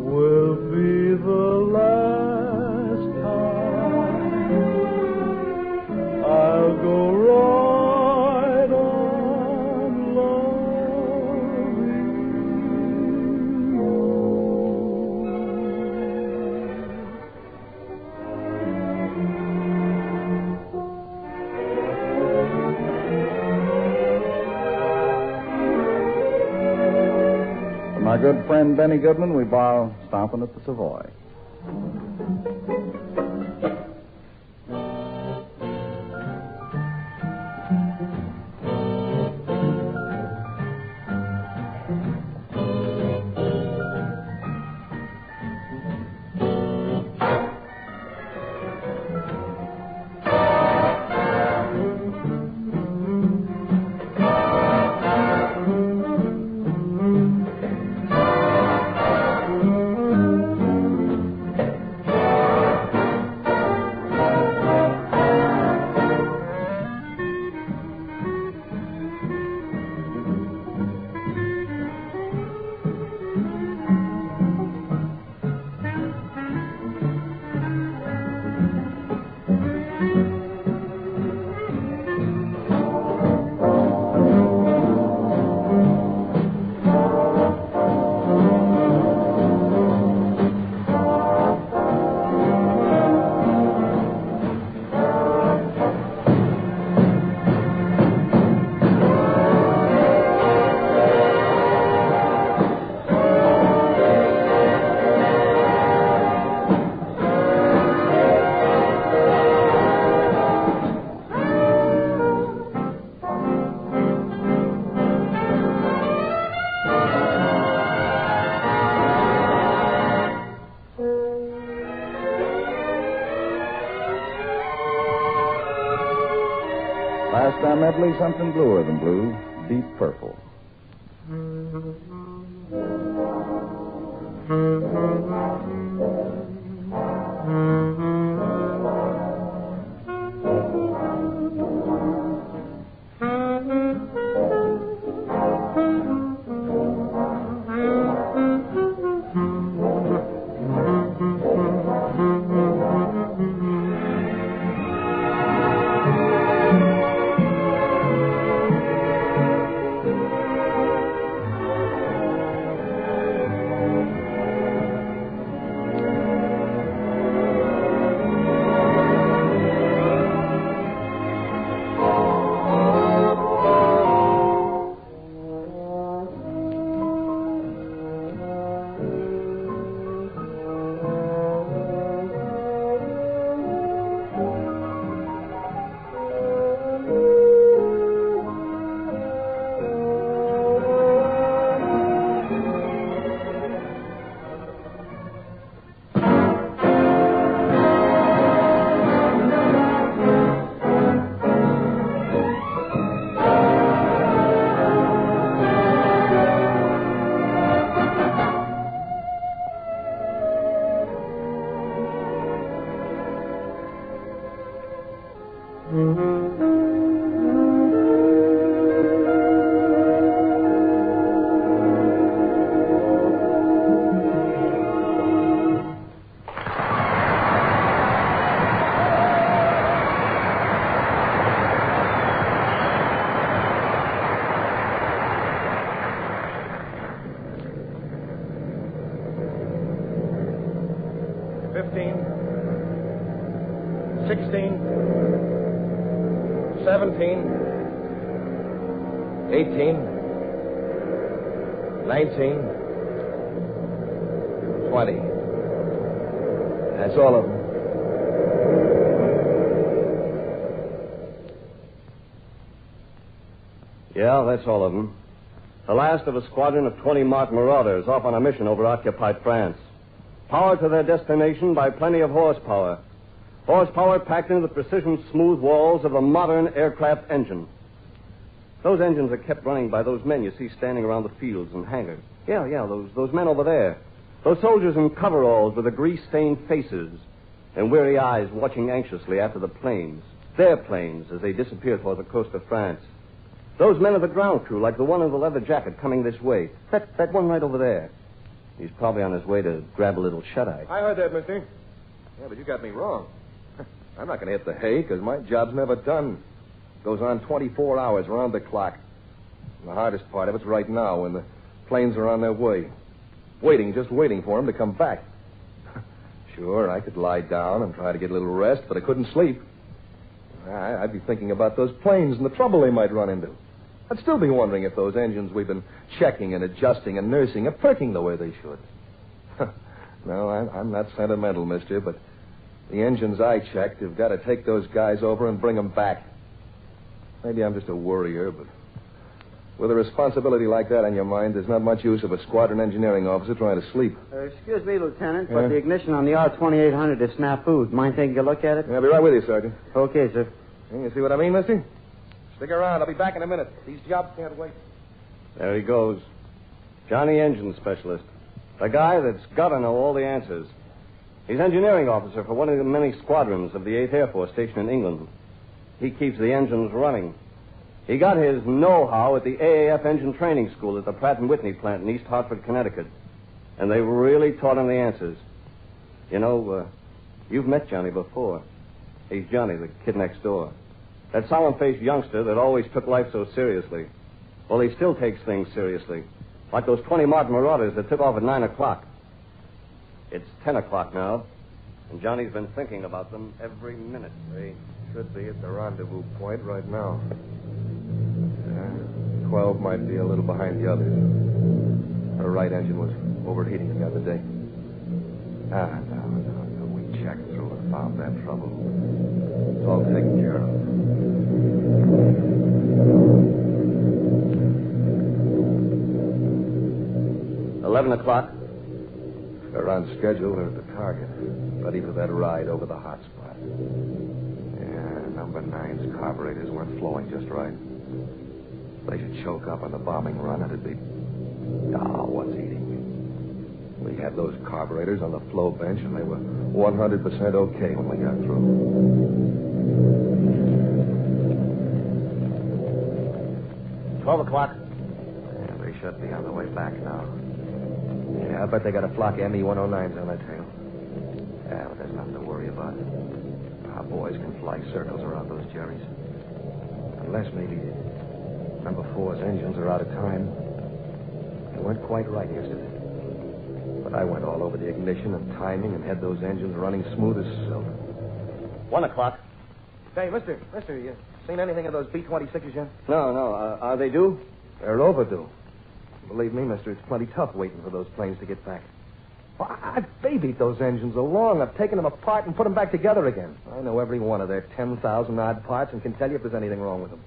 will be the last time. I'll go right on loving you. My good friend Benny Goodman, we borrow Stompin' at the Savoy. Last time medley, something bluer than blue, deep purple. 15, 16, 17, 18, 19, 20. That's all of them. Yeah, that's all of them. The last of a squadron of 20 marked marauders off on a mission over occupied France. Powered to their destination by plenty of horsepower. Horsepower packed into the precision smooth walls of a modern aircraft engine. Those engines are kept running by those men you see standing around the fields and hangars. Yeah, those men over there. Those soldiers in coveralls with the grease-stained faces and weary eyes watching anxiously after the planes. Their planes as they disappear toward the coast of France. Those men of the ground crew, like the one in the leather jacket coming this way. That one right over there. He's probably on his way to grab a little shut-eye. I heard that, mister. Yeah, but you got me wrong. I'm not going to hit the hay because my job's never done. It goes on 24 hours around the clock. And the hardest part of it's right now when the planes are on their way. Just waiting for them to come back. Sure, I could lie down and try to get a little rest, but I couldn't sleep. I'd be thinking about those planes and the trouble they might run into. I'd still be wondering if those engines we've been checking and adjusting and nursing are perking the way they should. No, I'm not sentimental, mister, but the engines I checked have got to take those guys over and bring them back. Maybe I'm just a worrier, but with a responsibility like that on your mind, there's not much use of a squadron engineering officer trying to sleep. Excuse me, Lieutenant, but the ignition on the R2800 is snafu. Mind taking a look at it? Yeah, I'll be right with you, Sergeant. Okay, sir. You see what I mean, mister? Stick around. I'll be back in a minute. These jobs can't wait. There he goes. Johnny, engine specialist. The guy that's got to know all the answers. He's engineering officer for one of the many squadrons of the 8th Air Force stationed in England. He keeps the engines running. He got his know-how at the AAF engine training school at the Pratt & Whitney plant in East Hartford, Connecticut. And they really taught him the answers. You know, you've met Johnny before. He's Johnny, the kid next door. That solemn-faced youngster that always took life so seriously. Well, he still takes things seriously. Like those 20 marked marauders that took off at 9 o'clock. It's 10 o'clock now, and Johnny's been thinking about them every minute. They should be at the rendezvous point right now. 12 might be a little behind the others. Her right engine was overheating the other day. No. We checked through and found that trouble. It's all taken care of. 11 o'clock. They're on schedule. They're at the target. Ready for that ride over the hot spot. Yeah, number 9's carburetors weren't flowing just right. If they should choke up on the bombing run, it'd be... what's eating? We had those carburetors on the flow bench, and they were 100% okay when we got through. 12 o'clock. Yeah, they should be on the way back now. Yeah, I bet they got a flock of ME-109s on their tail. Yeah, but there's nothing to worry about. Our boys can fly circles around those Jerrys. Unless maybe number 4's engines are out of time. They weren't quite right yesterday. But I went all over the ignition and timing and had those engines running smooth as silk. 1 o'clock. Hey, mister, you seen anything of those B-26s yet? No. Are they due? They're overdue. Believe me, mister, it's plenty tough waiting for those planes to get back. Well, I've babied those engines along. I've taken them apart and put them back together again. I know every one of their 10,000-odd parts and can tell you if there's anything wrong with them.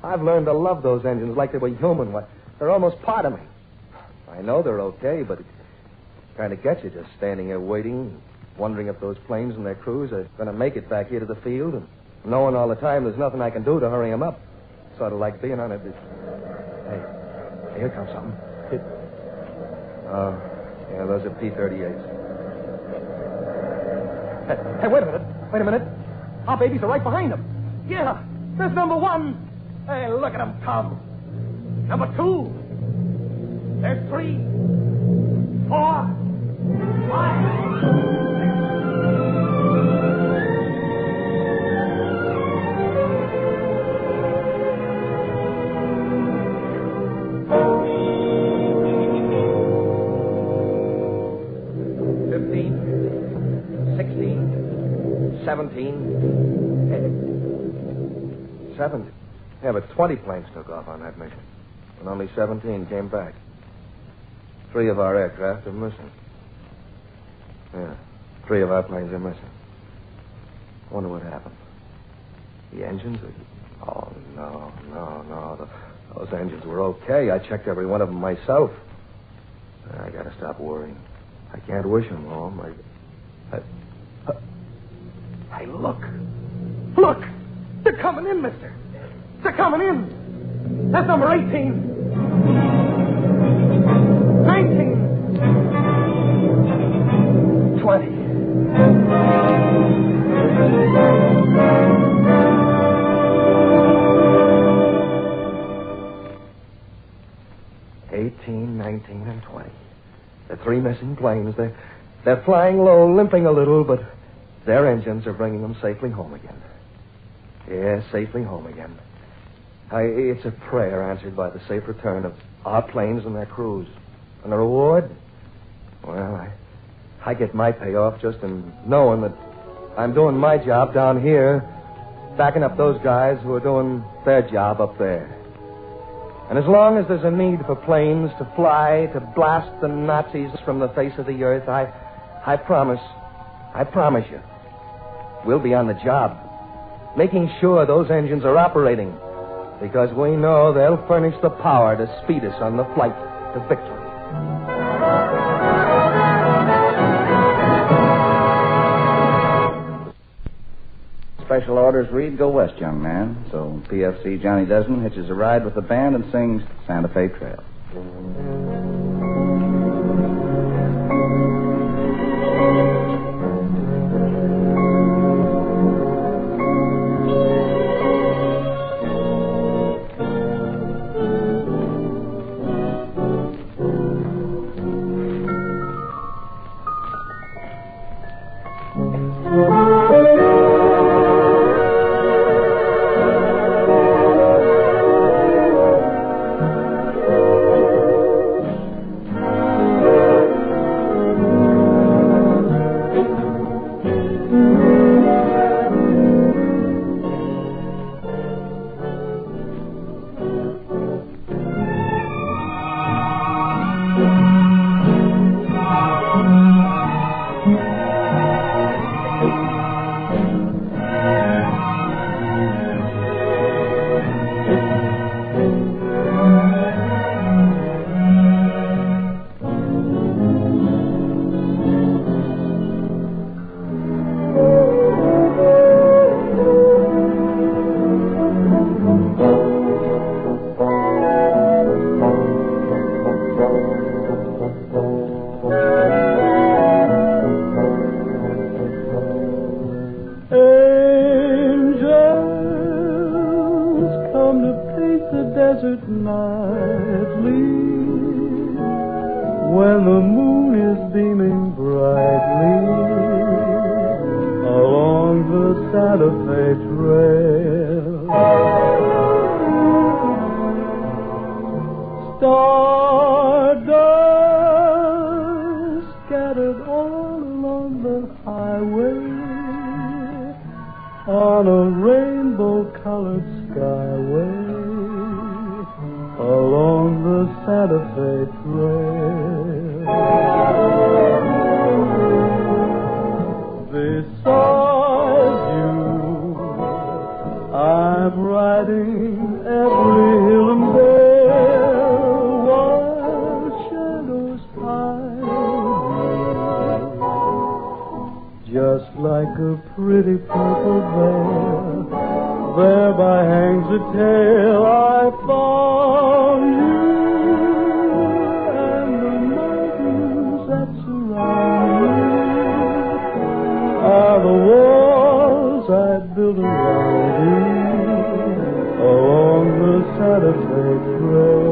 I've learned to love those engines like they were human. They're almost part of me. I know they're okay, but it kind of gets you just standing there waiting, wondering if those planes and their crews are going to make it back here to the field, and knowing all the time there's nothing I can do to hurry them up. Sort of like being on a... Hey, here comes something. Yeah, those are P-38s. Hey, wait a minute. Our babies are right behind them. Yeah, there's number 1. Hey, look at them come. Number 2. There's 3, 4, 5. 16, 17, 17. Yeah, but 20 planes took off on that mission, and only 17 came back. 3 of our aircraft are missing. Yeah, 3 of our planes are missing. I wonder what happened. The engines are... Oh, no. Those engines were okay. I checked every one of them myself. I gotta stop worrying. I can't wish them home. Hey, look. Look! They're coming in, mister. They're coming in. That's number 18. 19. 20. And 20. The 3 missing planes, they're flying low, limping a little, but their engines are bringing them safely home again. Yeah, safely home again. It's a prayer answered by the safe return of our planes and their crews. And the reward? Well, I get my payoff just in knowing that I'm doing my job down here, backing up those guys who are doing their job up there. And as long as there's a need for planes to fly, to blast the Nazis from the face of the earth, I promise you, we'll be on the job, making sure those engines are operating, because we know they'll furnish the power to speed us on the flight to victory. Special orders read, go west, young man. So PFC Johnny Desmond hitches a ride with the band and sings Santa Fe Trail. When the moon is beaming brightly along the Santa Fe Trail, stardust scattered all along the highway on a rainbow-colored skyway along the Santa Fe Trail. Beside you, I'm riding every hill and dale while shadows hide me. Just like a pretty purple veil, thereby hangs a tale I found you, and the mountains that surround me are the walls I built around you along the Santa Fe Trail.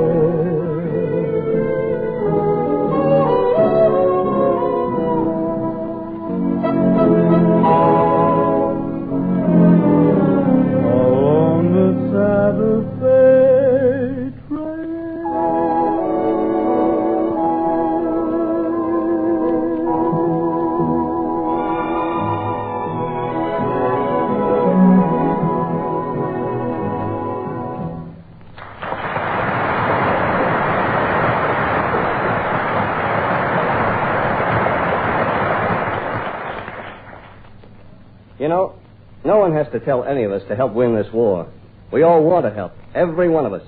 You know, no one has to tell any of us to help win this war. We all want to help, every one of us.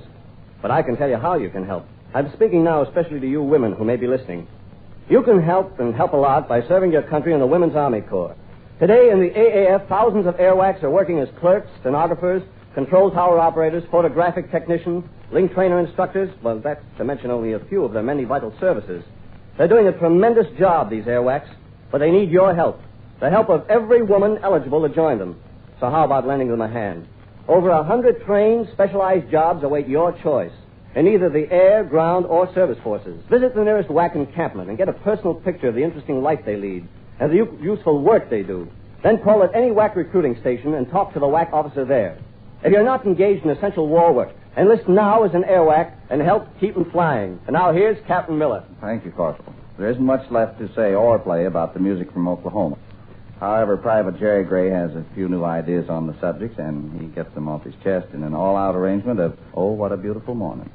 But I can tell you how you can help. I'm speaking now especially to you women who may be listening. You can help, and help a lot, by serving your country in the Women's Army Corps. Today in the AAF, thousands of airwhacks are working as clerks, stenographers, control tower operators, photographic technicians, link trainer instructors. Well, that's to mention only a few of their many vital services. They're doing a tremendous job, these airwhacks, but they need your help. The help of every woman eligible to join them. So how about lending them a hand? Over 100 trained, specialized jobs await your choice in either the air, ground, or service forces. Visit the nearest WAC encampment and get a personal picture of the interesting life they lead and the useful work they do. Then call at any WAC recruiting station and talk to the WAC officer there. If you're not engaged in essential war work, enlist now as an airwhack and help keep them flying. And now here's Captain Miller. Thank you, Corporal. There isn't much left to say or play about the music from Oklahoma. However, Private Jerry Gray has a few new ideas on the subject, and he gets them off his chest in an all-out arrangement of Oh, What a Beautiful Morning.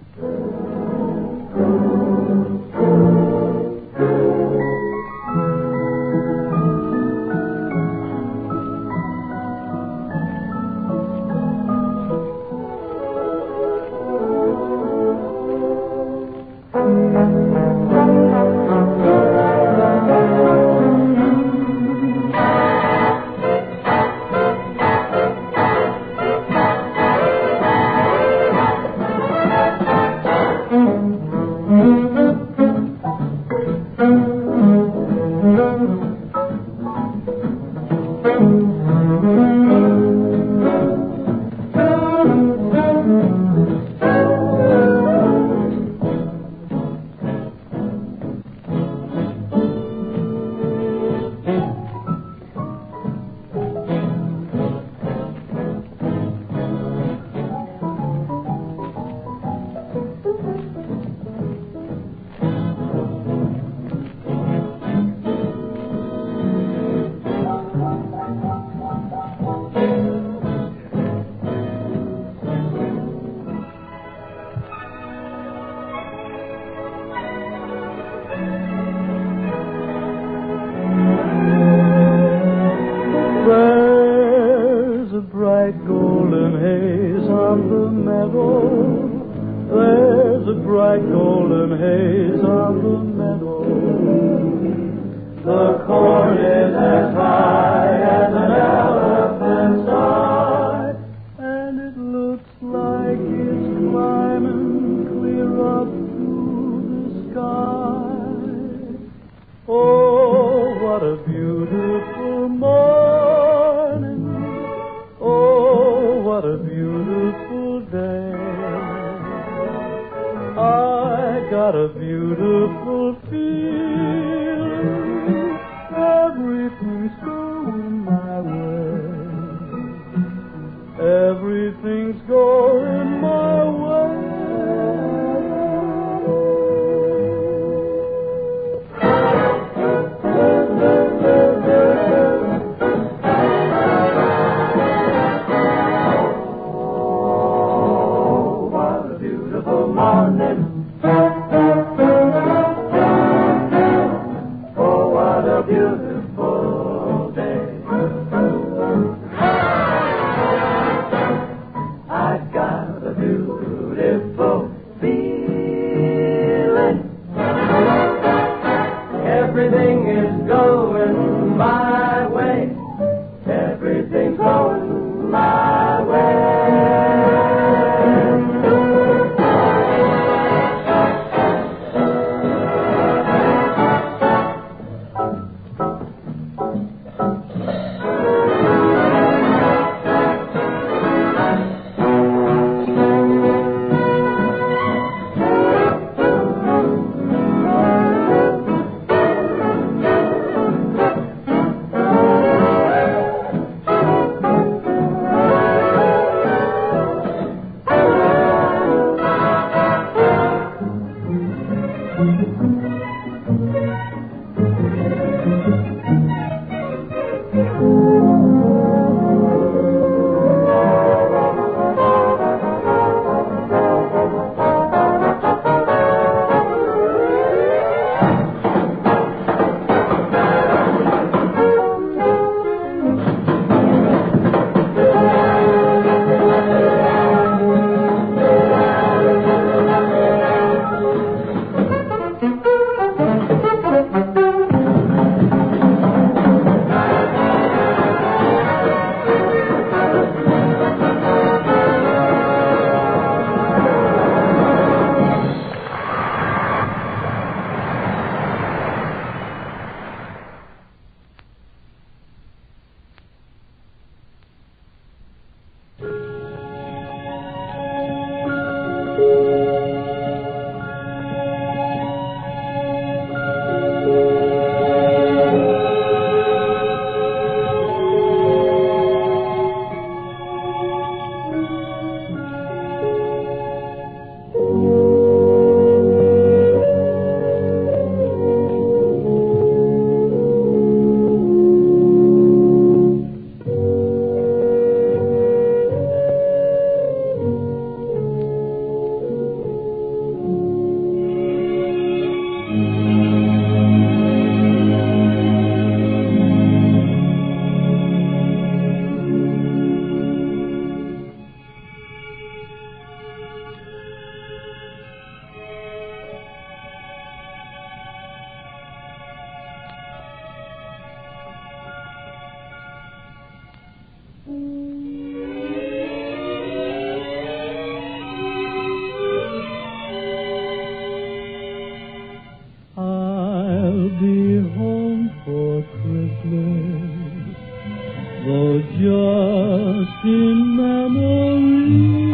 though just in memory,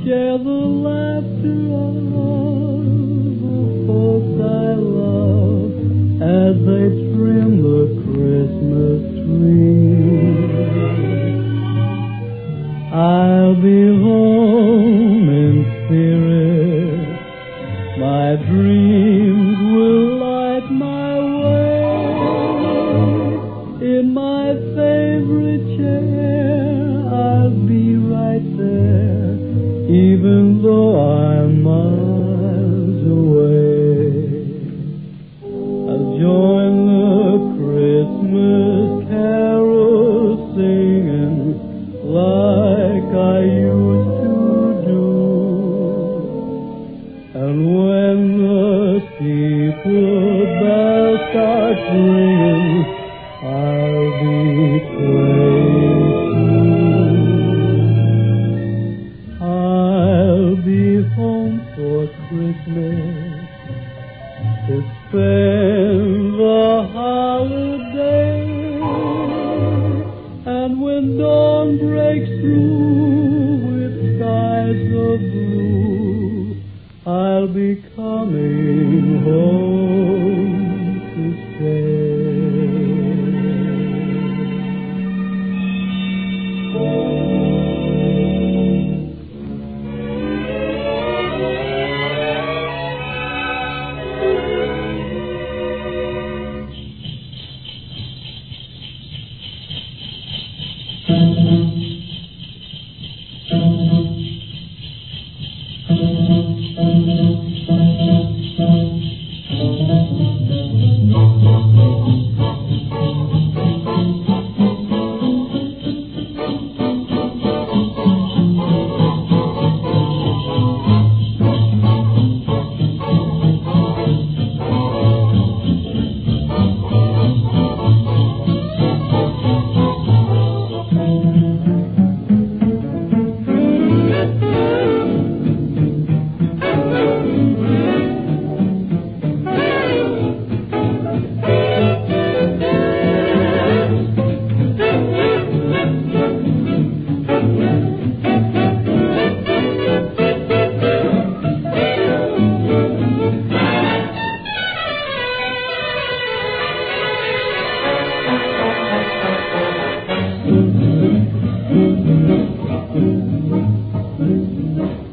share the laughter of the folks I love as they trim the Christmas tree. I'll be home in spirit, my dreams will light my way. In my favorite chair, I'll be right there, even though I'm miles away. I'll join the Christmas carols singing like I used to do. And when the steeple bells start ringing, I'll be playing too. I'll be home for Christmas to spend the holiday. And when dawn breaks through with skies of blue, I'll be coming home to stay.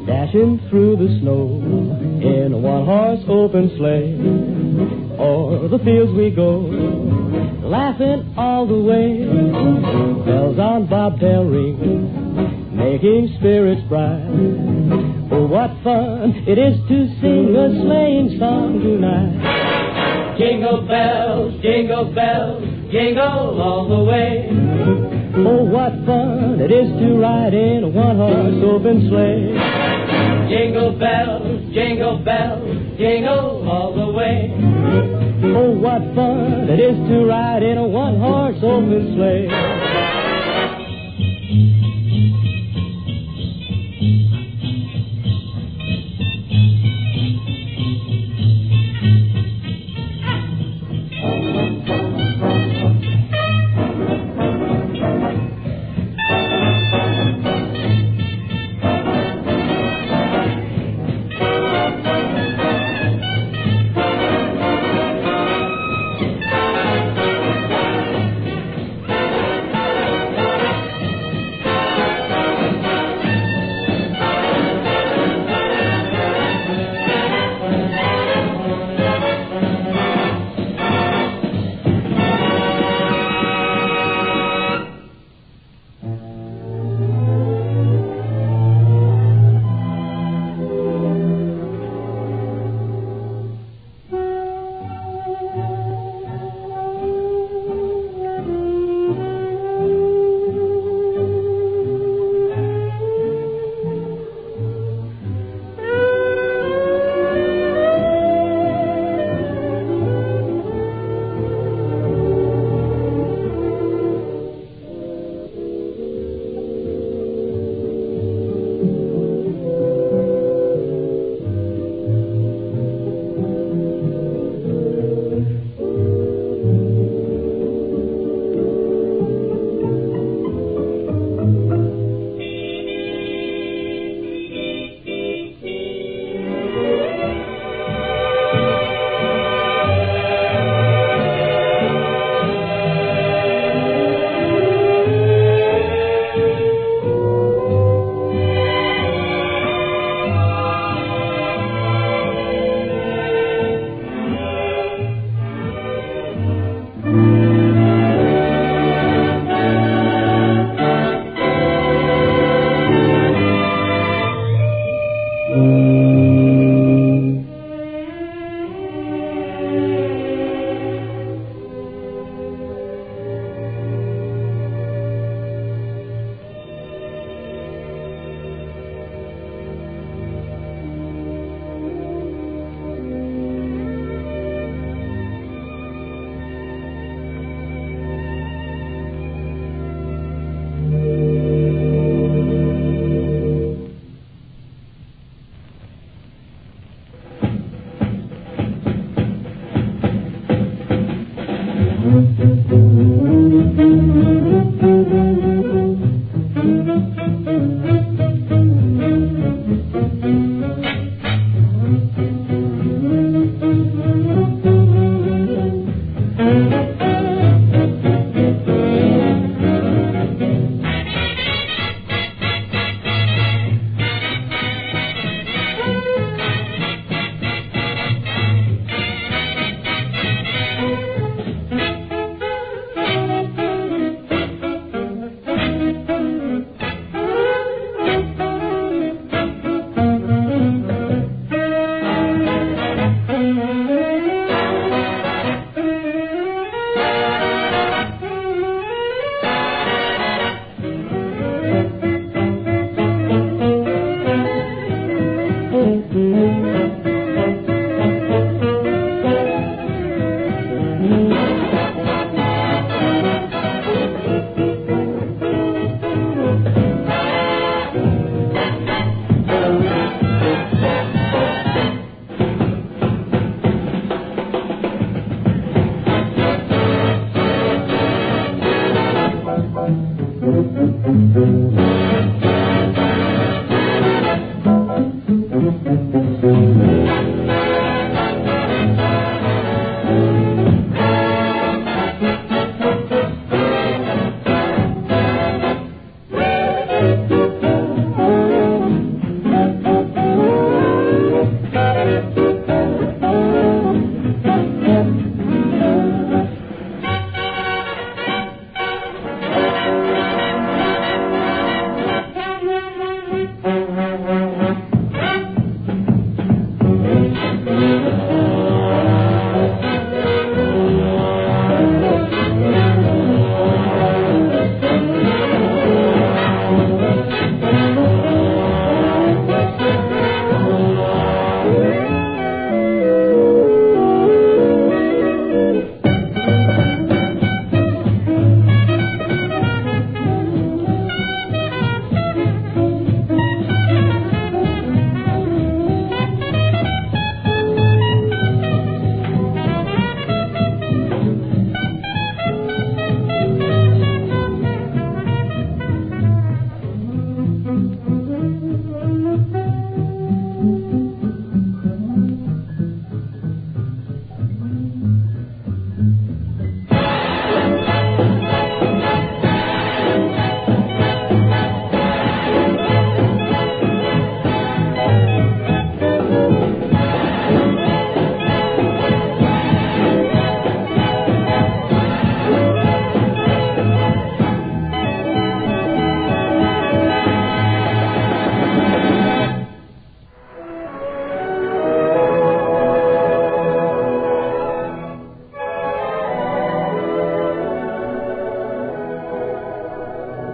Dashing through the snow in a one-horse open sleigh, o'er the fields we go, laughing all the way. Bells on bobtail ring, making spirits bright. Oh, what fun it is to sing a sleighing song tonight. Jingle bells, jingle bells, jingle all the way. Oh, what fun it is to ride in a one-horse open sleigh. Jingle bells, jingle all the way. Oh, what fun it is to ride in a one-horse open sleigh.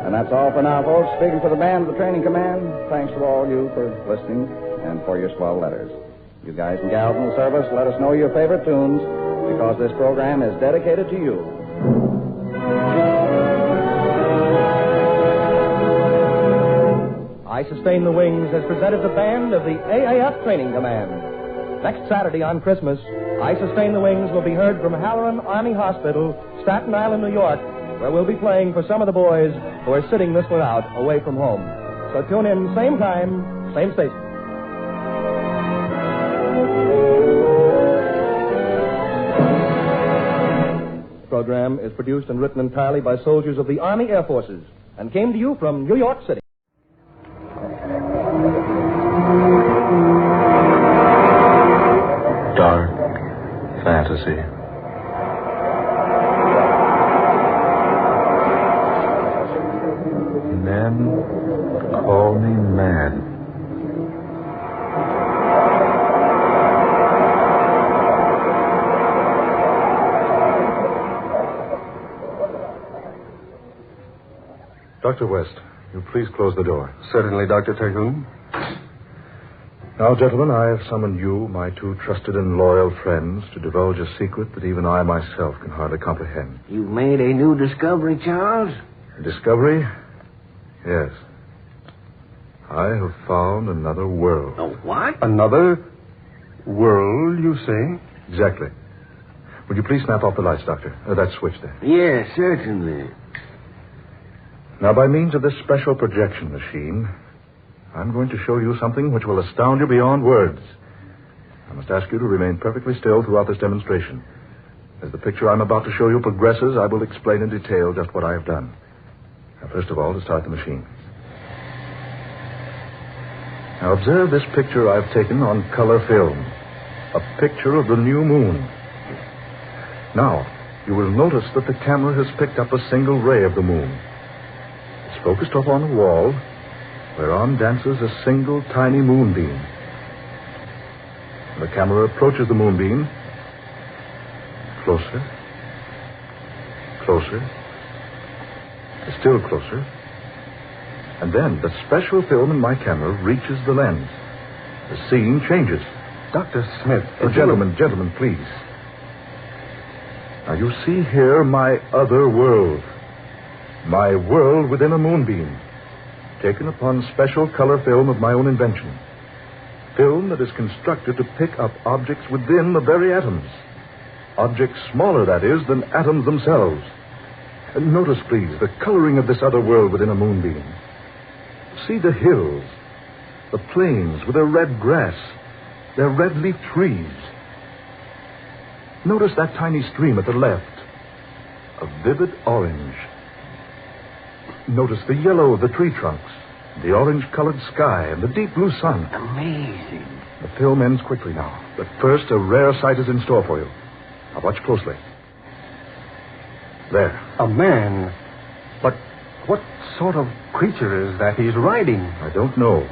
And that's all for now, folks. Speaking for the band of the training command, thanks to all you for listening and for your swell letters. You guys and gals in the service, let us know your favorite tunes, because this program is dedicated to you. I Sustain the Wings has presented the band of the AAF Training Command. Next Saturday on Christmas, I Sustain the Wings will be heard from Halloran Army Hospital, Staten Island, New York, where we'll be playing for some of the boys who are sitting this one out away from home. So tune in same time, same station. The program is produced and written entirely by soldiers of the Army Air Forces and came to you from New York City. Dark fantasy. Men call me mad. Dr. West, you please close the door. Certainly, Dr. Terhune. Now, gentlemen, I have summoned you, my two trusted and loyal friends, to divulge a secret that even I myself can hardly comprehend. You've made a new discovery, Charles? A discovery? Yes. I have found another world. Oh, what? Another world, you say? Exactly. Would you please snap off the lights, Doctor? That switch there. Yes, certainly. Now, by means of this special projection machine, I'm going to show you something which will astound you beyond words. I must ask you to remain perfectly still throughout this demonstration. As the picture I'm about to show you progresses, I will explain in detail just what I have done. Now, first of all, to start the machine. Now, observe this picture I've taken on color film. A picture of the new moon. Now, you will notice that the camera has picked up a single ray of the moon. It's focused up on a wall, whereon dances a single tiny moonbeam. The camera approaches the moonbeam. Closer. Closer. Still closer. And then the special film in my camera reaches the lens. The scene changes. Dr. Smith. Gentlemen, please. Now, you see here my other world. My world within a moonbeam. Taken upon special color film of my own invention. Film that is constructed to pick up objects within the very atoms. Objects smaller, that is, than atoms themselves. And notice, please, the coloring of this other world within a moonbeam. See the hills, the plains with their red grass, their red-leaf trees. Notice that tiny stream at the left, a vivid orange. Notice the yellow of the tree trunks, the orange-colored sky, and the deep blue sun. Amazing. The film ends quickly now, but first a rare sight is in store for you. Now watch closely. There. A man. But what sort of creature is that he's riding? I don't know.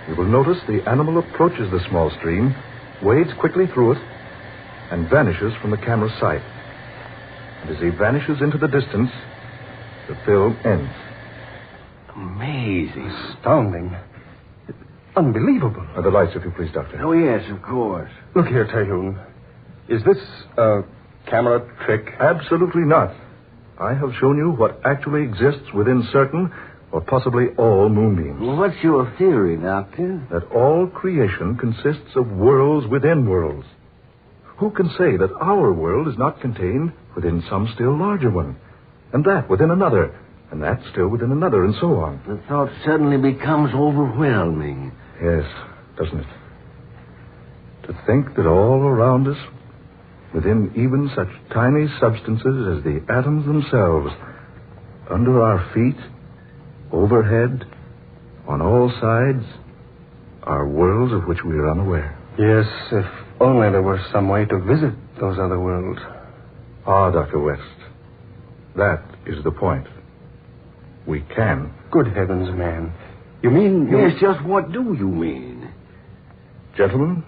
You will notice the animal approaches the small stream, wades quickly through it, and vanishes from the camera's sight. And as he vanishes into the distance, the film ends. Amazing. Astounding. Unbelievable. The lights, if you please, Doctor. Oh, yes, of course. Look here, Terhune. Is this a camera trick? Absolutely not. I have shown you what actually exists within certain, or possibly all, moonbeams. Well, what's your theory, Doctor? That all creation consists of worlds within worlds. Who can say that our world is not contained within some still larger one? And that within another, and that still within another, and so on. The thought suddenly becomes overwhelming. Yes, doesn't it? To think that all around us, within even such tiny substances as the atoms themselves, under our feet, overhead, on all sides, are worlds of which we are unaware. Yes, if only there were some way to visit those other worlds. Ah, Dr. West, that is the point. We can. Good heavens, man. You mean... Yes, just what do you mean? Gentlemen,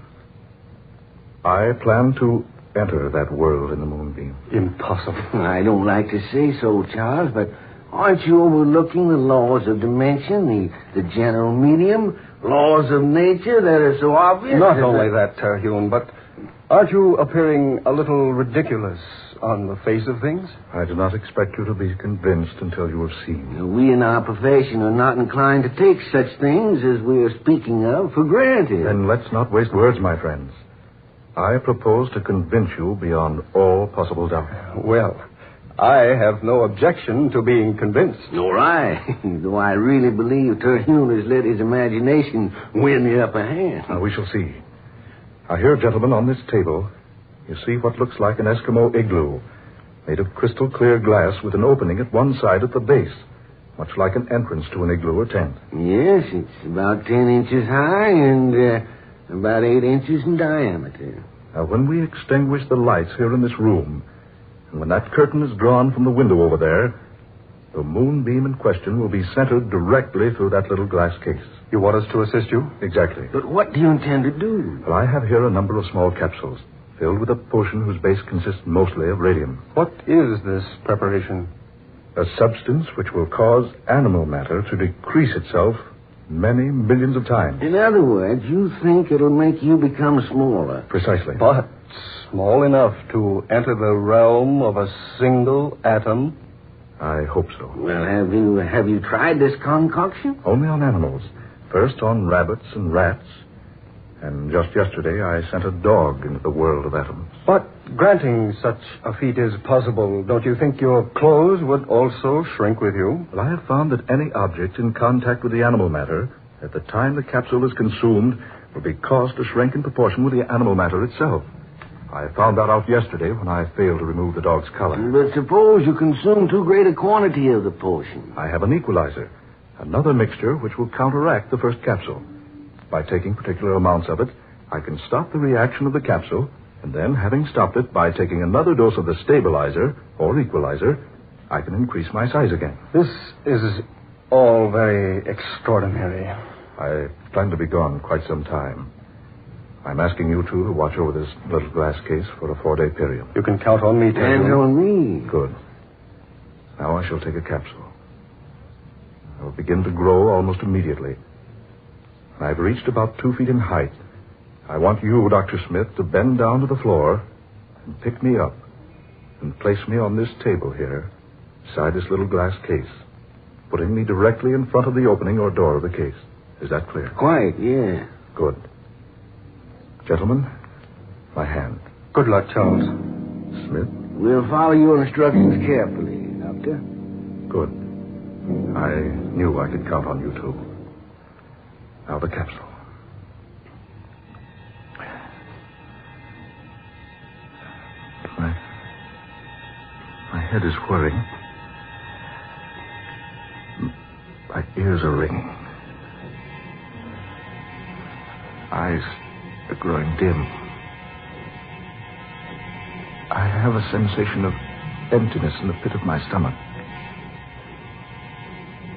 I plan to enter that world in the moonbeam. Impossible. I don't like to say so, Charles, but aren't you overlooking the laws of dimension, the general medium, laws of nature that are so obvious? Not only that, Terhune, but aren't you appearing a little ridiculous on the face of things? I do not expect you to be convinced until you have seen. We in our profession are not inclined to take such things as we are speaking of for granted. Then let's not waste words, my friends. I propose to convince you beyond all possible doubt. Well, I have no objection to being convinced. Nor I, though I really believe Terhune has let his imagination win the upper hand. Now, we shall see. Now, here, gentlemen, on this table, you see what looks like an Eskimo igloo, made of crystal clear glass with an opening at one side at the base, much like an entrance to an igloo or tent. Yes, it's about 10 inches high and about 8 inches in diameter. Now, when we extinguish the lights here in this room, and when that curtain is drawn from the window over there, the moonbeam in question will be centered directly through that little glass case. You want us to assist you? Exactly. But what do you intend to do? Well, I have here a number of small capsules filled with a potion whose base consists mostly of radium. What is this preparation? A substance which will cause animal matter to decrease itself many millions of times. In other words, you think it'll make you become smaller. Precisely. But small enough to enter the realm of a single atom? I hope so. Well, have you tried this concoction? Only on animals. First on rabbits and rats, And just yesterday, I sent a dog into the world of atoms. But granting such a feat is possible, don't you think your clothes would also shrink with you? Well, I have found that any object in contact with the animal matter, at the time the capsule is consumed, will be caused to shrink in proportion with the animal matter itself. I found that out yesterday when I failed to remove the dog's collar. But suppose you consume too great a quantity of the potion. I have an equalizer, another mixture which will counteract the first capsule. By taking particular amounts of it, I can stop the reaction of the capsule, and then, having stopped it by taking another dose of the stabilizer or equalizer, I can increase my size again. This is all very extraordinary. I plan to be gone quite some time. I'm asking you two to watch over this little glass case for a 4-day period. You can count on me, And on me. Good. Now I shall take a capsule. I will begin to grow almost immediately. I've reached about 2 feet in height. I want you, Dr. Smith, to bend down to the floor and pick me up and place me on this table here, beside this little glass case, putting me directly in front of the opening or door of the case. Is that clear? Quite, yeah. Good. Gentlemen, my hand. Good luck, Charles. Smith? We'll follow your instructions carefully, Doctor. Good. I knew I could count on you two. Now the capsule. My head is whirring. My ears are ringing. Eyes are growing dim. I have a sensation of emptiness in the pit of my stomach.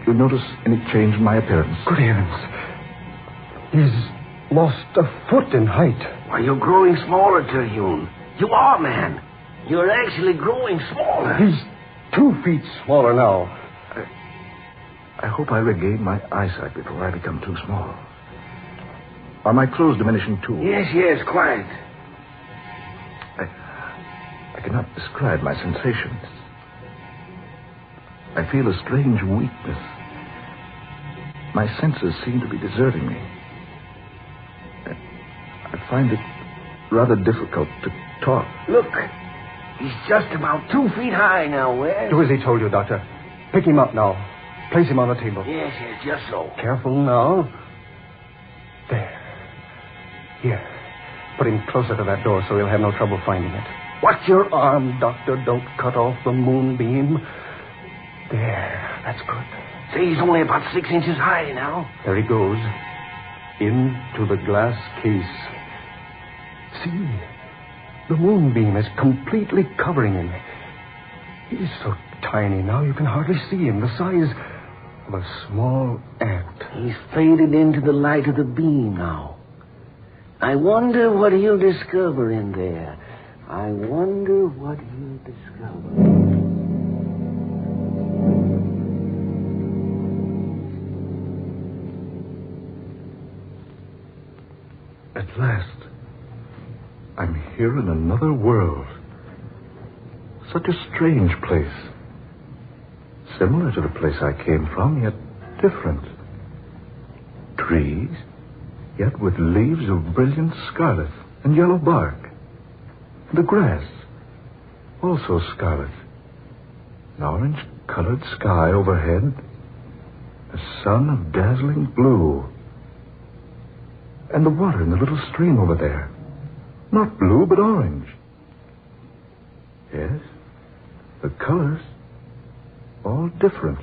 Do you notice any change in my appearance? Good heavens. He's lost a foot in height. Why, you're growing smaller, Terhune. You are, man. You're actually growing smaller. He's 2 feet smaller now. I hope I regain my eyesight before I become too small. Are my clothes diminishing too? Yes, quite. I cannot describe my sensations. I feel a strange weakness. My senses seem to be deserting me. I find it rather difficult to talk. Look, he's just about 2 feet high now, Wes. Do as he told you, Doctor. Pick him up now. Place him on the table. Yes, just so. Careful now. There. Here. Put him closer to that door so he'll have no trouble finding it. Watch your arm, Doctor. Don't cut off the moonbeam. There. That's good. See, he's only about 6 inches high now. There he goes. Into the glass case. See, the moonbeam is completely covering him. He's so tiny now you can hardly see him, the size of a small ant. He's faded into the light of the beam now. I wonder what he'll discover in there. I wonder what he'll discover. At last, I'm here in another world. Such a strange place. Similar to the place I came from, yet different. Trees, yet with leaves of brilliant scarlet and yellow bark. The grass, also scarlet. An orange-colored sky overhead. A sun of dazzling blue. And the water in the little stream over there. Not blue, but orange. Yes, the colors, all different.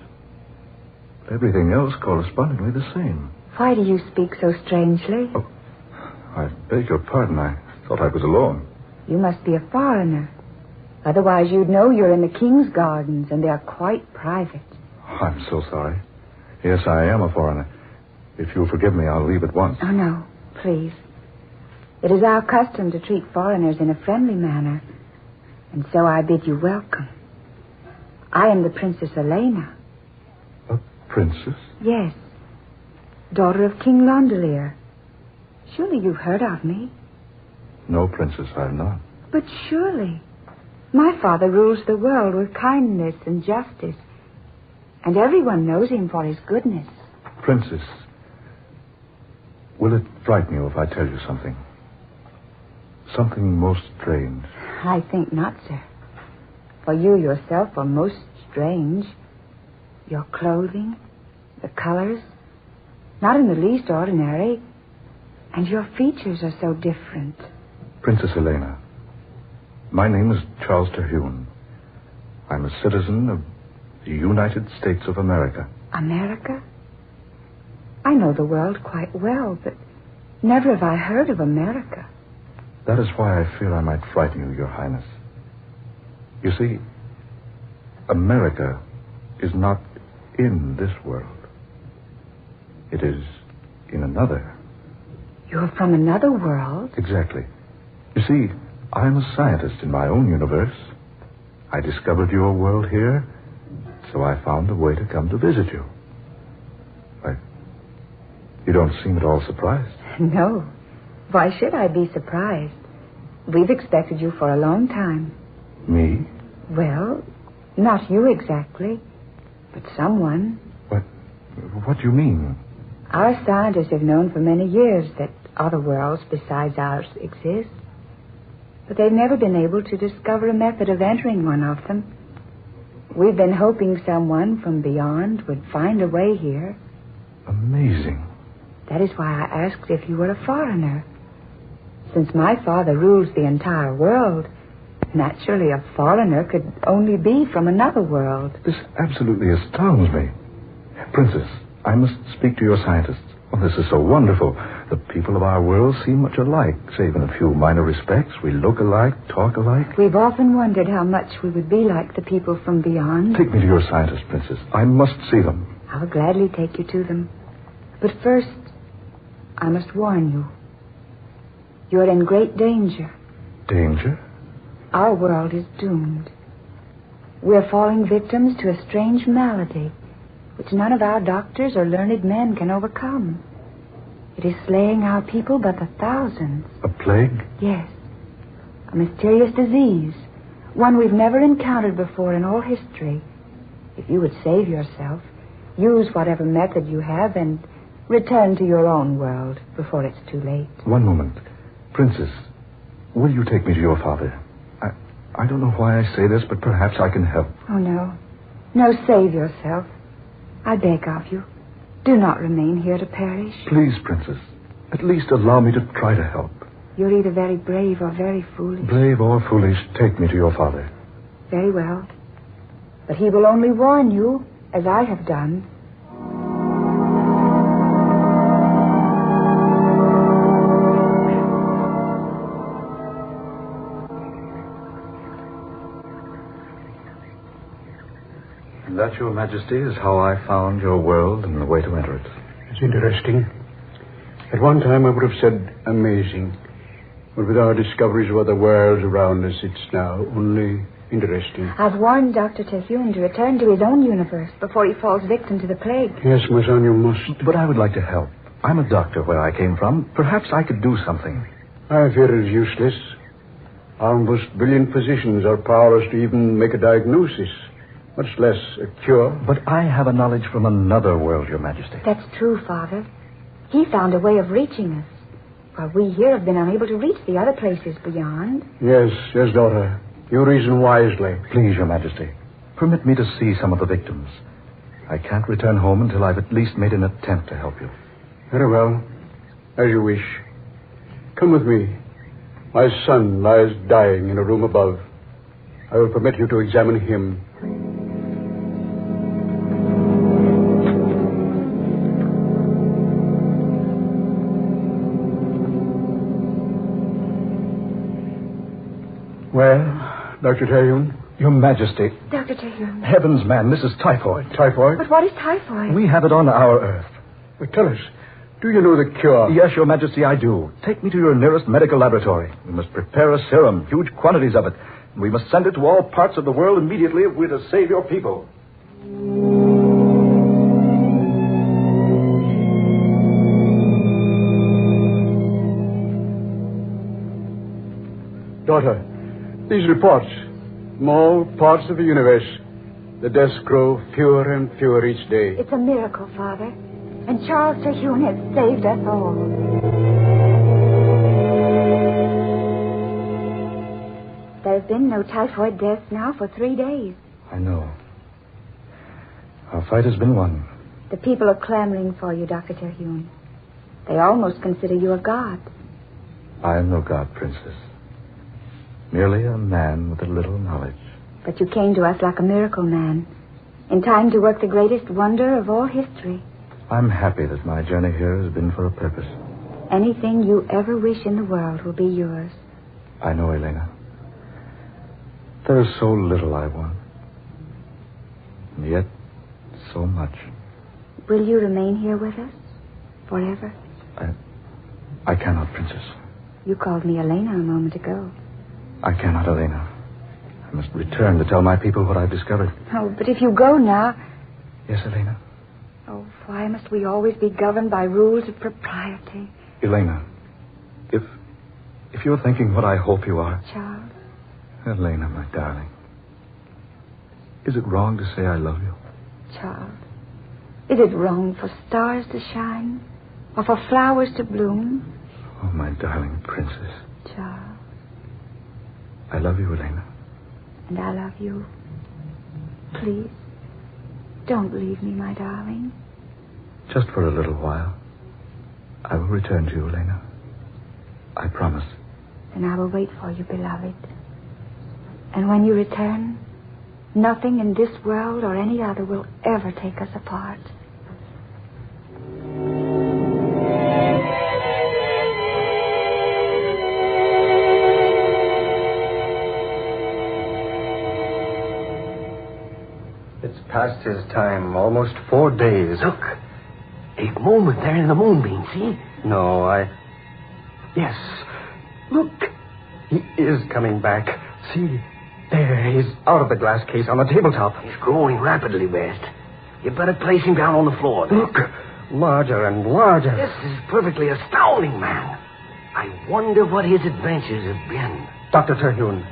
But everything else correspondingly the same. Why do you speak so strangely? Oh, I beg your pardon. I thought I was alone. You must be a foreigner. Otherwise you'd know you're in the king's gardens, and they're quite private. I'm so sorry. Yes, I am a foreigner. If you'll forgive me, I'll leave at once. Oh, no, please. It is our custom to treat foreigners in a friendly manner, and so I bid you welcome. I am the Princess Elena. A princess? Yes. Daughter of King Londelier. Surely you've heard of me. No, Princess, I've not. But surely. My father rules the world with kindness and justice, and everyone knows him for his goodness. Princess, will it frighten you if I tell you something. Something most strange. I think not, sir. For you yourself are most strange. Your clothing, the colors, not in the least ordinary. And your features are so different. Princess Elena, my name is Charles Terhune. I'm a citizen of the United States of America. America? I know the world quite well, but never have I heard of America. That is why I fear I might frighten you, Your Highness. You see, America is not in this world. It is in another. You're from another world? Exactly. You see, I'm a scientist in my own universe. I discovered your world here, so I found a way to come to visit you. Why, you don't seem at all surprised. No. Why should I be surprised? We've expected you for a long time. Me? Well, not you exactly, but someone. What do you mean? Our scientists have known for many years that other worlds besides ours exist. But they've never been able to discover a method of entering one of them. We've been hoping someone from beyond would find a way here. Amazing. That is why I asked if you were a foreigner. Since my father rules the entire world, naturally a foreigner could only be from another world. This absolutely astounds me. Princess, I must speak to your scientists. Oh, this is so wonderful. The people of our world seem much alike, save in a few minor respects. We look alike, talk alike. We've often wondered how much we would be like the people from beyond. Take me to your scientists, Princess. I must see them. I'll gladly take you to them. But first, I must warn you. You're in great danger. Danger? Our world is doomed. We're falling victims to a strange malady, which none of our doctors or learned men can overcome. It is slaying our people by the thousands. A plague? Yes. A mysterious disease. One we've never encountered before in all history. If you would save yourself, use whatever method you have and return to your own world before it's too late. One moment. Princess, will you take me to your father? I don't know why I say this, but perhaps I can help. Oh, no. No, save yourself. I beg of you. Do not remain here to perish. Please, Princess. At least allow me to try to help. You're either very brave or very foolish. Brave or foolish, take me to your father. Very well. But he will only warn you, as I have done. That, Your Majesty, is how I found your world and the way to enter it. It's interesting. At one time I would have said amazing. But with our discoveries of other worlds around us, it's now only interesting. I've warned Dr. Terhune to return to his own universe before he falls victim to the plague. Yes, my son, you must. But I would like to help. I'm a doctor where I came from. Perhaps I could do something. I fear it is useless. Our most brilliant physicians are powerless to even make a diagnosis. Much less a cure. But I have a knowledge from another world, Your Majesty. That's true, Father. He found a way of reaching us, while we here have been unable to reach the other places beyond. Yes, daughter. You reason wisely. Please, Your Majesty, permit me to see some of the victims. I can't return home until I've at least made an attempt to help you. Very well. As you wish. Come with me. My son lies dying in a room above. I will permit you to examine him. Well, Dr. Terhune? Your Majesty. Dr. Terhune. Heavens, man, this is typhoid. Typhoid? But what is typhoid? We have it on our Earth. Well, tell us, do you know the cure? Yes, Your Majesty, I do. Take me to your nearest medical laboratory. We must prepare a serum, huge quantities of it. We must send it to all parts of the world immediately if we're to save your people. Daughter, these reports from all parts of the universe, the deaths grow fewer and fewer each day. It's a miracle, Father. And Charles Terhune has saved us all. There have been no typhoid deaths now for 3 days. I know. Our fight has been won. The people are clamoring for you, Dr. Terhune. They almost consider you a god. I am no god, Princess. Merely a man with a little knowledge. But you came to us like a miracle man, in time to work the greatest wonder of all history. I'm happy that my journey here has been for a purpose. Anything you ever wish in the world will be yours. I know, Elena. There is so little I want. And yet, so much. Will you remain here with us? Forever? I cannot, Princess. You called me Elena a moment ago. I cannot, Elena. I must return to tell my people what I've discovered. Oh, but if you go now... Yes, Elena? Oh, why must we always be governed by rules of propriety? Elena, if you're thinking what I hope you are... Charles? Elena, my darling. Is it wrong to say I love you? Charles, is it wrong for stars to shine? Or for flowers to bloom? Oh, my darling princess. Charles. I love you, Elena. And I love you. Please, don't leave me, my darling. Just for a little while. I will return to you, Elena. I promise. And I will wait for you, beloved. And when you return, nothing in this world or any other will ever take us apart. It's past his time, almost 4 days. Look, a moment there in the moonbeam, see? No, Yes, look. He is coming back. See, there, he's out of the glass case on the tabletop. He's growing rapidly, West. You better place him down on the floor. Then. Look, larger and larger. This is perfectly astounding, man. I wonder what his adventures have been. Dr. Terhune.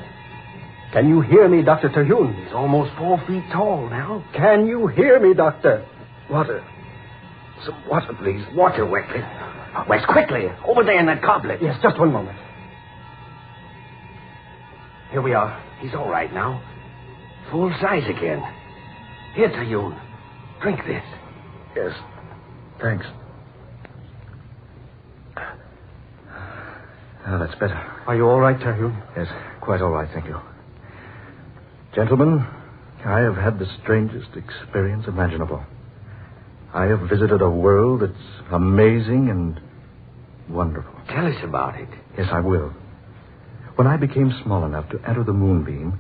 Can you hear me, Dr. Terhune? He's almost 4 feet tall now. Can you hear me, Doctor? Water. Some water, please. Water, Westley. West, quickly. Over there in that goblet. Yes, just one moment. Here we are. He's all right now. Full size again. Here, Terhune. Drink this. Yes. Thanks. Now, that's better. Are you all right, Terhune? Yes, quite all right, thank you. Gentlemen, I have had the strangest experience imaginable. I have visited a world that's amazing and wonderful. Tell us about it. Yes, I will. When I became small enough to enter the moonbeam,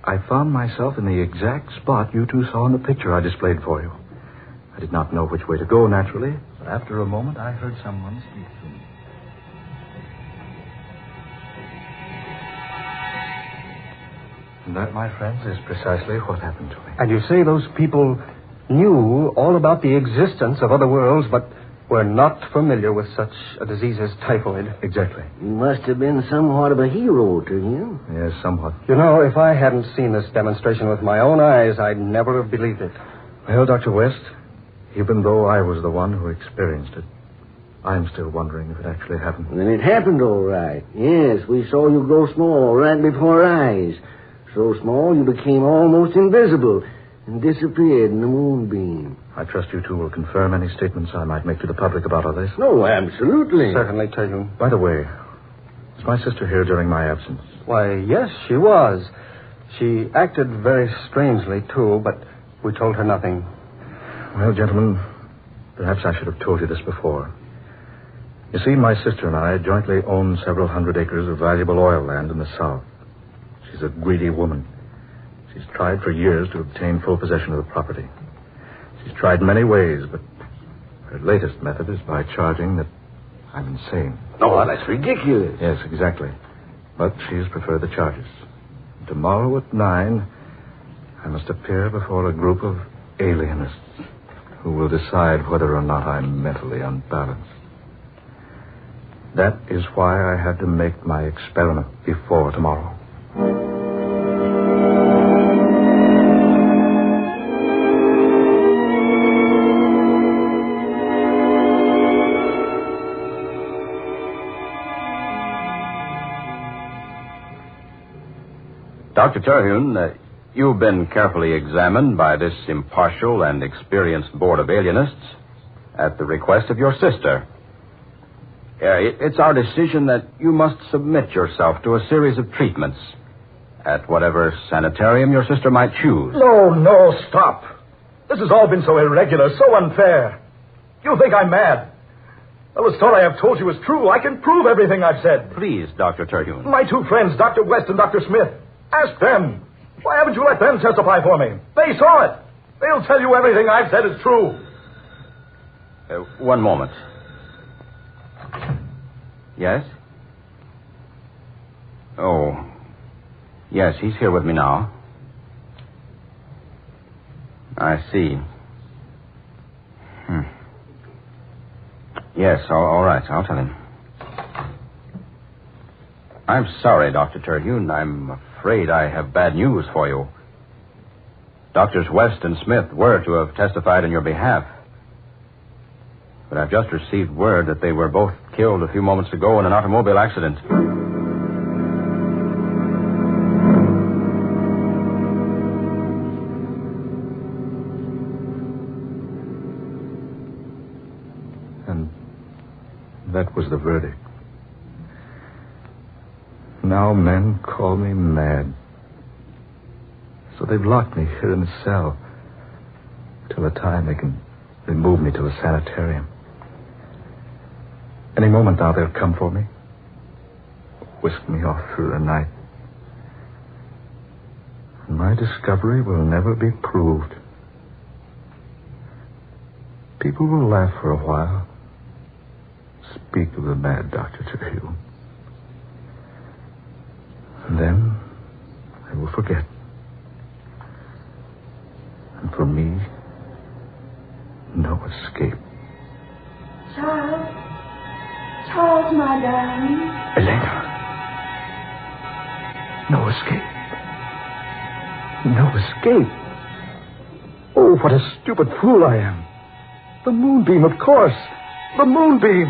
I found myself in the exact spot you two saw in the picture I displayed for you. I did not know which way to go, naturally, but after a moment I heard someone speak to me. And that, my friends, is precisely what happened to me. And you say those people knew all about the existence of other worlds, but were not familiar with such a disease as typhoid. Exactly. You must have been somewhat of a hero to him. Yes, somewhat. You know, if I hadn't seen this demonstration with my own eyes, I'd never have believed it. Well, Dr. West, even though I was the one who experienced it, I'm still wondering if it actually happened. Then it happened all right. Yes, we saw you grow small right before our eyes. So small you became almost invisible and disappeared in the moonbeam. I trust you two will confirm any statements I might make to the public about all this. No, absolutely. Certainly, Terhune. By the way, was my sister here during my absence? Why, yes, she was. She acted very strangely, too, but we told her nothing. Well, gentlemen, perhaps I should have told you this before. You see, my sister and I jointly own several hundred acres of valuable oil land in the south. She's a greedy woman. She's tried for years to obtain full possession of the property. She's tried many ways, but her latest method is by charging that I'm insane. Oh, that's ridiculous. Yes, exactly. But she has preferred the charges. Tomorrow at 9, I must appear before a group of alienists who will decide whether or not I'm mentally unbalanced. That is why I had to make my experiment before tomorrow. Dr. Terhune, you've been carefully examined by this impartial and experienced board of alienists at the request of your sister. It's our decision that you must submit yourself to a series of treatments at whatever sanitarium your sister might choose. No, stop. This has all been so irregular, so unfair. You think I'm mad? Well, the story I've told you is true. I can prove everything I've said. Please, Dr. Terhune. My two friends, Dr. West and Dr. Smith. Ask them. Why haven't you let them testify for me? They saw it. They'll tell you everything I've said is true. One moment. Yes? Oh. Yes, he's here with me now. I see. Yes, all right. I'll tell him. I'm sorry, Dr. Terhune. I'm afraid I have bad news for you. Doctors West and Smith were to have testified in your behalf. But I've just received word that they were both killed a few moments ago in an automobile accident. And that was the verdict. Now men call me mad. So they've locked me here in a cell till the time they can remove me to a sanitarium. Any moment now they'll come for me, whisk me off through the night. And my discovery will never be proved. People will laugh for a while, speak of the mad Dr. Terhune. And then they will forget. And for me, no escape. Charles, my darling. Elena. No escape. No escape. Oh, what a stupid fool I am. The moonbeam, of course. The moonbeam.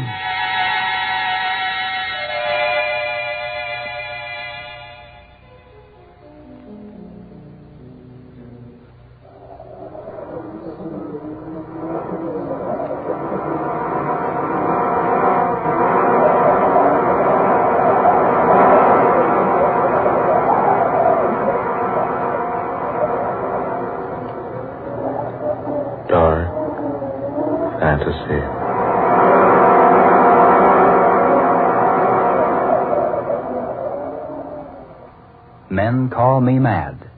Men Call Me Mad,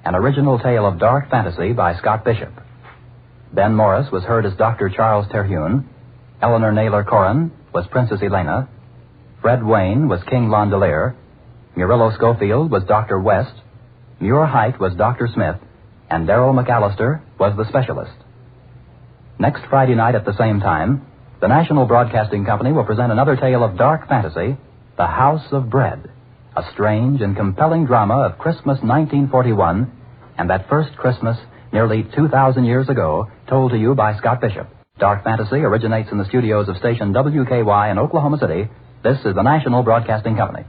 an original tale of dark fantasy by Scott Bishop. Ben Morris was heard as Dr. Charles Terhune. Eleanor Naylor Corrin was Princess Elena. Fred Wayne was King Londelier. Murillo Schofield was Dr. West. Muir Height was Dr. Smith. And Darrell McAllister was the specialist. Next Friday night at the same time, the National Broadcasting Company will present another tale of dark fantasy, The House of Bread, a strange and compelling drama of Christmas 1941 and that first Christmas nearly 2,000 years ago, told to you by Scott Bishop. Dark fantasy originates in the studios of station WKY in Oklahoma City. This is the National Broadcasting Company.